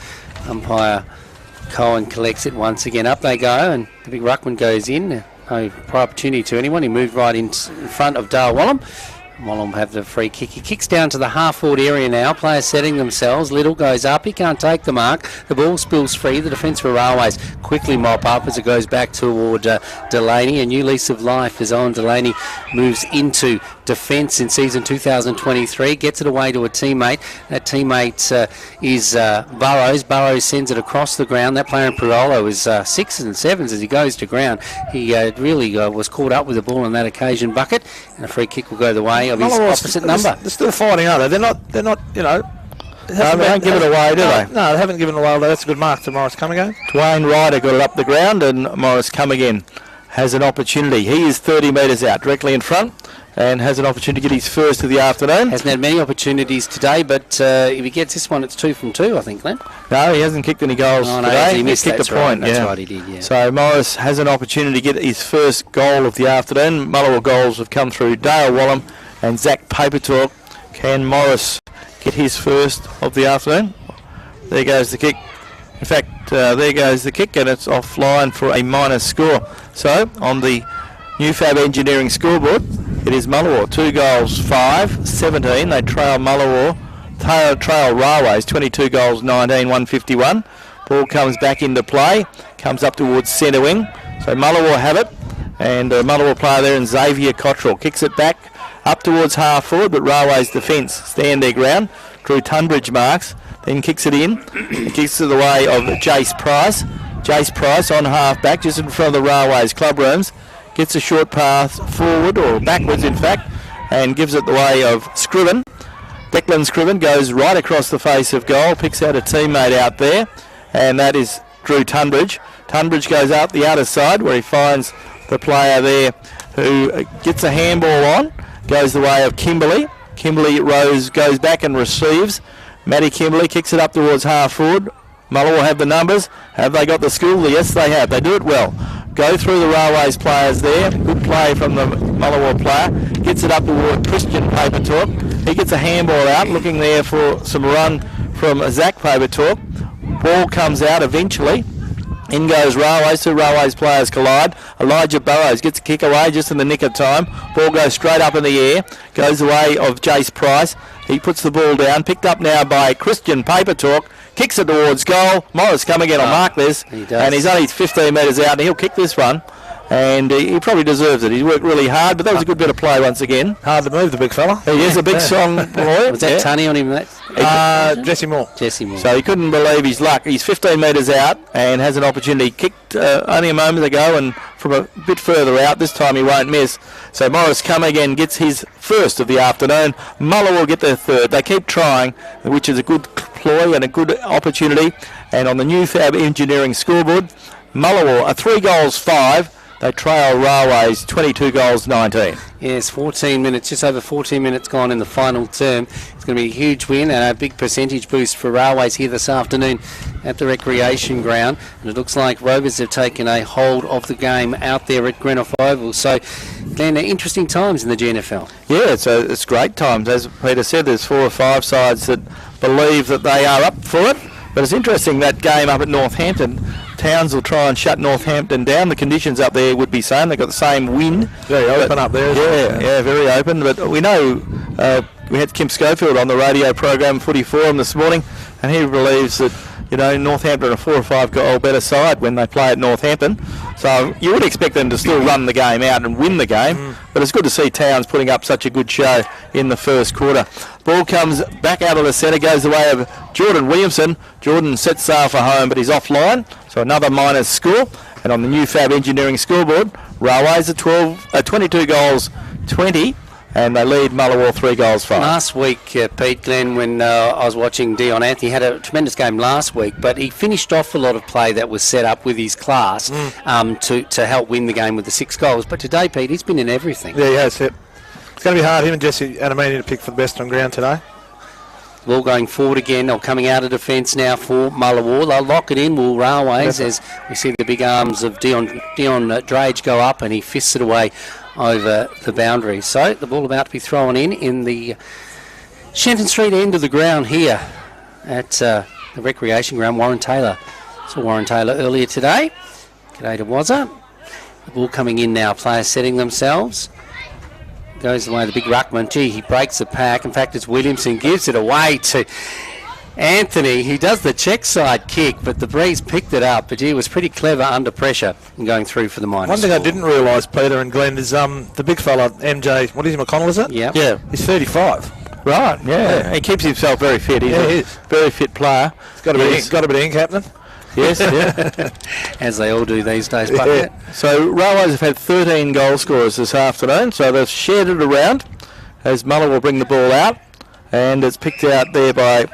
umpire Cohen collects it once again. Up they go, and the big ruckman goes in. No prior opportunity to anyone. He moved right in front of Dale Wallam. Wallam have the free kick. He kicks down to the half-forward area now. Players setting themselves. Little goes up. He can't take the mark. The ball spills free. The defence for Railways quickly mop up as it goes back toward Delaney. A new lease of life as Owen Delaney moves into defence in season 2023. Gets it away to a teammate. That teammate is Burrows. Burrows sends it across the ground. That player in Pirolo is 6s and 7s as he goes to ground. He really was caught up with the ball on that occasion. Bucket, and a free kick will go the way of his opposite number. They're still fighting, aren't they? They're not, you know. They don't give it away, do they? No, they haven't given it away. That's a good mark to Morris Come again. Dwayne Ryder got it up the ground, and Morris Come again has an opportunity. He is 30 metres out, directly in front, and has an opportunity to get his first of the afternoon. Hasn't had many opportunities today, but if he gets this one, it's 2 from 2, I think, Glenn. No, he hasn't kicked any goals today. He missed kicked a point. That's right, he did, yeah. So Morris has an opportunity to get his first goal of the afternoon. Mullewa goals have come through Dale Wallam and Zach Papertalk. Can Morris get his first of the afternoon? There goes the kick. In fact, there goes the kick, and it's offline for a minus score. So, on the Newfab Engineering scoreboard, it is Mullewa 2 goals, 5, 17. They trail Mullewa, trail Railways, 22 goals, 19, 151. Ball comes back into play, comes up towards centre wing. So Mullewa have it, and Mullewa player there in Xavier Cottrell kicks it back up towards half forward, but Railways defence stand their ground. Drew Tunbridge marks, then kicks it in. It kicks to the way of Jace Price. Jace Price on half back, just in front of the Railways club rooms. Gets a short pass forward, or backwards in fact, and gives it the way of Scriven. Declan Scriven goes right across the face of goal, picks out a teammate out there, and that is Drew Tunbridge. Tunbridge goes out the outer side where he finds the player there who gets a handball on, goes the way of Kimberley. Kimberley goes back and receives. Matty Kimberley kicks it up towards half forward. Mullewa have the numbers. Have they got the skill? Yes, they have. They do it well. Go through the Railways players there. Good play from the Mullewa player. Gets it up toward Christian Papertalk. He gets a handball out, looking there for some run from Zach Papertalk. Ball comes out eventually, In goes Railways. 2 Railways players collide. Elijah Burrows gets a kick away just in the nick of time. Ball goes straight up in the air. Goes the way of Jace Price. He puts the ball down. Picked up now by Christian Paper Talk. Kicks it towards goal. Morris coming in on mark this. And he's only 15 metres out and he'll kick this one. And he probably deserves it. He's worked really hard, but that was a good bit of play once again. Hard to move, the big fella. He is a big strong boy. Was that Tunney on him? Jesse Moore. Jesse Moore. So he couldn't believe his luck. He's 15 metres out and has an opportunity. Kicked only a moment ago and from a bit further out. This time he won't miss. So Morris come again, gets his first of the afternoon. Mullewa will get their third. They keep trying, which is a good ploy and a good opportunity. And on the new Fab Engineering scoreboard, Mullewa are 3 goals 5. They trail Railways 22 goals 19. Yes, 14 minutes, just over 14 minutes gone in the final term. It's going to be a huge win and a big percentage boost for Railways here this afternoon at the recreation ground. And it looks like Rovers have taken a hold of the game out there at Greenock Oval. So, Glenn, interesting times in the GNFL. Yeah, it's great times. As Peter said, there's 4 or 5 sides that believe that they are up for it. But it's interesting, that game up at Northampton, Towns will try and shut Northampton down. The conditions up there would be same. They've got the same wind. Very open up there. Yeah, very open. But we know we had Kim Schofield on the radio program Footy Forum this morning, and he believes that Northampton are a 4 or 5 goal better side when they play at Northampton. So you would expect them to still run the game out and win the game. But it's good to see Towns putting up such a good show in the first quarter. Ball comes back out of the centre, goes the way of Jordan Williamson. Jordan sets sail for home, but he's offline. So another minus score. And on the new Fab Engineering scoreboard, Railways are 22 goals 20. And they lead Mullewa 3 goals 5. Last week, Pete, Glenn, when I was watching Dion Anthony, had a tremendous game last week, but he finished off a lot of play that was set up with his class to help win the game with the 6 goals. But today, Pete, he's been in everything. Yeah, he has. It's going to be hard, him and Jesse Adamini, to pick for the best on ground today. Ball going forward again, or coming out of defence now for Mullewa. They'll lock it in, will Railways, as we see the big arms of Dion Drage go up, and he fists it away over the boundary. So the ball about to be thrown in the Shenton Street end of the ground here at the recreation ground. Warren Taylor. Saw Warren Taylor earlier today. G'day to Wazza. The ball coming in now. Players setting themselves. Goes the way of the big ruckman. Gee, he breaks the pack. In fact, it's Williamson. Gives it away to Anthony. He does the check side kick, but the Breeze picked it up. But he was pretty clever under pressure and going through for the minus. One thing I didn't realise, Peter and Glenn, is the big fella, MJ, what is he, McConnell, is it? Yeah. He's 35. Right, yeah. He keeps himself very fit. He's a very fit player. He's got a bit of ink happening. Yes, yeah. As they all do these days. So Railways have had 13 goal scorers this afternoon, so they've shared it around as Mullewa will bring the ball out, and it's picked out there by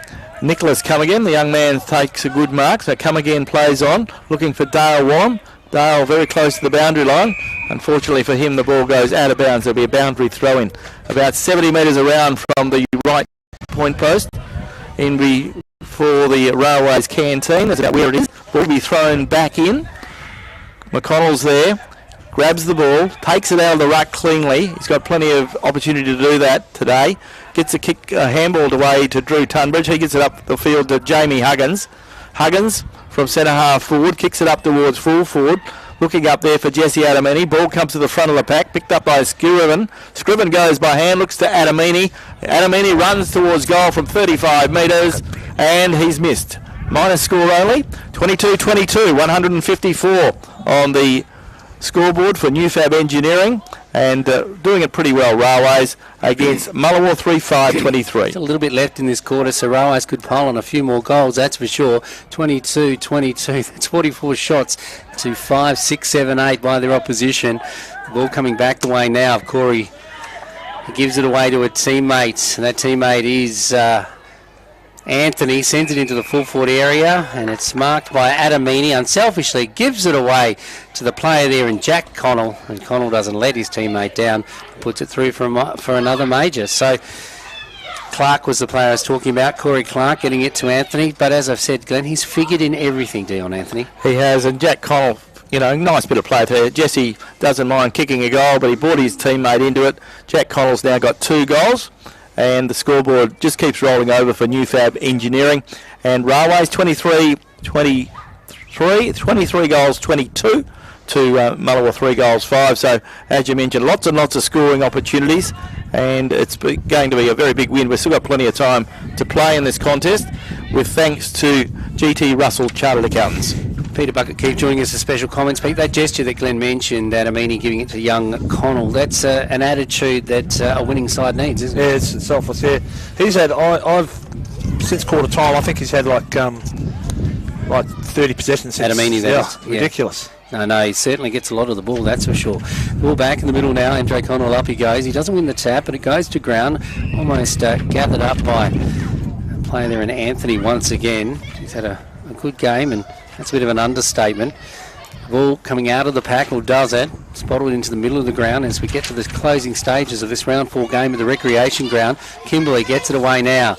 Nicholas Cummigan. The young man takes a good mark, so Cummigan plays on, looking for Dale Warren. Dale very close to the boundary line. Unfortunately for him, the ball goes out of bounds. There'll be a boundary throw-in about 70 metres around from the right point post for the Railways canteen. That's about where it is. Ball will be thrown back in. McConnell's there, grabs the ball, takes it out of the ruck cleanly. He's got plenty of opportunity to do that today. Gets a kick, handballed away to Drew Tunbridge. He gets it up the field to Jamie Huggins. Huggins from centre half forward, kicks it up towards full forward. Looking up there for Jesse Adamini. Ball comes to the front of the pack, picked up by Scriven. Scriven goes by hand, looks to Adamini. Adamini runs towards goal from 35 metres, and he's missed. Minus score only, 22-22, 154 on the scoreboard for New Fab Engineering, and doing it pretty well, Railways, against Mullewa 3-5-23. There's a little bit left in this quarter, so Railways could pile on a few more goals, that's for sure. 22-22, that's 44 shots to 5, 6, 7, 8 by their opposition. The ball coming back the way now of Corey. He gives it away to a teammate, and that teammate is Anthony. Sends it into the full forward area, and it's marked by Adamini. Unselfishly gives it away to the player there in Jack Connell, and Connell doesn't let his teammate down, puts it through for another major. So Clark was the player I was talking about, Corey Clark, getting it to Anthony. But as I've said, Glenn, he's figured in everything, Dion Anthony. He has, and Jack Connell, nice bit of play there. Jesse doesn't mind kicking a goal, but he brought his teammate into it. Jack Connell's now got 2 goals. And the scoreboard just keeps rolling over for New Fab Engineering. And Railways 23-23, 3, 23 goals, 22 to Mullewa 3 goals, 5. So, as you mentioned, lots and lots of scoring opportunities, and it's going to be a very big win. We've still got plenty of time to play in this contest, with thanks to GT Russell Chartered Accountants. Peter Bucket Keefe joining us for special comments. Pete, that gesture that Glenn mentioned, Adamini giving it to young Connell, that's an attitude that a winning side needs, isn't it? Yeah, it's selfless, yeah. He's had, I've since quarter time, I think he's had like 30 possessions since. Adamini, that is. Ridiculous. No, he certainly gets a lot of the ball, that's for sure. Ball back in the middle now, Andre Connell, up he goes. He doesn't win the tap, but it goes to ground, almost gathered up by a player there in Anthony once again. He's had a good game, and that's a bit of an understatement. The ball coming out of the pack, or does it, spotted into the middle of the ground as we get to the closing stages of this round 4 game at the recreation ground. Kimberley gets it away now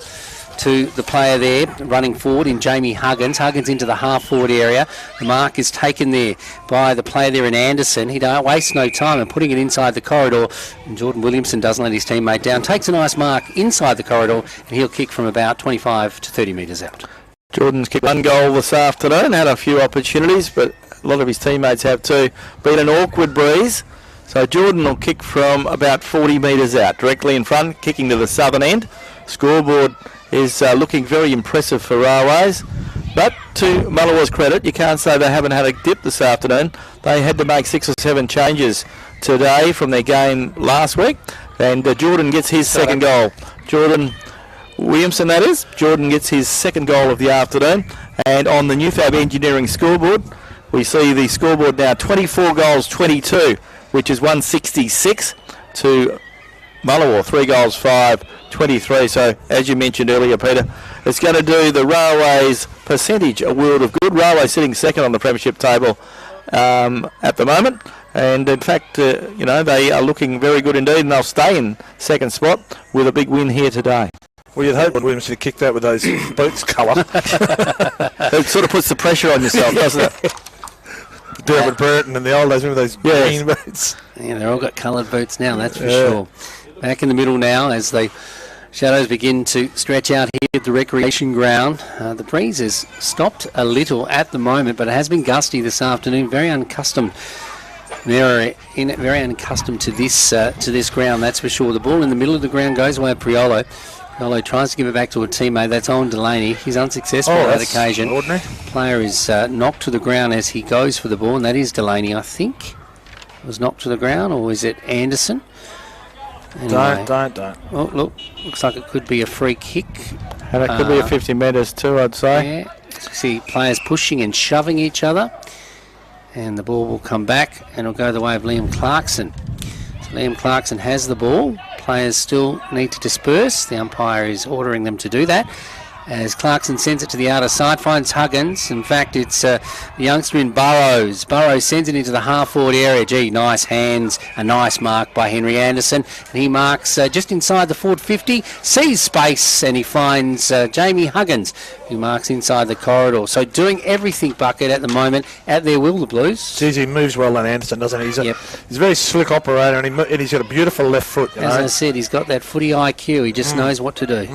to the player there running forward in Jamie Huggins. Huggins into the half-forward area. The mark is taken there by the player there in Anderson. He don't waste no time and putting it inside the corridor. And Jordan Williamson doesn't let his teammate down. Takes a nice mark inside the corridor, and he'll kick from about 25 to 30 metres out. Jordan's kicked 1 goal this afternoon, had a few opportunities, but a lot of his teammates have too. Been an awkward breeze. So Jordan will kick from about 40 metres out, directly in front, kicking to the southern end. Scoreboard is looking very impressive for Railways, but to Mullewa's credit, you can't say they haven't had a dip this afternoon. They had to make 6 or 7 changes today from their game last week, and Jordan gets his second goal. Jordan Williamson, that is. Jordan gets his second goal of the afternoon, and on the Newfab Engineering scoreboard, we see the scoreboard now 24 goals, 22, which is 166 to Mullewa, 3 goals, 5, 23. So, as you mentioned earlier, Peter, it's going to do the Railways percentage a world of good. Railway sitting second on the premiership table at the moment. And, in fact, they are looking very good indeed, and they'll stay in second spot with a big win here today. Well, you'd hope Williams should have kicked that with those boots colour. It sort of puts the pressure on yourself, doesn't it? Dermot Burton and the old days, remember those green boots? Yeah, they've all got coloured boots now, that's for sure. Back in the middle now as the shadows begin to stretch out here at the recreation ground. The breeze has stopped a little at the moment, but it has been gusty this afternoon. Very unaccustomed. Very unaccustomed to this ground, that's for sure. The ball in the middle of the ground goes away at Priolo. Priolo tries to give it back to a teammate. That's Owen Delaney. He's unsuccessful on that occasion. Ordinary. Player is knocked to the ground as he goes for the ball, and that is Delaney, I think. Was knocked to the ground, or is it Anderson? Anyway. Don't. Oh, look, looks like it could be a free kick. And it could be a 50 metres too, I'd say. Yeah, see players pushing and shoving each other. And the ball will come back and it'll go the way of Liam Clarkson. So Liam Clarkson has the ball. Players still need to disperse. The umpire is ordering them to do that. As Clarkson sends it to the outer side, finds Huggins. In fact, it's the youngster in Burrows. Burrows sends it into the half-forward area. Gee, nice hands. A nice mark by Henry Anderson. And he marks just inside the forward 50, sees space, and he finds Jamie Huggins, who marks inside the corridor. So doing everything, Bucket, at the moment, at their will, the Blues. Geez, he moves well, than Anderson, doesn't he? He's a very slick operator, and he's got a beautiful left foot. As I said, he's got that footy IQ. He just knows what to do.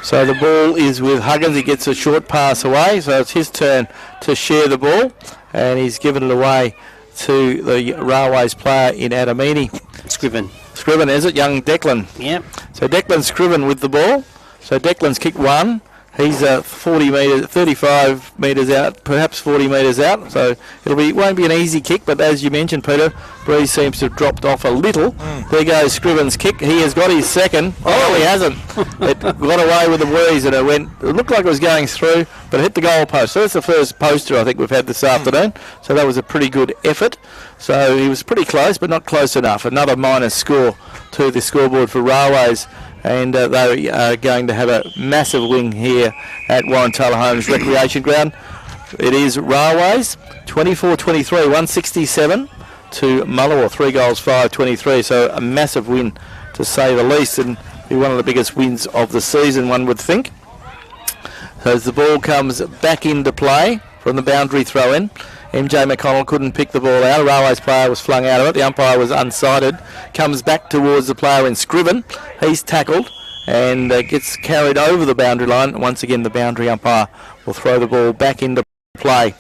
So the ball is with Huggins. He gets a short pass away, so it's his turn to share the ball, and he's given it away to the Railways player in Adamini. Scriven, is it? Young Declan. Yep. So Declan Scriven with the ball. So Declan's kicked 1. He's 35 metres out, perhaps 40 metres out. So won't be an easy kick, but as you mentioned, Peter, breeze seems to have dropped off a little. There goes Scriven's kick. He has got his second. Oh, he hasn't. It got away with the breeze, and it looked like it was going through, but it hit the goal post. So that's the first poster I think we've had this afternoon. So that was a pretty good effort. So he was pretty close, but not close enough. Another minus score to the scoreboard for Railways. And they are going to have a massive win here at Warrantala Homes Recreation Ground. It is Railways, 24-23, 167 to Mullewa, 3 goals, 5, 23. So a massive win, to say the least, and be one of the biggest wins of the season, one would think. So as the ball comes back into play from the boundary throw-in, MJ McConnell couldn't pick the ball out. A Railways player was flung out of it. The umpire was unsighted. Comes back towards the player in Scriven. He's tackled and gets carried over the boundary line. Once again, the boundary umpire will throw the ball back into play.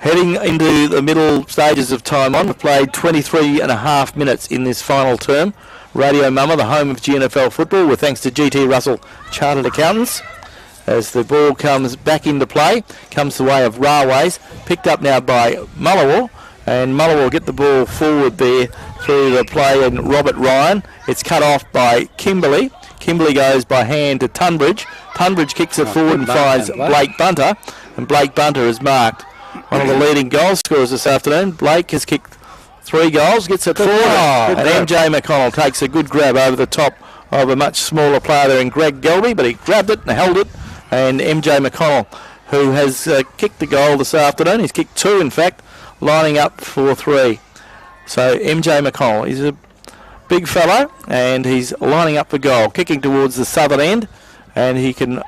Heading into the middle stages of time on, we've played 23 and a half minutes in this final term. Radio Mama, the home of GNFL football, with thanks to GT Russell Chartered Accountants. As the ball comes back into play, comes the way of Railways, picked up now by Mullewa, and Mullewa will get the ball forward there through the play and Robert Ryan. It's cut off by Kimberley. Kimberley goes by hand to Tunbridge. Tunbridge kicks it forward and finds Blake Bunter, and Blake Bunter is marked one of the leading goal scorers this afternoon. Blake has kicked 3 goals, gets it forward, and MJ McConnell takes a good grab over the top of a much smaller player there in Greg Gelby, but he grabbed it and held it. And MJ McConnell, who has kicked the goal this afternoon, he's kicked 2 in fact, lining up for 3. So MJ McConnell, he's a big fellow and he's lining up for goal, kicking towards the southern end, and he can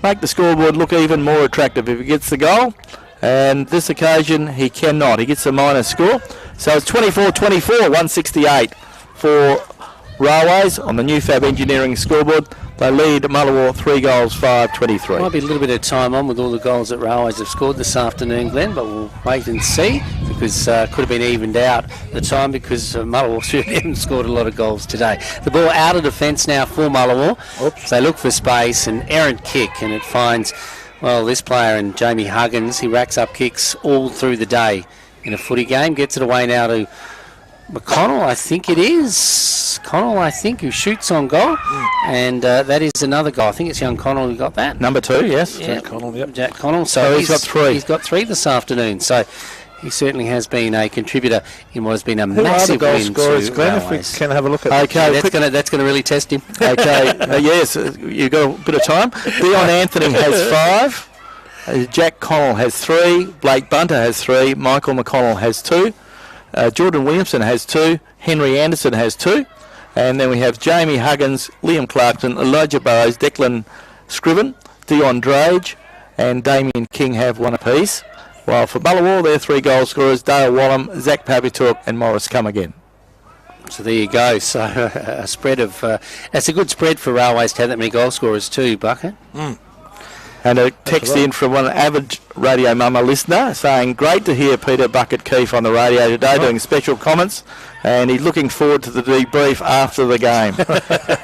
make the scoreboard look even more attractive if he gets the goal. And this occasion he cannot, he gets a minus score. So it's 24-24, 168 for Railways on the New Fab Engineering scoreboard. They lead Mullewa 3 goals, 5-23. Might be a little bit of time on with all the goals that Railways have scored this afternoon, Glenn, but we'll wait and see, because could have been evened out the time, because Mullewa certainly haven't scored a lot of goals today. The ball out of defence now for Mullewa. So they look for space, an errant kick, and it finds, well, this player and Jamie Huggins. He racks up kicks all through the day in a footy game. Gets it away now to McConnell, I think it is. Connell, I think, who shoots on goal. And that is another goal. I think it's young Connell who got that. Number 2, yes. Yeah, Jack Connell, yep. Jack Connell. So he's got 3. He's got 3 this afternoon. So he certainly has been a contributor in what has been a Who massive are the goal win scorers, to Glenn, Railways. if we can have a look at Okay, That's going to really test him. Okay, yes, you've got a bit of time. Dion Anthony has 5. Jack Connell has 3. Blake Bunter has 3. Michael McConnell has 2. Jordan Williamson has 2. Henry Anderson has 2. And then we have Jamie Huggins, Liam Clarkson, Elijah Burrows, Declan Scriven, Dion Drage, and Damien King have 1 apiece. While for Mullewa, they're 3 goal scorers: Dale Wallam, Zach Pavitalk, and Morris Come Again. So there you go. So a spread of that's a good spread for Railways to have that many goal scorers too, Bucket. And a text in from one avid Radio Mama listener saying, great to hear Peter Bucket Keefe on the radio today doing special comments, and he's looking forward to the debrief after the game.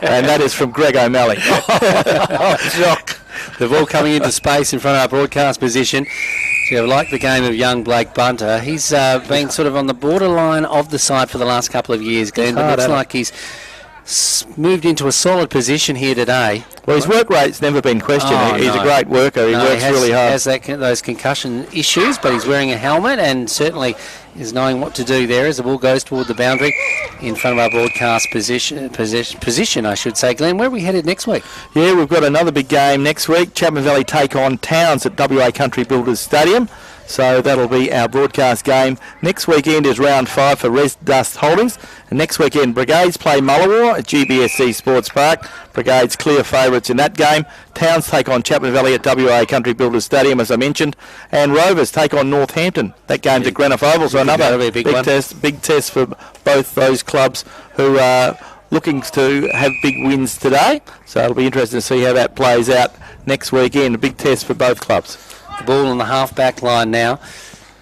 And that is from Greg O'Malley. Shock. The ball coming into space in front of our broadcast position. So you like the game of young Blake Bunter. He's been sort of on the borderline of the side for the last couple of years, Glenn. It looks like he's moved into a solid position here today. Well, his work rate's never been questioned. He's a great worker. He works really hard. He has those concussion issues, but he's wearing a helmet and certainly is knowing what to do there as the ball goes toward the boundary in front of our broadcast position, I should say. Glenn, where are we headed next week? Yeah, we've got another big game next week. Chapman Valley take on Towns at WA Country Builders Stadium. So that'll be our broadcast game. Next weekend is round 5 for Res Dust Holdings. And next weekend, Brigades play Mullewa at GBSC Sports Park. Brigades clear favourites in that game. Towns take on Chapman Valley at WA Country Builders Stadium, as I mentioned. And Rovers take on Northampton. That game's at Graniff Oval, so another big test for both those clubs who are looking to have big wins today. So it'll be interesting to see how that plays out next weekend. A big test for both clubs. The ball on the half-back line now,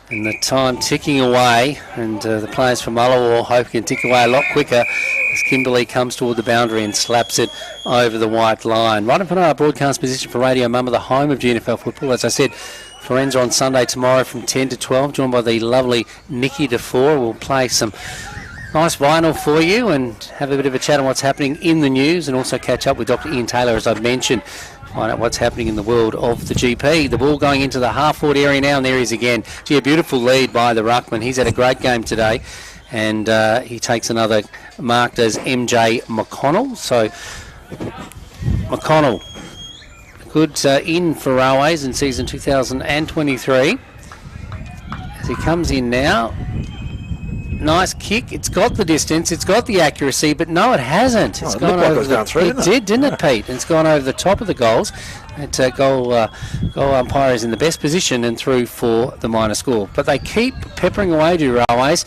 and the time ticking away, and the players from Mullewa hope can tick away a lot quicker as Kimberley comes toward the boundary and slaps it over the white line. Right in front of our broadcast position for Radio Mama, the home of GNFL football. As I said, Forenza on Sunday tomorrow from 10 to 12, joined by the lovely Nikki DeFore. We'll play some nice vinyl for you and have a bit of a chat on what's happening in the news, and also catch up with Dr. Ian Taylor, as I've mentioned. Find out what's happening in the world of the GP. The ball going into the half-forward area now, and there he is again. Gee, a beautiful lead by the ruckman. He's had a great game today, and he takes another marked as MJ McConnell. So McConnell, good in for Railways in season 2023. As he comes in now. Nice kick. It's got the distance. It's got the accuracy, but no, it hasn't. It's gone over the. It didn't it, Pete? It's gone over the top of the goals. That goal umpire is in the best position and through for the minor score. But they keep peppering away to Railways,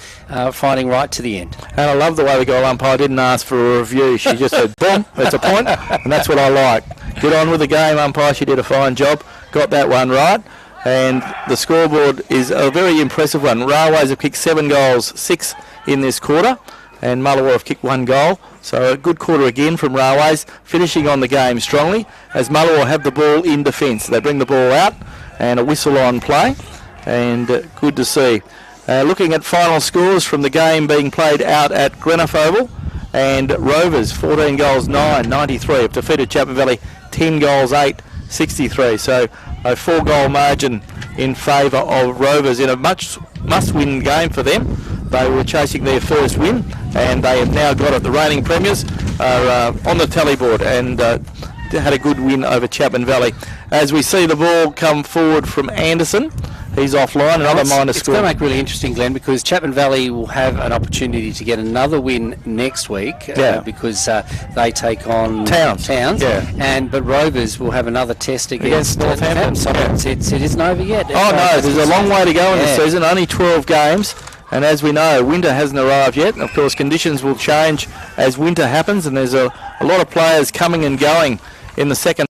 fighting right to the end. And I love the way the goal umpire didn't ask for a review. She just said, boom, it's a point, and that's what I like. Get on with the game, umpire. She did a fine job. Got that one right. and the scoreboard is a very impressive one. Railways have kicked 7 goals, 6 in this quarter, and Mullewa have kicked 1 goal. So a good quarter again from Railways, finishing on the game strongly as Mullewa have the ball in defence. They bring the ball out and a whistle on play, and good to see. Looking at final scores from the game being played out at Greenock Oval, and Rovers 14 goals 9, 93 have defeated Chapman Valley 10 goals 8, 63. So a 4-goal margin in favour of Rovers in a must-win game for them. They were chasing their first win, and they have now got it. The reigning premiers are on the tally board and had a good win over Chapman Valley. As we see the ball come forward from Anderson, he's offline. Another minor It's score. going to make really interesting, Glenn, because Chapman Valley will have an opportunity to get another win next week because they take on Towns. Yeah. But Rovers will have another test against Northampton. So it isn't over yet. Oh no, there's a long way to go in this season, only 12 games. And as we know, winter hasn't arrived yet. And of course, conditions will change as winter happens, and there's a lot of players coming and going in the second